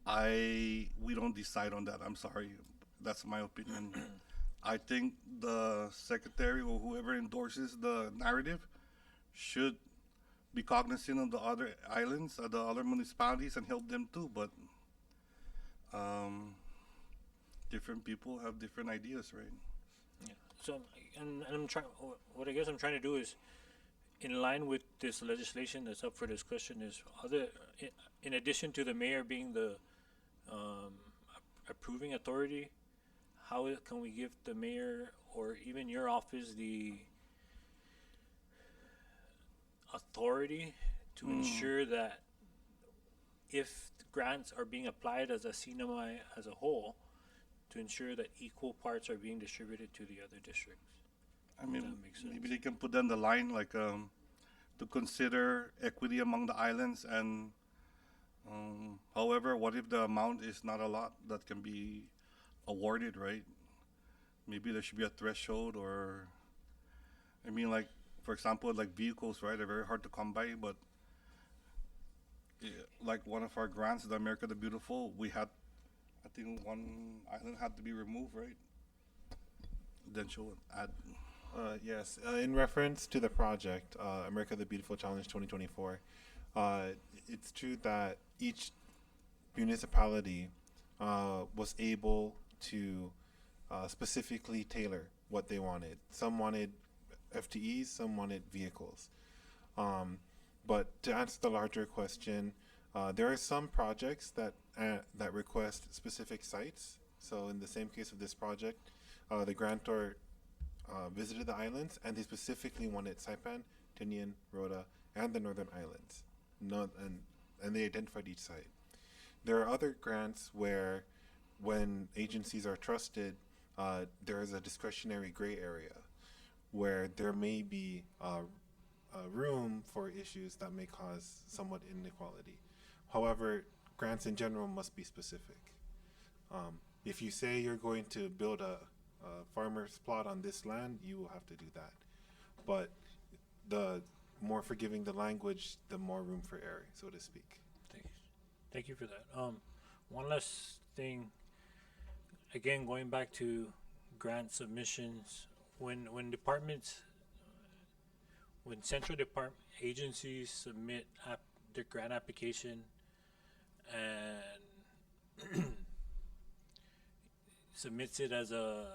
we don't decide on that. I'm sorry. That's my opinion. I think the secretary or whoever endorses the narrative should be cognizant of the other islands, the other municipalities, and help them too. But different people have different ideas, right? Yeah. So, and I'm trying. What I guess I'm trying to do is, in line with this legislation that's up for discussion, is in addition to the mayor being the approving authority, how can we give the mayor or even your office the authority to ensure that if grants are being applied as a cinema as a whole, to ensure that equal parts are being distributed to the other districts? I mean, that makes sense. maybe they can put down the line like to consider equity among the islands, and however, what if the amount is not a lot that can be awarded, right? Maybe there should be a threshold, or I mean, like for example, like vehicles, right? They're very hard to come by, but like one of our grants, the America the Beautiful, we had, I think one island had to be removed, right? Then she'll add. Yes, in reference to the project, America the Beautiful Challenge 2024, it's true that each municipality was able to specifically tailor what they wanted. Some wanted FTEs, some wanted vehicles. But to answer the larger question, there are some projects that request specific sites. So in the same case of this project, the grantor visited the islands, and they specifically wanted Saipan, Tinian, Rota, and the Northern Islands. And they identified each site. There are other grants where, when agencies are trusted, there is a discretionary gray area where there may be room for issues that may cause somewhat inequality. However, grants in general must be specific. If you say you're going to build a farmer's plot on this land, you will have to do that. But the more forgiving the language, the more room for error, so to speak. Thank you for that. One last thing. Again, going back to grant submissions, when central department agencies submit their grant application and submits it as a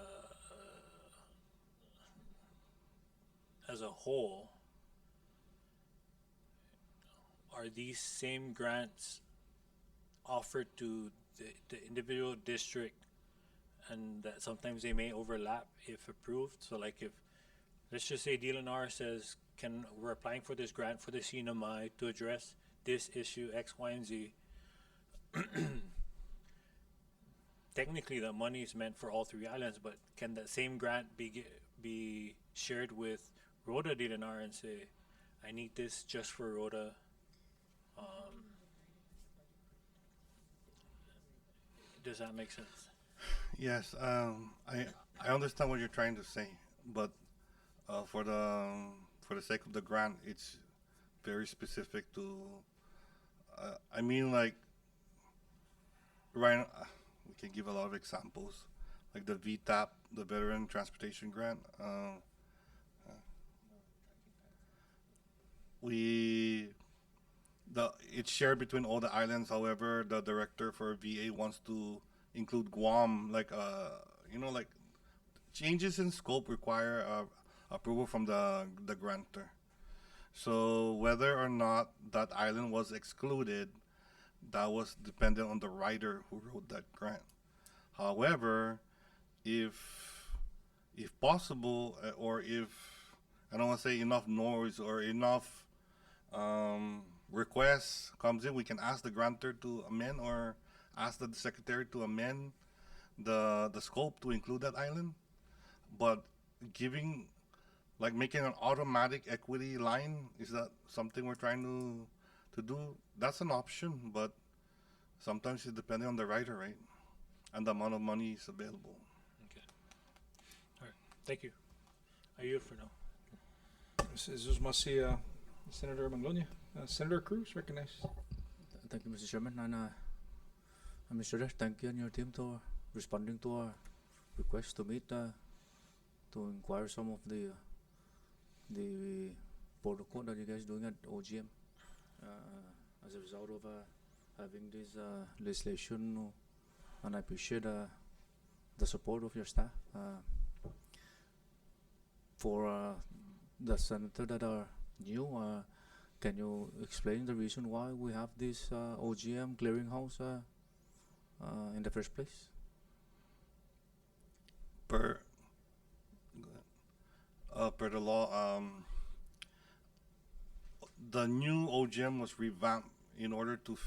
whole, are these same grants offered to the individual district, and that sometimes they may overlap if approved? So like if, let's just say DLNR says, we're applying for this grant for the CNMI to address this issue X, Y, and Z. Technically the money is meant for all three islands, but can that same grant be shared with Rota DLNR and say, I need this just for Rota? Does that make sense? Yes, I understand what you're trying to say, but for the sake of the grant, it's very specific to. I mean, like, right. We can give a lot of examples, like the VTAP, the Veteran Transportation Grant. It's shared between all the islands. However, the director for VA wants to include Guam, like like changes in scope require approval from the grantor. So whether or not that island was excluded, that was dependent on the writer who wrote that grant. However, if possible, or if I don't want to say enough noise or enough requests comes in, we can ask the grantor to amend, or ask the secretary to amend the scope to include that island. But making an automatic equity line, is that something we're trying to do? That's an option, but sometimes it's depending on the writer, right? And the amount of money is available. Okay. All right. Thank you. I yield for now. Jesus must see Senator Magnolia. Senator Cruz, recognized. Thank you, Mr. Chairman. And Mr. Thank you and your team for responding to our request to meet to inquire some of the protocol that you guys doing at OGM as a result of having this legislation, and I appreciate the support of your staff. For the senator that are new, can you explain the reason why we have this OGM clearinghouse in the first place? Per the law, the new OGM was revamped in order to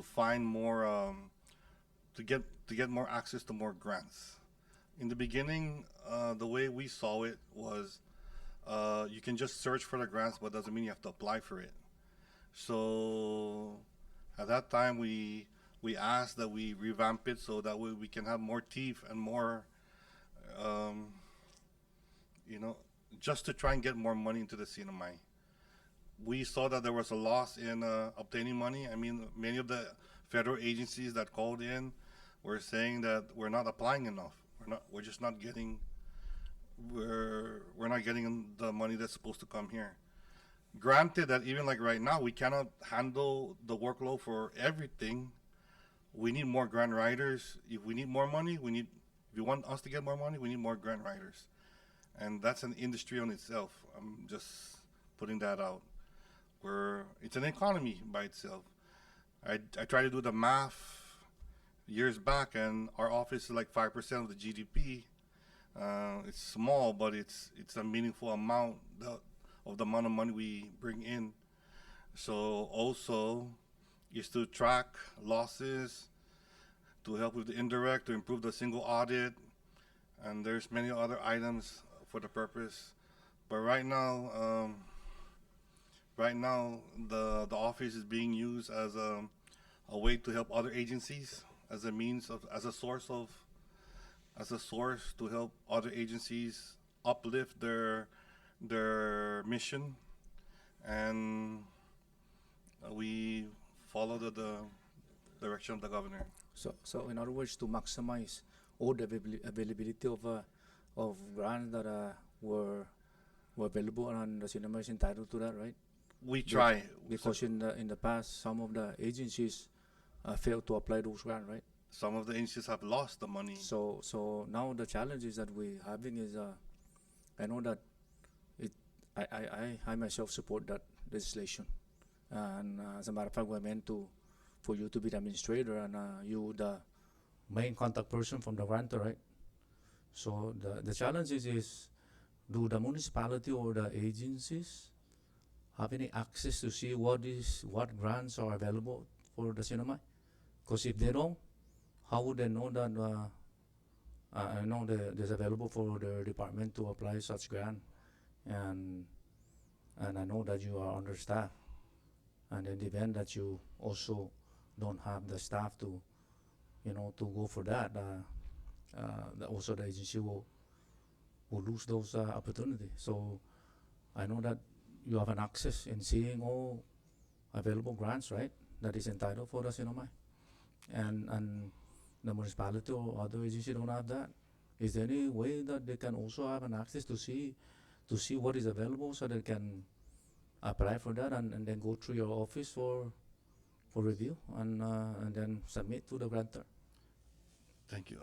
find more to get more access to more grants. In the beginning, the way we saw it was you can just search for the grants, but doesn't mean you have to apply for it. So at that time, we asked that we revamp it so that way we can have more teeth and more, just to try and get more money into the CNMI. We saw that there was a loss in obtaining money. I mean, many of the federal agencies that called in were saying that we're not applying enough. We're just not getting. We're not getting the money that's supposed to come here. Granted that even like right now, we cannot handle the workload for everything. We need more grant writers. If we need more money, if you want us to get more money, we need more grant writers. And that's an industry on itself. I'm just putting that out. It's an economy by itself. I tried to do the math years back, and our office is like 5% of the GDP. It's small, but it's a meaningful amount of the amount of money we bring in. So also is to track losses, to help with the indirect, to improve the single audit, and there's many other items for the purpose. But right now the office is being used as a way to help other agencies, as a means of, as a source to help other agencies uplift their mission, and we follow the direction of the governor. So in other words, to maximize all the availability of grants that were available, and the cinema is entitled to that, right? We try, because in the past, some of the agencies failed to apply those grants, right? Some of the agencies have lost the money. So now the challenges that we're having is, I know that I myself support that legislation, and as a matter of fact, we're meant for you to be the administrator, and you the main contact person from the grantor, right? So the challenge is do the municipality or the agencies have any access to see what grants are available for the cinema? Because if they don't, how would they know that I know there's available for the department to apply such grant, and I know that you are understaffed, and in the event that you also don't have the staff to go for that, also the agency will lose those opportunities. So I know that you have an access in seeing all available grants, right? That is entitled for the cinema, and the municipality or other agency don't have that. Is there any way that they can also have an access to see what is available, so they can apply for that and then go through your office for review and then submit to the grantor? Thank you.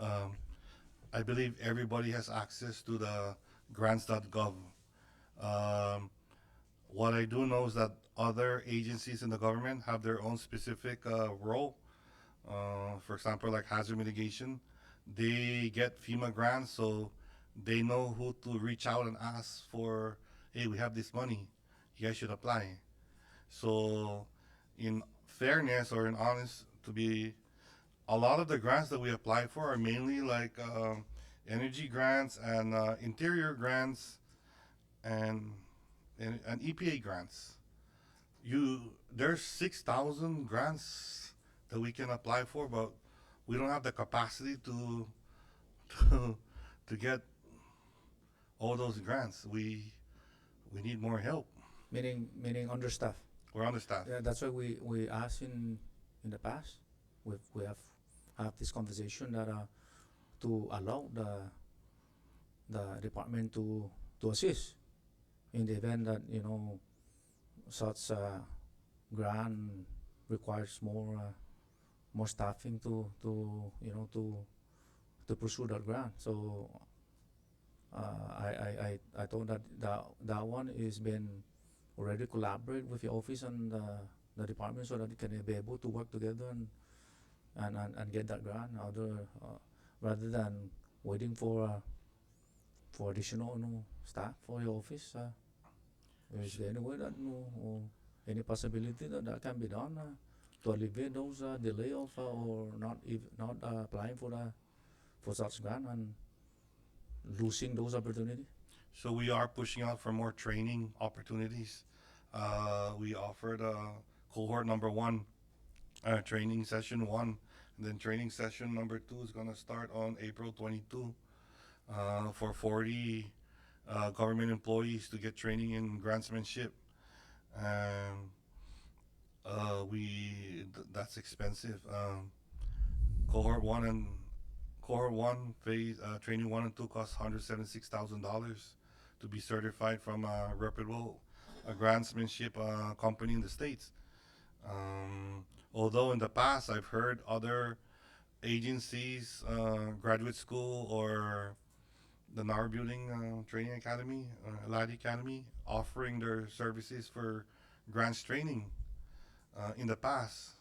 I believe everybody has access to the grants.gov. What I do know is that other agencies in the government have their own specific role. For example, like hazard mitigation, they get FEMA grants, so they know who to reach out and ask for, hey, we have this money, you guys should apply. So in fairness, or in honest, a lot of the grants that we apply for are mainly like energy grants and interior grants and EPA grants. There's 6,000 grants that we can apply for, but we don't have the capacity to get all those grants. We need more help. Meaning understaffed. We're understaffed. Yeah, that's why we asked in the past. We have this conversation that to allow the department to assist in the event that such grant requires more staffing to pursue that grant. So I thought that one is been already collaborate with the office and the department so that it can be able to work together and get that grant rather than waiting for additional staff for your office. Is there any way that or any possibility that can be done to alleviate those delay of or not applying for such grant and losing those opportunities? So we are pushing out for more training opportunities. We offered cohort number 1, training session 1, and then training session number 2 is going to start on April 22 for 40 government employees to get training in grantsmanship. And that's expensive. Cohort 1 phase training 1 and 2 costs $176,000 to be certified from a reputable grantsmanship company in the States. Although in the past I've heard other agencies, graduate school or the NAR Building Training Academy, LAD Academy, offering their services for grants training in the past.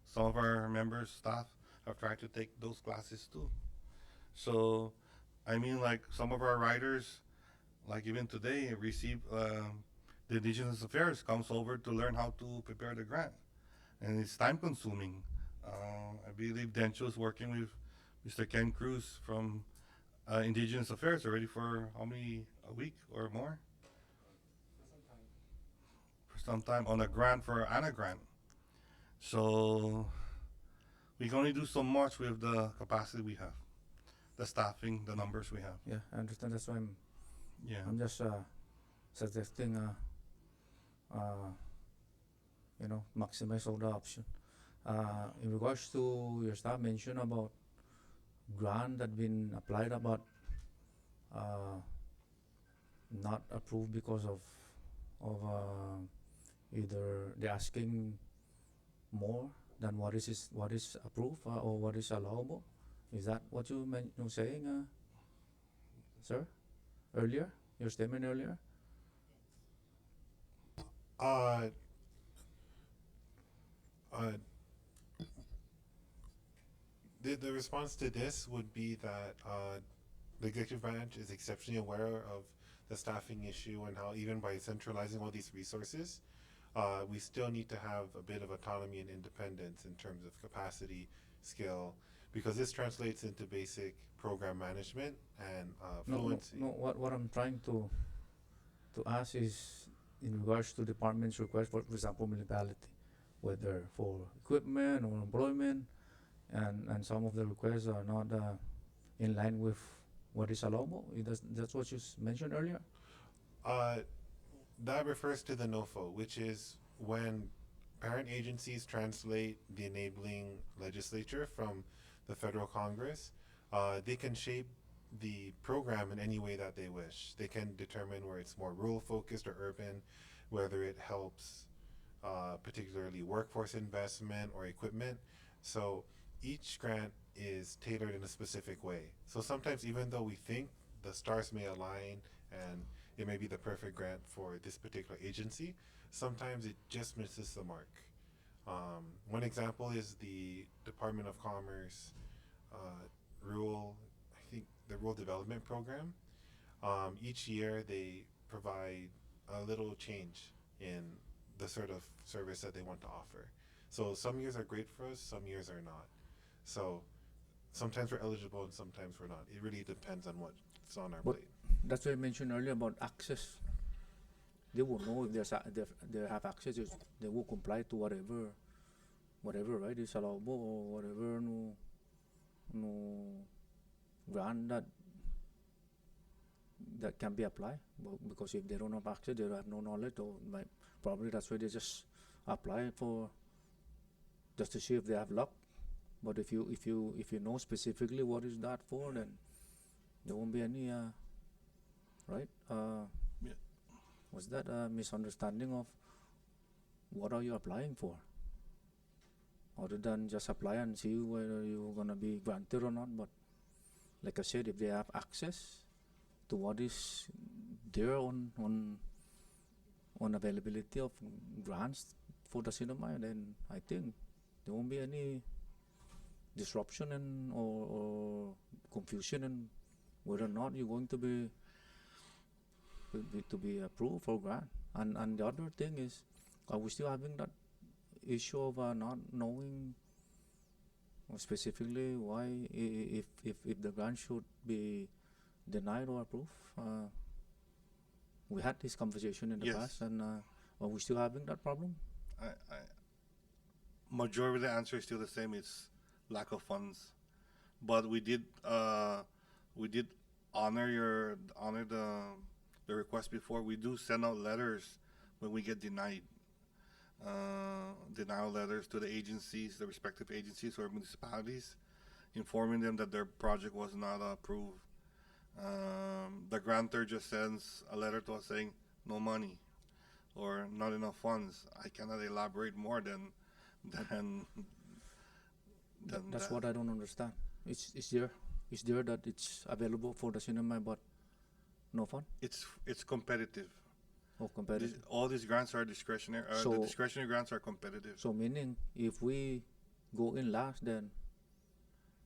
Some of our members, staff, have tried to take those classes too. So, I mean, like some of our writers, like even today, receive the Indigenous Affairs comes over to learn how to prepare the grant, and it's time consuming. I believe Dencho is working with Mr. Ken Cruz from Indigenous Affairs already for how many, a week or more? For some time on a grant for Anna grant. So we can only do so much with the capacity we have, the staffing, the numbers we have. Yeah, I understand. That's why I'm just suggesting maximize all the option. In regards to your staff mentioned about grant that been applied but not approved because of either they're asking more than what is approved or what is allowable. Is that what you were saying, sir? Earlier, your statement earlier. The response to this would be that the executive branch is exceptionally aware of the staffing issue and how even by centralizing all these resources, we still need to have a bit of autonomy and independence in terms of capacity, skill, because this translates into basic program management and fluency. No, what I'm trying to ask is in regards to department's request for example, municipality, whether for equipment or employment, and some of the requests are not in line with what is allowable. That's what you mentioned earlier. That refers to the NOFO, which is when parent agencies translate the enabling legislature from the federal Congress. They can shape the program in any way that they wish. They can determine where it's more rural focused or urban, whether it helps particularly workforce investment or equipment. So each grant is tailored in a specific way. So sometimes even though we think the stars may align and it may be the perfect grant for this particular agency, sometimes it just misses the mark. One example is the Department of Commerce rural development program. Each year they provide a little change in the sort of service that they want to offer. So some years are great for us, some years are not. So sometimes we're eligible and sometimes we're not. It really depends on what's on our plate. That's what I mentioned earlier about access. They will know if they have access. They will comply to whatever right is allowable or whatever no grant that can be applied. Because if they don't have access, they have no knowledge, or probably that's why they just apply for just to see if they have luck. But if you know specifically what is that for, then there won't be any, right? Yeah. Was that a misunderstanding of what are you applying for? Other than just apply and see whether you're gonna be granted or not. But like I said, if they have access to what is there on availability of grants for the cinema, then I think there won't be any disruption and or confusion in whether or not you're going to be approved for grant. And the other thing is, are we still having that issue of not knowing specifically why if the grant should be denied or approved? We had this conversation in the Yes. past, and are we still having that problem? Majority of the answer is still the same. It's lack of funds, but we did honor the request before. We do send out letters when we get denied. Denial letters to the agencies, the respective agencies or municipalities, informing them that their project was not approved. The grantor just sends a letter to us saying no money or not enough funds. I cannot elaborate more than That's that. what I don't understand. It's there that it's available for the cinema, but no fund. It's competitive. Oh, competitive. All these grants are discretionary. The So- discretionary grants are competitive. So meaning, if we go in last, then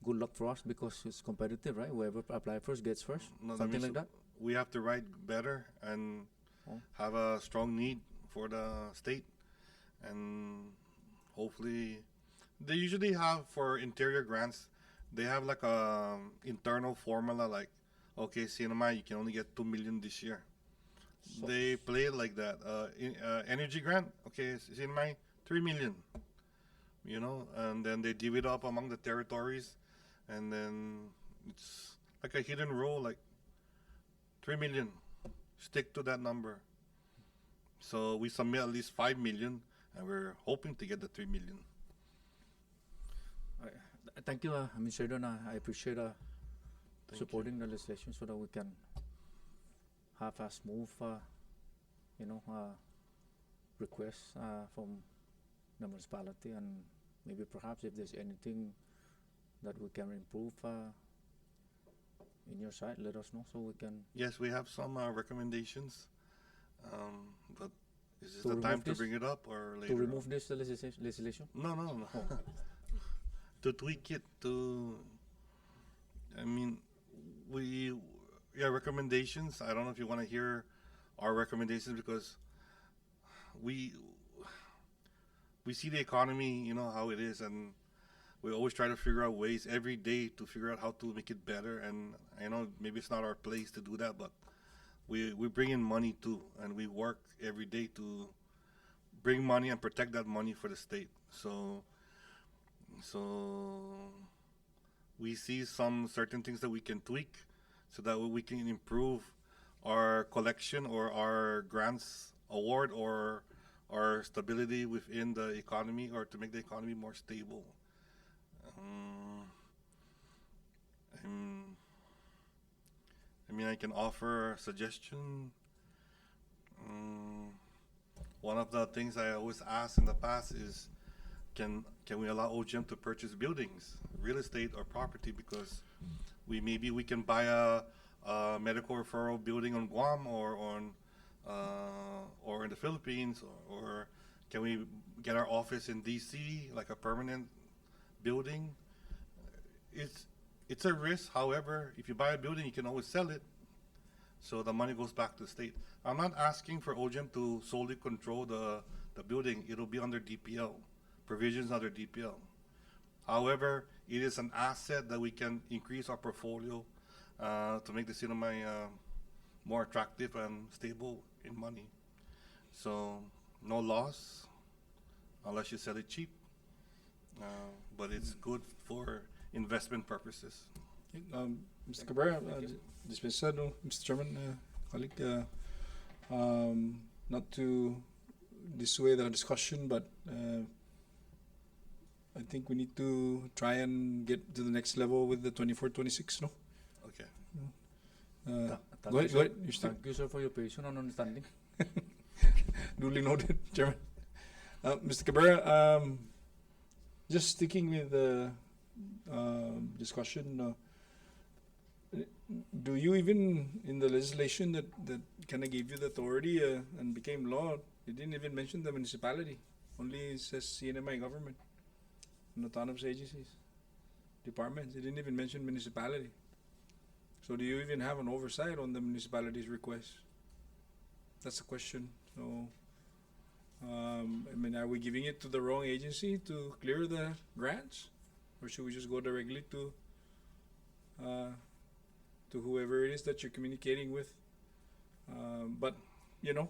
good luck for us because it's competitive, right? Whoever apply first gets first. No, that Something means like that. we have to write better and have a strong need for the state, and hopefully, they usually have for interior grants. They have like a internal formula, like, okay, cinema, you can only get 2 million this year. They play it like that. Energy grant, okay, cinema, 3 million. You know, and then they divvy it up among the territories, and then it's like a hidden rule, like 3 million. Stick to that number. So we submit at least 5 million, and we're hoping to get the 3 million. Thank you, Mr. Don. I appreciate supporting the legislation so that we can have a smooth, request from the municipality, and maybe perhaps if there's anything that we can improve in your side, let us know so we can. Yes, we have some recommendations, but is this To the time remove to this? bring it up or later? To remove this legislation? No. Oh. To tweak it, I mean, recommendations. I don't know if you want to hear our recommendations, because we see the economy, you know how it is, and we always try to figure out ways every day to figure out how to make it better. And I know maybe it's not our place to do that, but we bring in money too, and we work every day to bring money and protect that money for the state. So we see some certain things that we can tweak so that we can improve our collection or our grants award or our stability within the economy, or to make the economy more stable. I mean, I can offer a suggestion. One of the things I always ask in the past is, can we allow OGM to purchase buildings, real estate or property, because maybe we can buy a medical referral building on Guam or in the Philippines, or can we get our office in DC, like a permanent building? It's a risk. However, if you buy a building, you can always sell it, so the money goes back to the state. I'm not asking for OGM to solely control the building. It'll be under DPL, provisions under DPL. However, it is an asset that we can increase our portfolio to make the cinema more attractive and stable in money. So no loss unless you sell it cheap, but it's good for investment purposes. Mr. Cabrera, dispensado, Mr. Chairman, colleague, not to dissuade the discussion, but I think we need to try and get to the next level with the 24-26, no? Okay. Go ahead, go ahead. You're still Thank you, sir, for your patience and understanding. duly noted, Chairman. Mr. Cabrera, just sticking with the discussion, do you even, in the legislation that kind of gave you the authority and became law, you didn't even mention the municipality, only says CNMI government and autonomous agencies, departments. It didn't even mention municipality. So do you even have an oversight on the municipality's request? That's the question. So, I mean, are we giving it to the wrong agency to clear the grants, or should we just go directly to whoever it is that you're communicating with? But you know,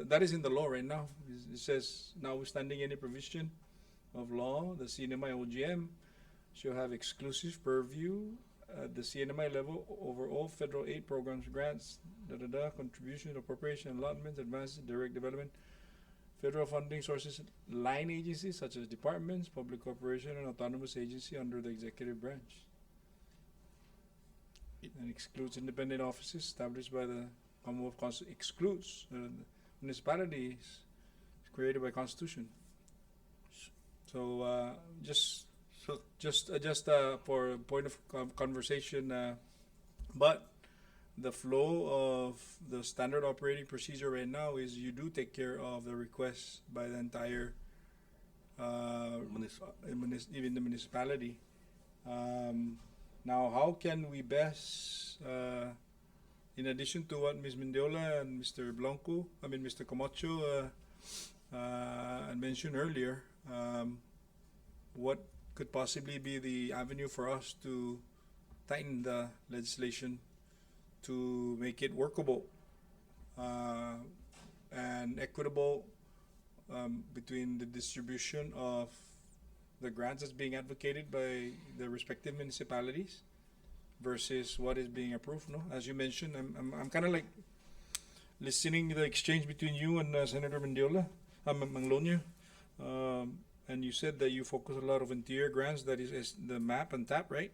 that is in the law right now. It says, notwithstanding any provision of law, the CNMI OGM shall have exclusive purview at the CNMI level over all federal aid programs, grants, contributions, appropriation, allotments, advances, direct development, federal funding sources, line agencies such as departments, public corporation, and autonomous agency under the executive branch. And excludes independent offices established by the Commonwealth excludes municipalities created by Constitution. So just for a point of conversation, but the flow of the standard operating procedure right now is you do take care of the requests by the entire even the municipality. Now, how can we best, in addition to what Ms. Mendiola and Mr. Blanco, Mr. Camacho had mentioned earlier, what could possibly be the avenue for us to tighten the legislation to make it workable and equitable between the distribution of the grants that's being advocated by the respective municipalities versus what is being approved? No, as you mentioned, I'm kind of like listening to the exchange between you and Senator Mendiola, Manglonia, and you said that you focus a lot of interior grants. That is the MAP and TAP, right?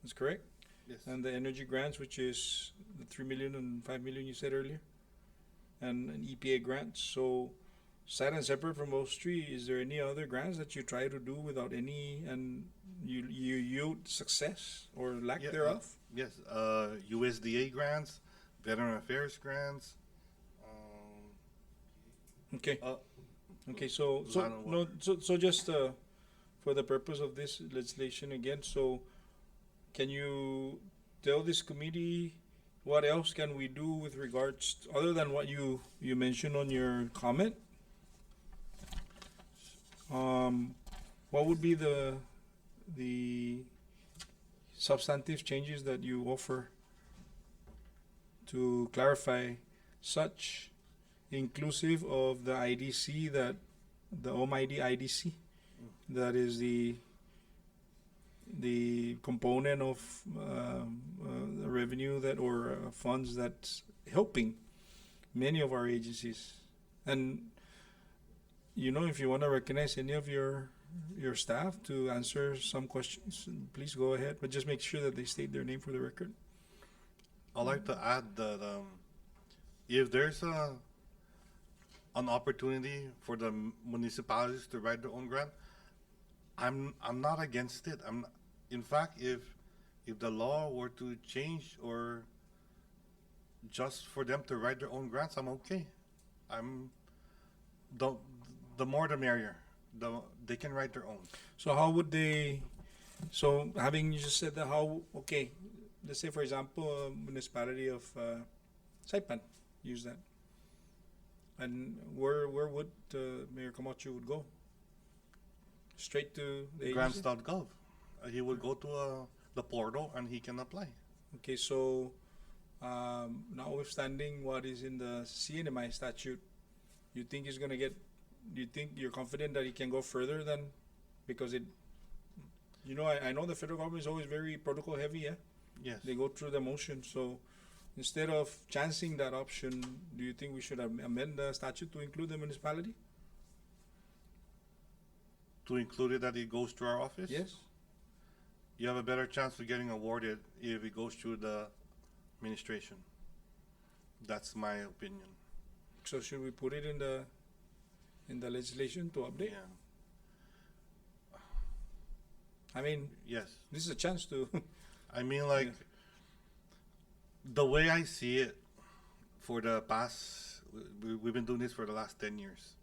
That's correct. Yes. And the energy grants, which is the 3 million and 5 million you said earlier, and EPA grants. So, aside and separate from those three, is there any other grants that you try to do without any, and you yield success or lack thereof? Yes, USDA grants, Veteran Affairs grants. Okay. Okay, so just for the purpose of this legislation again, so can you tell this committee what else can we do with regards other than what you mentioned on your comment? What would be the substantive changes that you offer to clarify such, inclusive of the IDC, that the almighty IDC, that is the component of the revenue that or funds that's helping many of our agencies? And you know, if you want to recognize any of your staff to answer some questions, please go ahead, but just make sure that they state their name for the record. I'd like to add that if there's an opportunity for the municipalities to write their own grant, I'm not against it. In fact, if the law were to change or just for them to write their own grants, I'm okay. The more the merrier. They can write their own. So how would they? So having you just said that, how? Okay, let's say for example, a municipality of Saipan use that, and where would Mayor Camacho would go? Straight to the grants.gov. He would go to the portal and he can apply. Okay, so notwithstanding what is in the CNMI statute, you think he's gonna get? Do you think you're confident that he can go further than, because it, you know, I know the federal government is always very protocol heavy, yeah? Yes. They go through the motion, so instead of chancing that option, do you think we should amend the statute to include the municipality? To include it that it goes to our office? Yes. You have a better chance of getting awarded if it goes through the administration. That's my opinion. So should we put it in the legislation to update? Yeah. I mean, Yes. this is a chance to. I mean, like, the way I see it, for the past, we've been doing this for the last 10 years.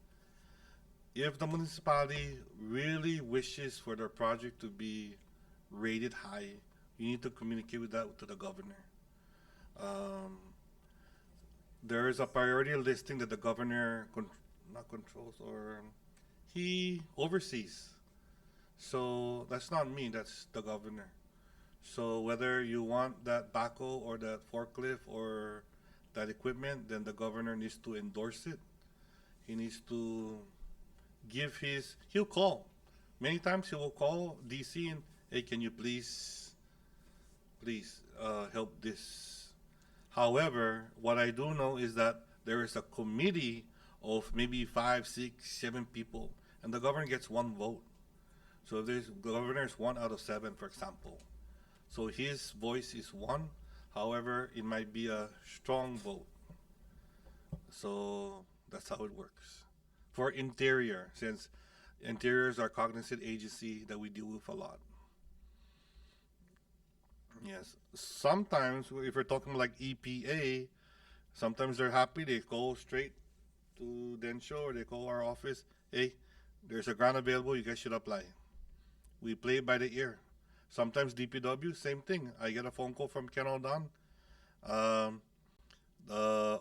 If the municipality really wishes for their project to be rated high, you need to communicate with that to the governor. There is a priority listing that the governor not controls, or he oversees. So that's not me, that's the governor. So whether you want that backhoe or that forklift or that equipment, then the governor needs to endorse it. He needs to he'll call. Many times he will call DC and, hey, can you please help this. However, what I do know is that there is a committee of maybe 5, 6, 7 people, and the governor gets 1 vote. So if the governor is 1 out of 7, for example, so his voice is 1. However, it might be a strong vote. So that's how it works. For interior, since interiors are cognizant agency that we deal with a lot. Yes. Sometimes, if we're talking like EPA, sometimes they're happy. They go straight to Densho or they call our office. Hey, there's a grant available. You guys should apply. We play it by the ear. Sometimes DPW, same thing. I get a phone call from Ken Aldon. The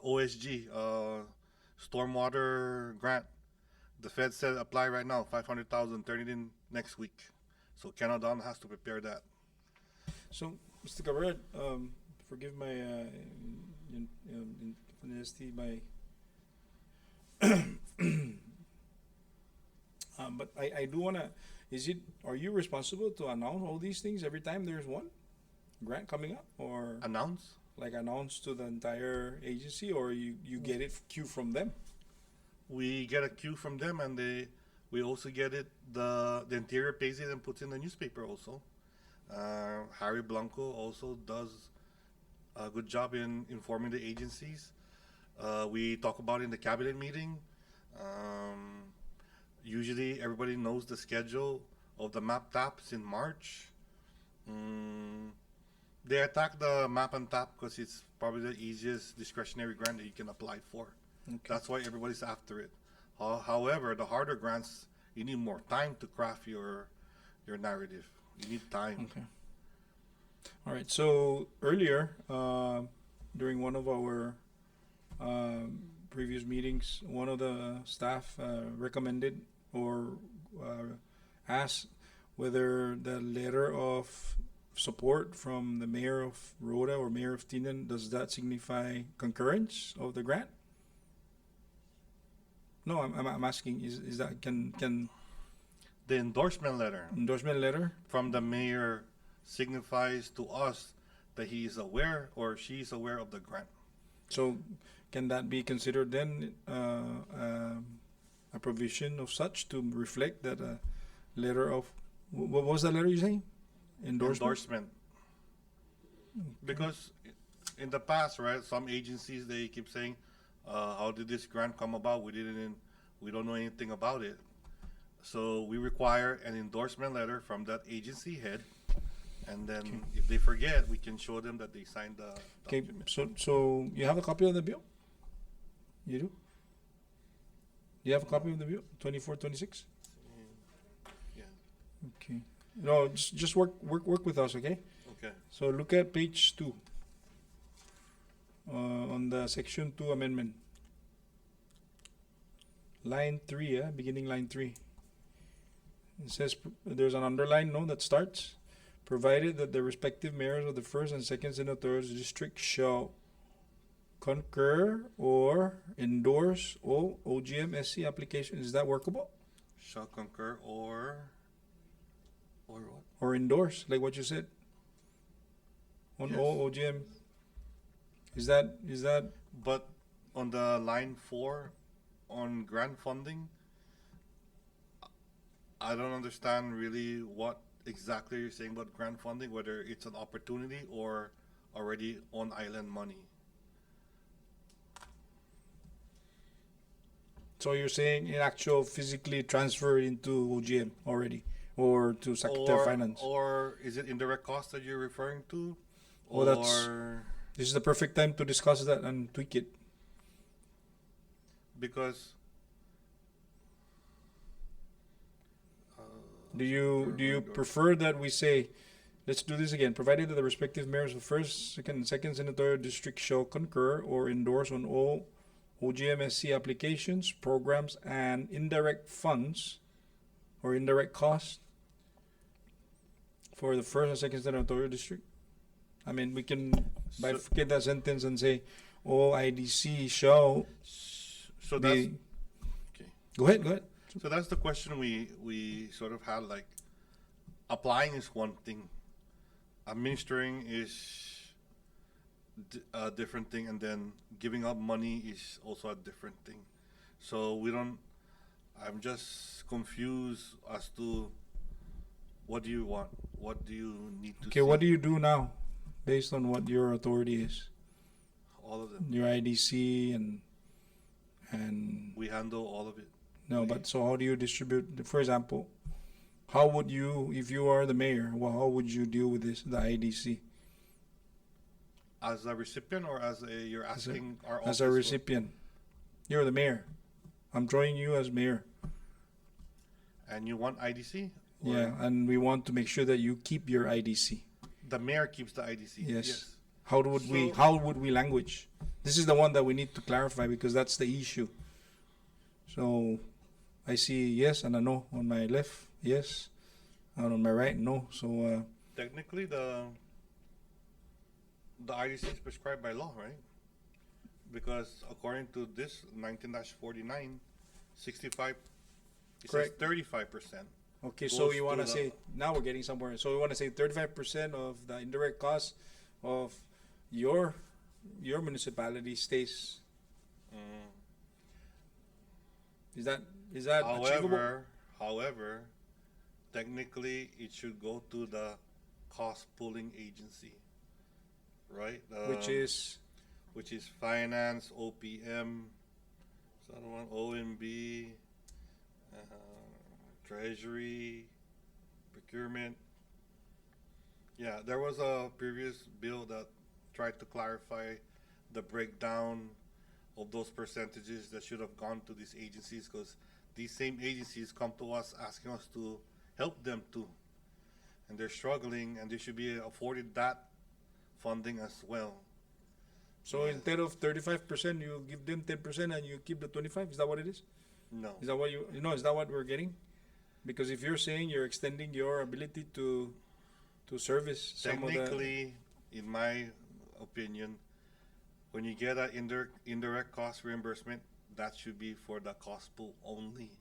OSG, stormwater grant. The Fed said apply right now, 500,000, turn it in next week. So Ken Aldon has to prepare that. So, Mr. Cabrera, forgive my honesty, my. But I do wanna. Are you responsible to announce all these things every time there's one grant coming up, or announce to the entire agency, or you get it queue from them? We get a queue from them, and we also get it. The interior pays it and puts in the newspaper also. Harry Blanco also does a good job in informing the agencies. We talk about it in the cabinet meeting. Usually everybody knows the schedule of the map taps in March. They attack the map and tap because it's probably the easiest discretionary grant that you can apply for. Okay. That's why everybody's after it. However, the harder grants, you need more time to craft your narrative. You need time. Okay. All right. So earlier, during one of our previous meetings, one of the staff recommended or asked whether the letter of support from the mayor of Rhoda or mayor of Tinan, does that signify concurrence of the grant? No, I'm asking, is that can the endorsement letter from the mayor signifies to us that he is aware or she is aware of the grant. So can that be considered then a provision of such to reflect that a letter of what was the letter you saying? Endorsement. Because in the past, right, some agencies, they keep saying, how did this grant come about? We don't know anything about it. So we require an endorsement letter from that agency head, and then if they forget, we can show them that they signed the document. So you have a copy of the bill? You do? You have a copy of the bill? 2426? Yeah. Okay. No, just work with us, okay? Okay. So look at page 2 on the section 2 amendment. Line 3, beginning line 3. It says there's an underline note that starts, provided that the respective mayors of the first and second senatorial district shall concur or endorse all OGM SC application. Is that workable? Shall concur or what? Or endorse, like what you said. On Yes. all OGM. Is that But on the line 4 on grant funding, I don't understand really what exactly you're saying about grant funding, whether it's an opportunity or already on island money. So you're saying in actual physically transfer into OGM already, or to Secretary of Finance? Or is it indirect cost that you're referring to? Well, this is the perfect time to discuss that and tweak it. Because Do you prefer that we say, let's do this again, provided that the respective mayors of first, second, and second senatorial district shall concur or endorse on all OGMSC applications, programs, and indirect funds or indirect costs for the first and second senatorial district? I mean, we can bifurcate that sentence and say, all IDC shall so be... that's okay. Go ahead. So that's the question we sort of had. Like, applying is one thing, administering is a different thing, and then giving up money is also a different thing. So I'm just confused as to what do you want? What do you need to see? Okay, what do you do now based on what your authority is? All of them. Your IDC and we handle all of it. No, but so how do you distribute? For example, how would you, if you are the mayor, well, how would you deal with this, the IDC? As a recipient, or you're asking our office? As a recipient. You're the mayor. I'm drawing you as mayor. And you want IDC? Yeah, and we want to make sure that you keep your IDC. The mayor keeps the IDC. Yes. How would we language? This is the one that we need to clarify, because that's the issue. So I see yes and a no on my left, yes, and on my right, no. So technically the IDC is prescribed by law, right? Because according to this 19-49, 65, it says 35%. Okay, so you want to say, now we're getting somewhere. So we want to say 35% of the indirect cost of your municipality stays. Is that achievable? However, technically it should go to the cost pooling agency, right? Which is finance, OPM, OMB, treasury, procurement. Yeah, there was a previous bill that tried to clarify the breakdown of those percentages that should have gone to these agencies, because these same agencies come to us asking us to help them too, and they're struggling, and they should be afforded that funding as well. So instead of 35%, you give them 10% and you keep the 25%. Is that what it is? No. Is that what is that what we're getting? Because if you're saying you're extending your ability to service some of the... Technically, in my opinion, when you get an indirect cost reimbursement, that should be for the cost pool only.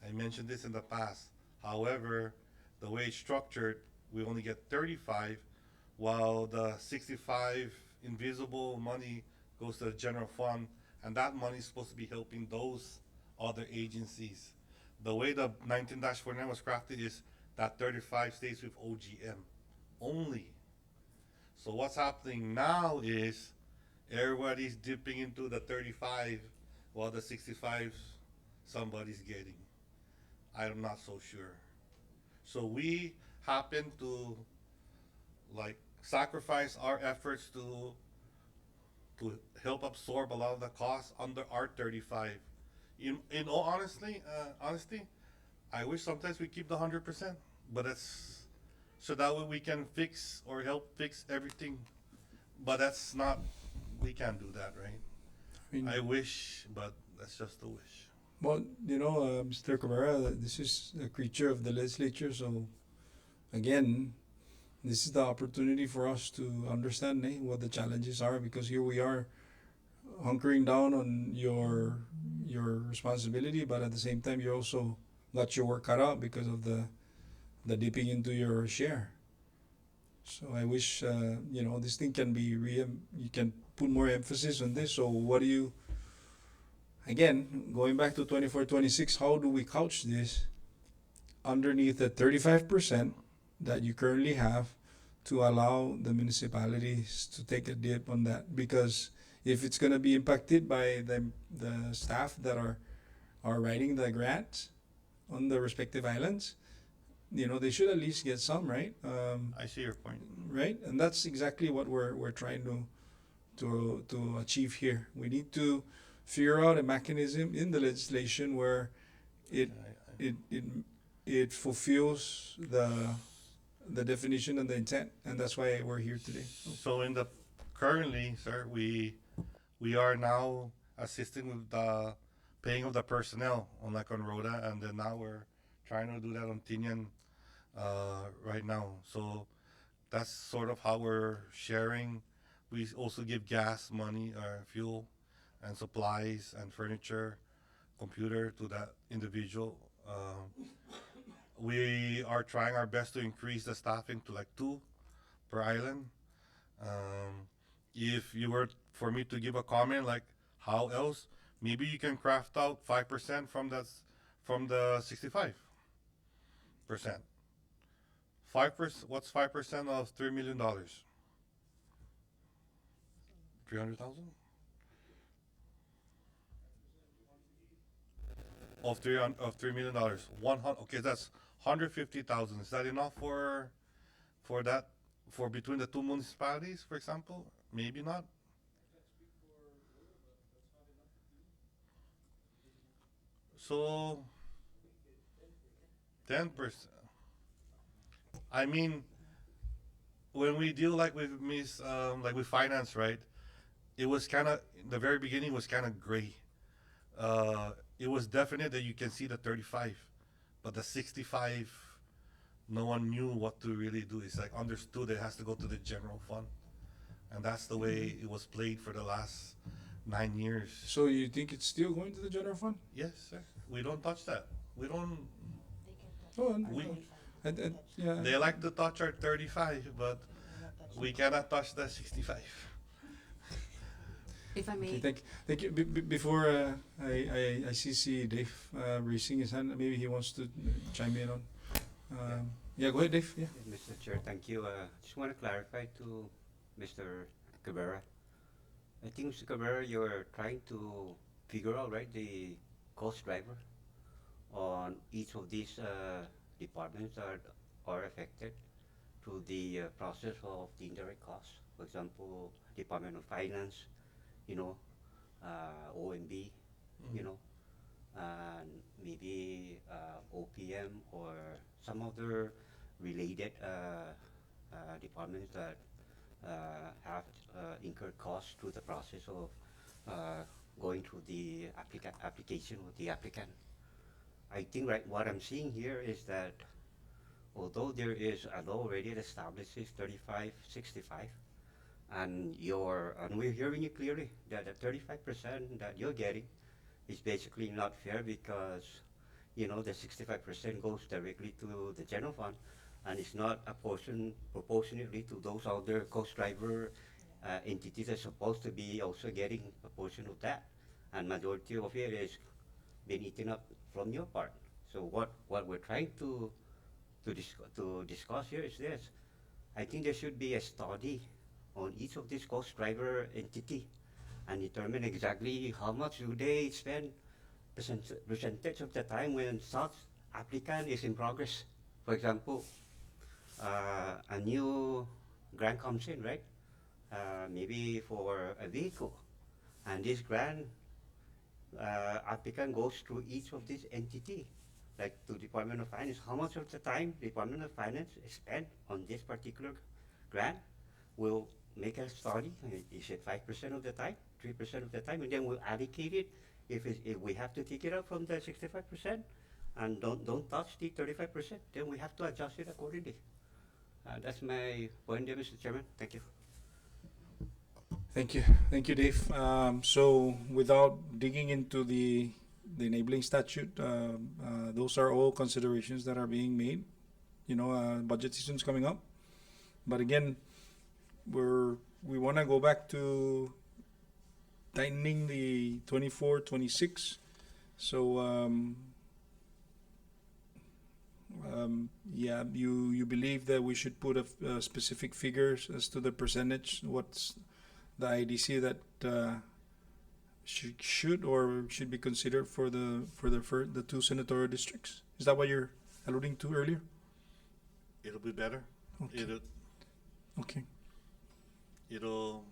I mentioned this in the past. However, the way it's structured, we only get 35, while the 65 invisible money goes to the general fund, and that money is supposed to be helping those other agencies. The way the 19-49 was crafted is that 35 stays with OGM only. So what's happening now is everybody's dipping into the 35 while the 65 somebody's getting. I'm not so sure. So we happen to sacrifice our efforts to help absorb a lot of the costs under our 35. In all honesty, I wish sometimes we keep the 100%, but that's so that way we can fix or help fix everything. But that's not, we can't do that, right? I wish, but that's just a wish. Well, Mr. Cabrera, this is a creature of the legislature, so again, this is the opportunity for us to understand what the challenges are, because here we are hunkering down on your responsibility, but at the same time you also got your work cut out because of the dipping into your share. So I wish this thing can be you can put more emphasis on this. So what do you, again, going back to 24-26, how do we couch this underneath the 35% that you currently have to allow the municipalities to take a dip on that, because if it's gonna be impacted by the staff that are writing the grants on the respective islands, they should at least get some, right? I see your point. Right, and that's exactly what we're trying to achieve here. We need to figure out a mechanism in the legislation where it it fulfills the definition and the intent, and that's why we're here today. So currently, sir, we are now assisting with the paying of the personnel on Rhoda, and then now we're trying to do that on Tinian right now. So that's sort of how we're sharing. We also give gas money, fuel, and supplies and furniture, computer to that individual. We are trying our best to increase the staffing to 2 per island. If you were for me to give a comment how else, maybe you can craft out 5% from the 65%. 5%. What's 5% of $3 million? 300,000 of $3 million. 100. Okay, that's 150,000. Is that enough for that, for between the 2 municipalities, for example? Maybe not. So 10%. I mean, when we deal with Miss with finance, right? It was kind of, the very beginning was kind of gray. It was definite that you can see the 35, but the 65, no one knew what to really do. It's understood it has to go to the general fund, and that's the way it was played for the last 9 years. So you think it's still going to the general fund? Yes, sir. We don't touch that. We don't. Yeah. They like to touch our 35, but we cannot touch the 65. If I may. Okay, thank you. Before I see Dave raising his hand, maybe he wants to chime in on. Yeah, go ahead, Dave. Yeah. Mr. Chair, thank you. Just want to clarify to Mr. Cabrera. I think, Mr. Cabrera, you're trying to figure out, right, the cost driver on each of these departments that are affected through the process of the indirect costs. For example, Department of Finance, OMB, and maybe OPM or some other related departments that have incurred costs through the process of going through the application with the applicant. I think what I'm seeing here is that although there is a law already that establishes 35, 65, and we're hearing you clearly that the 35% that you're getting is basically not fair because, the 65% goes directly to the general fund and it's not apportioned proportionately to those other cost driver entities that are supposed to be also getting a portion of that. And majority of it is being eaten up from your part. So what we're trying to discuss here is this. I think there should be a study on each of these cost driver entity and determine exactly how much do they spend percentage of the time when such applicant is in progress. For example, a new grant comes in, right? Maybe for a vehicle, and this grant applicant goes through each of these entity, like to Department of Finance. How much of the time Department of Finance is spent on this particular grant? We'll make a study. Is it 5% of the time, 3% of the time, and then we'll allocate it. If we have to take it out from the 65% and don't touch the 35%, then we have to adjust it accordingly. That's my point there, Mr. Chairman. Thank you. Thank you, Dave. So without digging into the enabling statute, those are all considerations that are being made. Budget season's coming up, but again, we want to go back to tightening the 24, 26. So yeah, you believe that we should put a specific figures as to the percentage. What's the IDC that should or should be considered for the two senatorial districts? Is that what you're alluding to earlier? It'll be better. Okay. Okay. It'll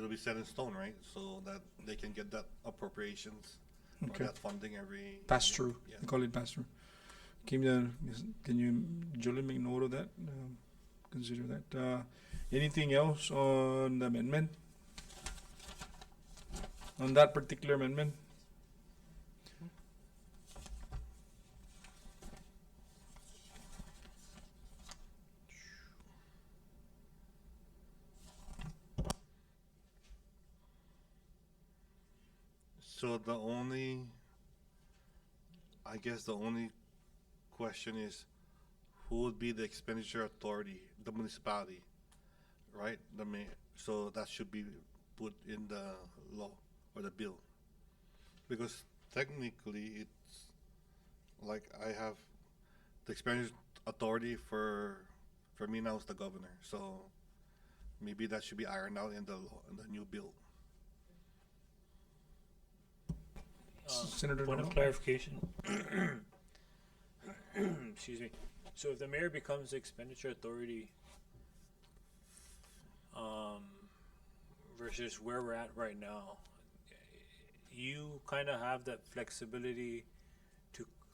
be set in stone, right? So that they can get that appropriations Okay. or that funding every Pass year. through. Yeah. They call it pass through. Can you, Julie, make note of that? Consider that. Anything else on the amendment? On that particular amendment? So I guess the only question is, who would be the expenditure authority? The municipality, right? The mayor. So that should be put in the law or the bill, because technically it's like I have the expenditure authority for me now is the governor. So maybe that should be ironed out in the law, in the new bill. Senator Point of Noel? clarification. Excuse me. So if the mayor becomes the expenditure authority, versus where we're at right now, you kind of have that flexibility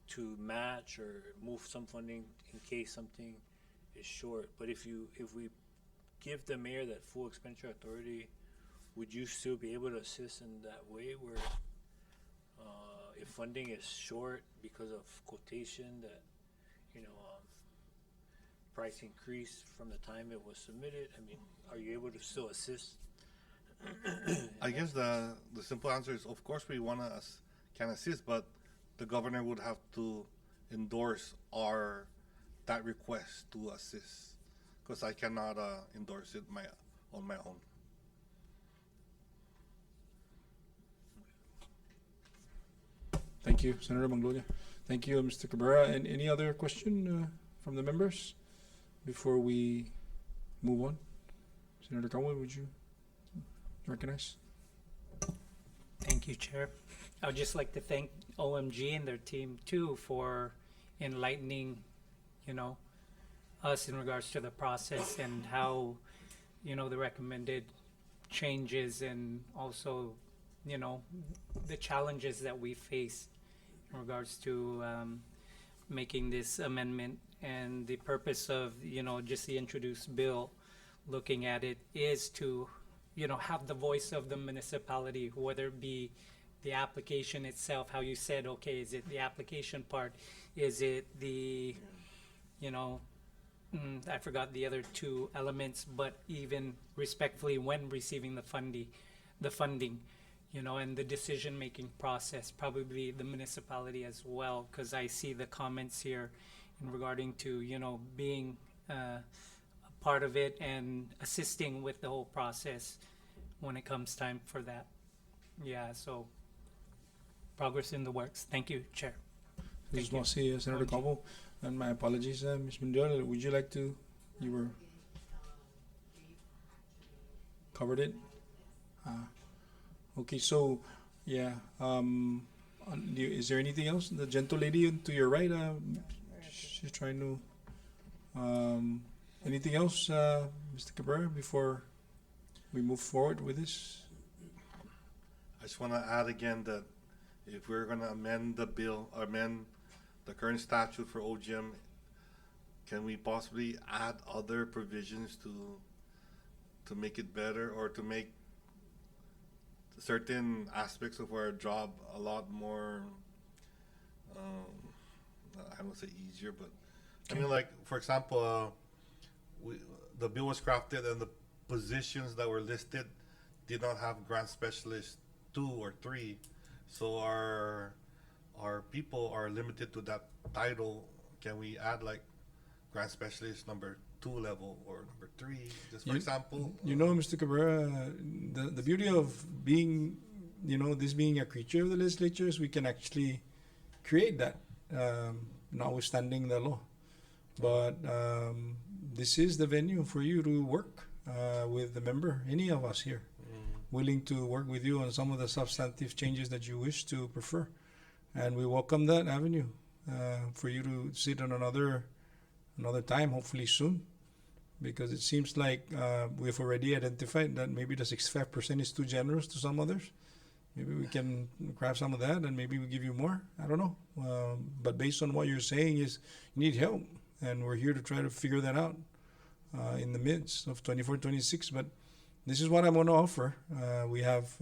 to match or move some funding in case something is short. But if we give the mayor that full expenditure authority, would you still be able to assist in that way where if funding is short because of quotation that, price increase from the time it was submitted, I mean, are you able to still assist? I guess the simple answer is, of course, we can assist, but the governor would have to endorse that request to assist, because I cannot endorse it on my own. Thank you, Senator Manglonia. Thank you, Mr. Cabrera. And any other question from the members before we move on? Senator Conway, would you recognize? Thank you, Chair. I would just like to thank OMG and their team too for enlightening, us in regards to the process and how, the recommended changes and also, the challenges that we face in regards to making this amendment. And the purpose of, just the introduced bill, looking at it, is to, have the voice of the municipality, whether it be the application itself, how you said, okay, is it the application part? Is it the, I forgot the other two elements, but even respectfully when receiving the funding, and the decision-making process, probably the municipality as well, because I see the comments here in regarding to, being a part of it and assisting with the whole process when it comes time for that. Yeah, so progress in the works. Thank you, Chair. I just want to say, Senator Combo, and my apologies, Ms. Mendiola, would you like to, you were covered it? Okay, so, yeah, is there anything else? The gentle lady to your right, she's trying to, anything else, Mr. Cabrera, before we move forward with this? I just want to add again that if we're going to amend the bill, amend the current statute for OGM, can we possibly add other provisions to make it better, or to make certain aspects of our job a lot more, I won't say easier, but I mean, like, for example, the bill was crafted and the positions that were listed did not have grant specialist 2 or 3, so our people are limited to that title. Can we add like grant specialist number 2 level or number 3, just for example? Mr. Cabrera, the beauty of being, this being a creature of the legislature is we can actually create that. notwithstanding the law. But this is the venue for you to work with the member, any of us here, willing to work with you on some of the substantive changes that you wish to prefer. And we welcome that avenue for you to sit on another time, hopefully soon, because it seems like we've already identified that maybe the 65% is too generous to some others. Maybe we can grab some of that and maybe we give you more. I don't know. But based on what you're saying is you need help. And we're here to try to figure that out in the midst of 24-26. But this is what I'm going to offer. We have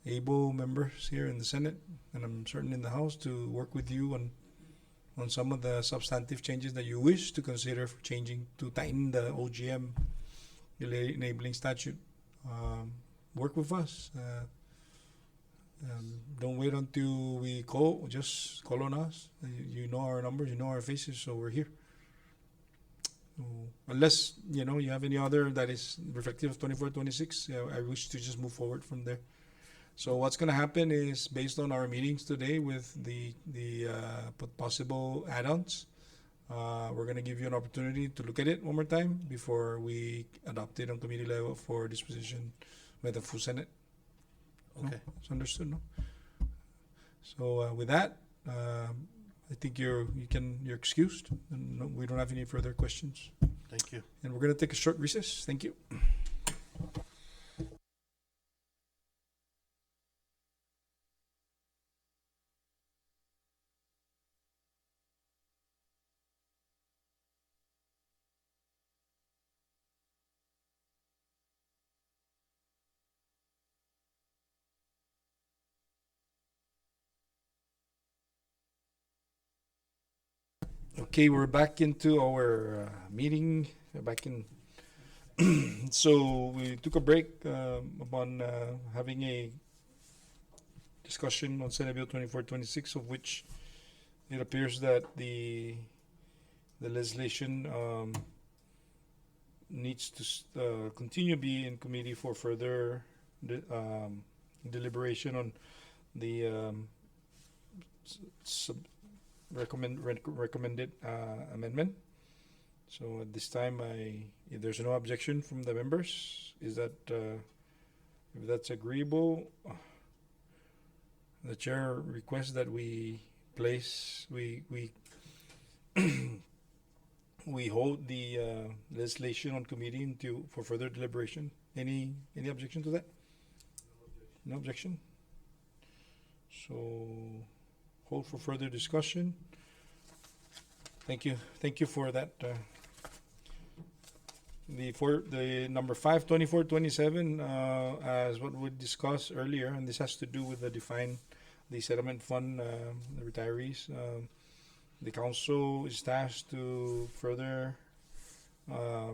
able members here in the Senate, and I'm certain in the House, to work with you on some of the substantive changes that you wish to consider for changing to tighten the OGM enabling statute. Work with us. Don't wait until we call. Just call on us. You know our numbers. You know our faces. So we're here. Unless you have any other that is reflective of 24-26, I wish to just move forward from there. So what's going to happen is, based on our meetings today with the possible add-ons, we're going to give you an opportunity to look at it one more time before we adopt it on committee level for disposition by the full Senate. Okay. No? It's understood, no? So with that, I think you're excused, and we don't have any further questions. Thank you. And we're going to take a short recess. Thank you. Okay, we're back into our meeting. Back in. So we took a break upon having a discussion on Senate Bill 24-26, of which it appears that the legislation needs to continue to be in committee for further deliberation on the recommended amendment. So at this time, if there's no objection from the members, is that if that's agreeable, the chair requests that we hold the legislation on committee for further deliberation. Any objection to that? No objection. So hold for further discussion. Thank you for that. The number 5, 24-27, as what we discussed earlier, and this has to do with the settlement fund, the retirees. The council is tasked to further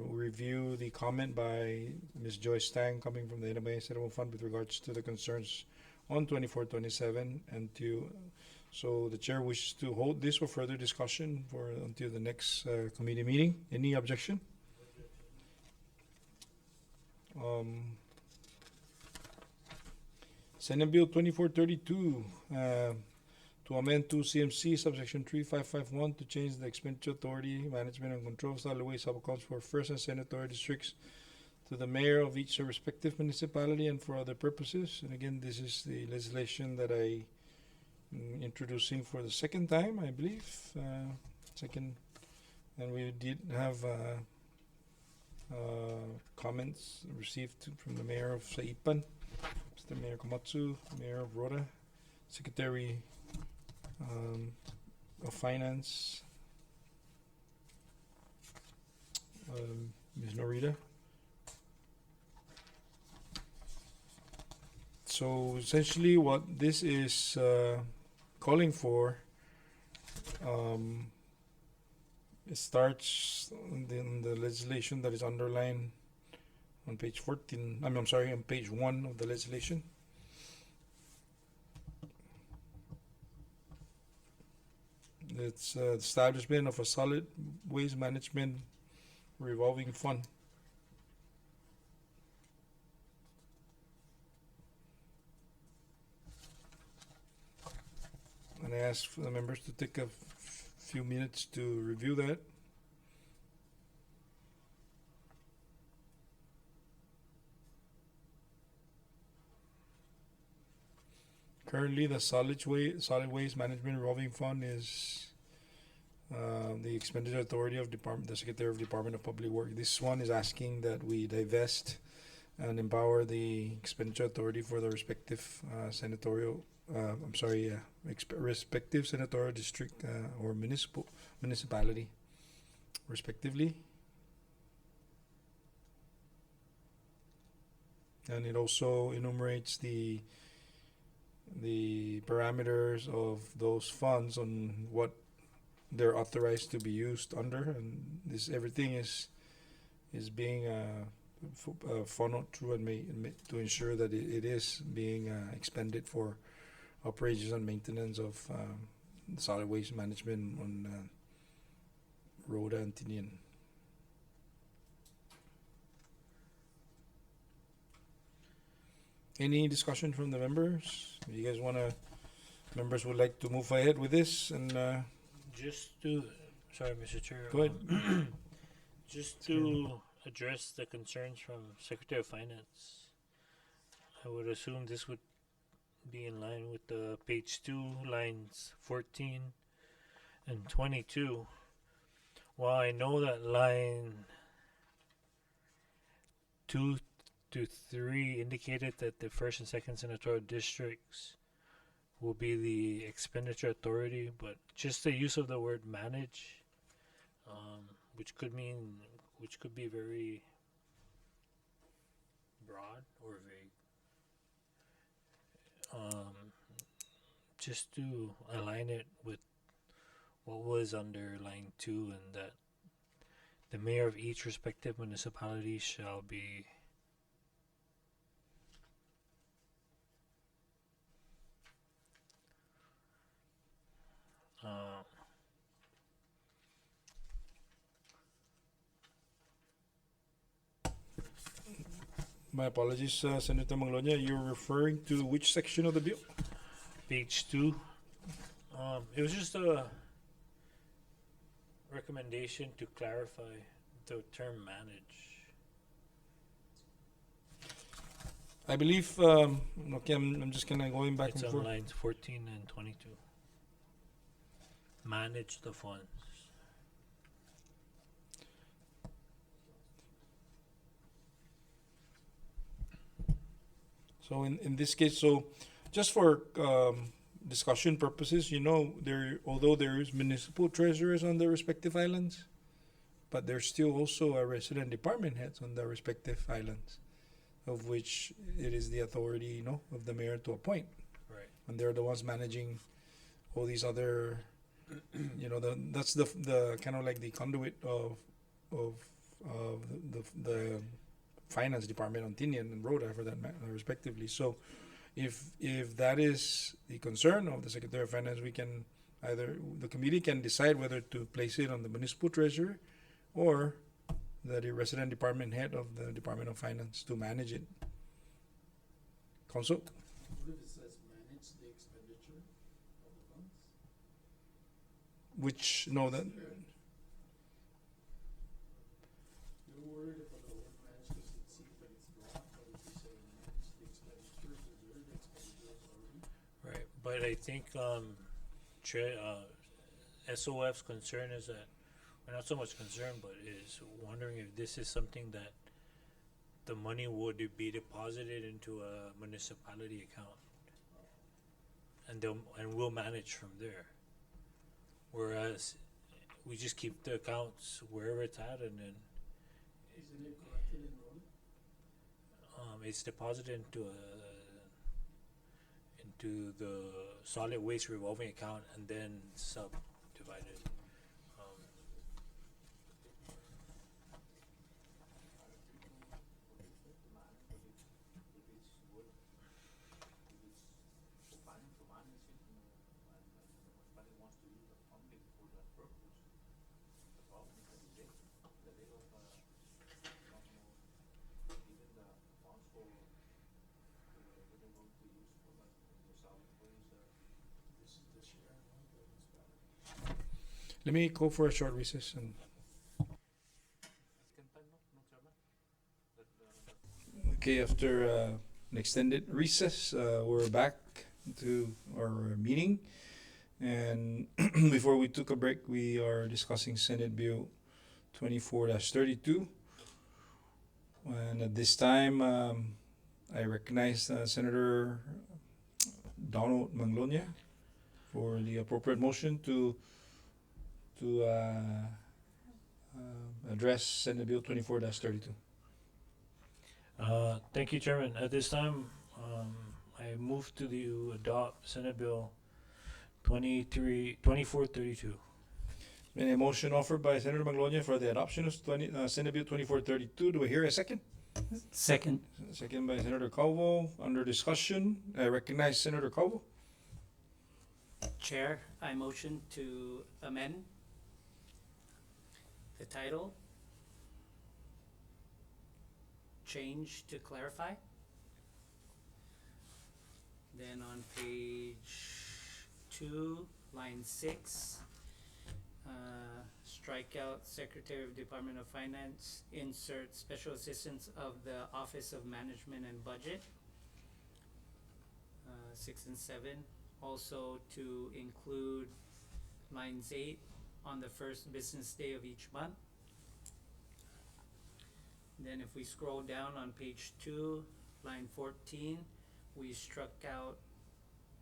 review the comment by Ms. Joyce Tang coming from the NMCL settlement fund with regards to the concerns on 24-27, and so the chair wishes to hold this for further discussion until the next committee meeting. Any objection? Senate Bill 2432 to amend 2 CMC subsection 3551 to change the expenditure authority, management and control of solid waste sub-accounts for first and senatorial districts to the mayor of each respective municipality and for other purposes. And again, this is the legislation that I introducing for the second time, I believe. And we did have comments received from the mayor of Saipan, Mr. Mayor Komatsu, Mayor of Rota, Secretary of Finance, Ms. Norita. So essentially what this is calling for, it starts in the legislation that is underlined on page 14, I'm sorry, on page 1 of the legislation. It's establishment of a solid waste management revolving fund. And I ask for the members to take a few minutes to review that. Currently, the solid waste management revolving fund is the expenditure authority of the Secretary of Department of Public Works. This one is asking that we divest and empower the expenditure authority for the respective respective senatorial district or municipality, respectively. And it also enumerates the parameters of those funds on what they're authorized to be used under, and this everything is being funneled through and to ensure that it is being expended for operations and maintenance of solid waste management on Rhoda and Tinian. Any discussion from the members? If you guys members would like to move ahead with this and Sorry, Mr. Chair. Go ahead. Just to address the concerns from Secretary of Finance, I would assume this would be in line with the page 2, lines 14 and 22. While I know that line 2 to 3 indicated that the first and second senatorial districts will be the expenditure authority, but just the use of the word manage, which could be very broad or vague, just to align it with what was under line 2, and that the mayor of each respective municipality shall be my apologies, Senator Manglonia, you're referring to which section of the bill? page 2. It was just a recommendation to clarify the term manage. I believe, okay, I'm just kind of going back It's and on forth. lines 14 and 22. Manage the funds. So in this case, so just for discussion purposes, although there is municipal treasurers on the respective islands, but there's still also a resident department heads on the respective islands, of which it is the authority, of the mayor to appoint. Right. And they're the ones managing all these other, that's the kind of like the conduit of the finance department on Tinian and Rhoda for that matter, respectively. So if that is the concern of the Secretary of Finance, we can the committee can decide whether to place it on the municipal treasurer or the resident department head of the Department of Finance to manage it. Council? What if it says manage the expenditure of the funds? Which, that... You're worried about the word manage because it seems like it's broad, but if you say manage the expenditures, there the expenditures already. Right, but I think SOF's concern is that, well, not so much concern, but is wondering if this is something that the money would be deposited into a municipality account, and we'll manage from there. Whereas we just keep the accounts wherever it's at, and then Isn't it collected in Rhoda? it's deposited into the solid waste revolving account and then subdivided. Let me go for a short recess and. Okay, after an extended recess, we're back to our meeting. And before we took a break, we are discussing Senate Bill 24-32. And at this time, I recognize Senator Donald Manglonia for the appropriate motion to address Senate Bill 24-32. Thank you, Chairman. At this time, I move to adopt Senate Bill 2432. Been a motion offered by Senator Manglonia for the adoption of Senate Bill 2432. Do I hear a second? Second. Second by Senator Calvo. Under discussion, I recognize Senator Calvo. Chair, I motion to amend the title, change to clarify. Then on page 2, line 6, strike out Secretary of Department of Finance, insert Special Assistance of the Office of Management and Budget. 6 and 7. Also to include lines 8 on the first business day of each month. Then if we scroll down on page 2, line 14, we struck out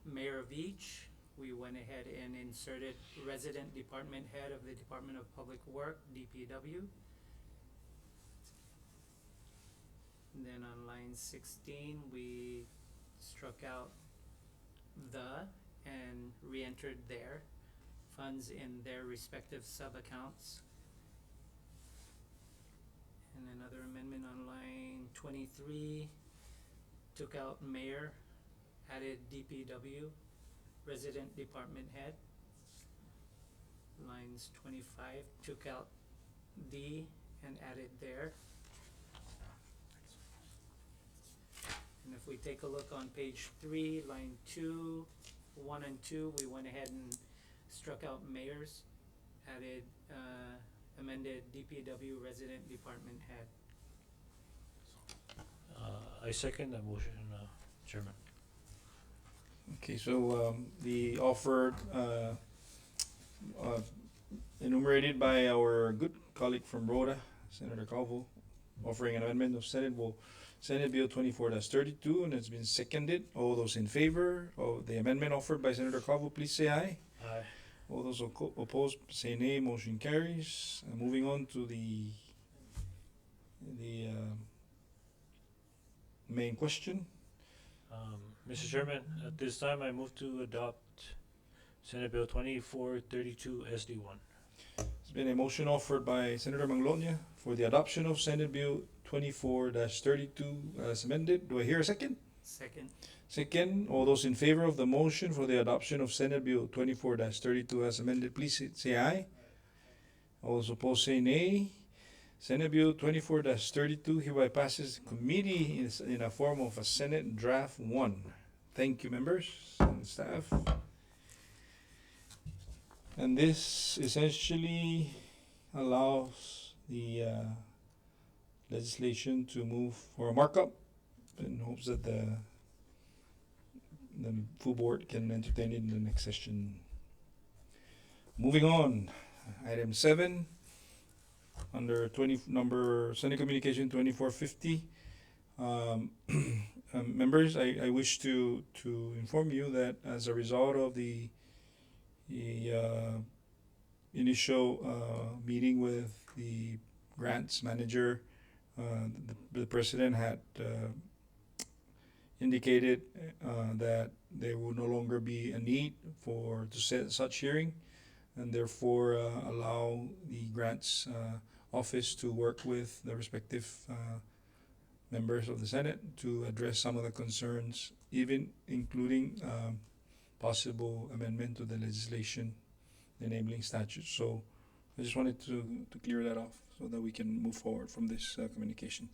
mayor of each. We went ahead and inserted resident department head of the Department of Public Work, DPW. And then on line 16, we struck out the and re-entered their funds in their respective sub-accounts. And another amendment on line 23, took out mayor, added DPW, resident department head. Lines 25, took out the and added there. And if we take a look on page 3, line 2, 1 and 2, we went ahead and struck out mayors, added amended DPW resident department head. I second that motion, Chairman. Okay, so the offered enumerated by our good colleague from Rhoda, Senator Calvo, offering an amendment of Senate Bill 24-32, and it's been seconded. All those in favor of the amendment offered by Senator Calvo, please say aye. Aye. All those opposed, say nay. Motion carries. Moving on to the main question. Mr. Chairman, at this time, I move to adopt Senate Bill 2432 SD1. There's been a motion offered by Senator Manglonia for the adoption of Senate Bill 24-32 as amended. Do I hear a second? Second. Second. All those in favor of the motion for the adoption of Senate Bill 24-32 as amended, please say aye. All those opposed, say nay. Senate Bill 24-32 hereby passes committee in a form of a Senate Draft 1. Thank you, members and staff. And this essentially allows the legislation to move for a markup in hopes that the full board can entertain it in the next session. Moving on, item 7. Under number Senate Communication 2450, members, I wish to inform you that as a result of the initial meeting with the grants manager, the president had indicated that there will no longer be a need to set such hearing, and therefore allow the grants office to work with the respective members of the Senate to address some of the concerns, even including possible amendment to the legislation enabling statutes. So I just wanted to clear that off so that we can move forward from this communication.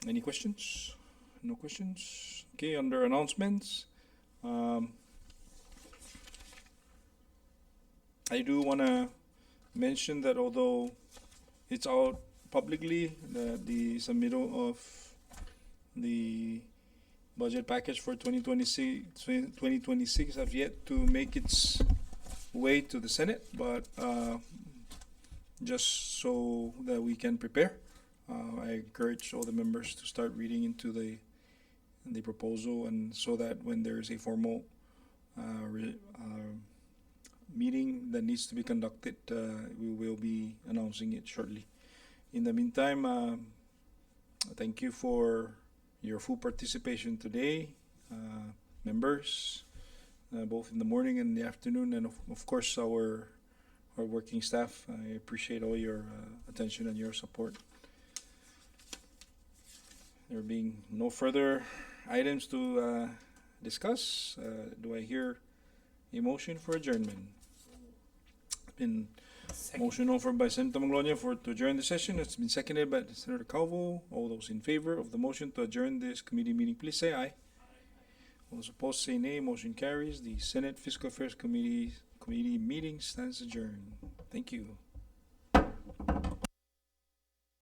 Any questions? No questions? Okay, under announcements, I do want to mention that although it's out publicly, the submittal of the budget package for 2026 have yet to make its way to the Senate, but just so that we can prepare, I encourage all the members to start reading into the proposal, and so that when there's a formal meeting that needs to be conducted, we will be announcing it shortly. In the meantime, thank you for your full participation today, members, both in the morning and the afternoon, and of course our working staff. I appreciate all your attention and your support. There being no further items to discuss, do I hear a motion for adjournment? Been motion offered by Senator Manglonia to adjourn the session. It's been seconded by Senator Calvo. All those in favor of the motion to adjourn this committee meeting, please say aye. All those opposed say nay. Motion carries. The Senate Fiscal Affairs Committee meeting stands adjourned. Thank you.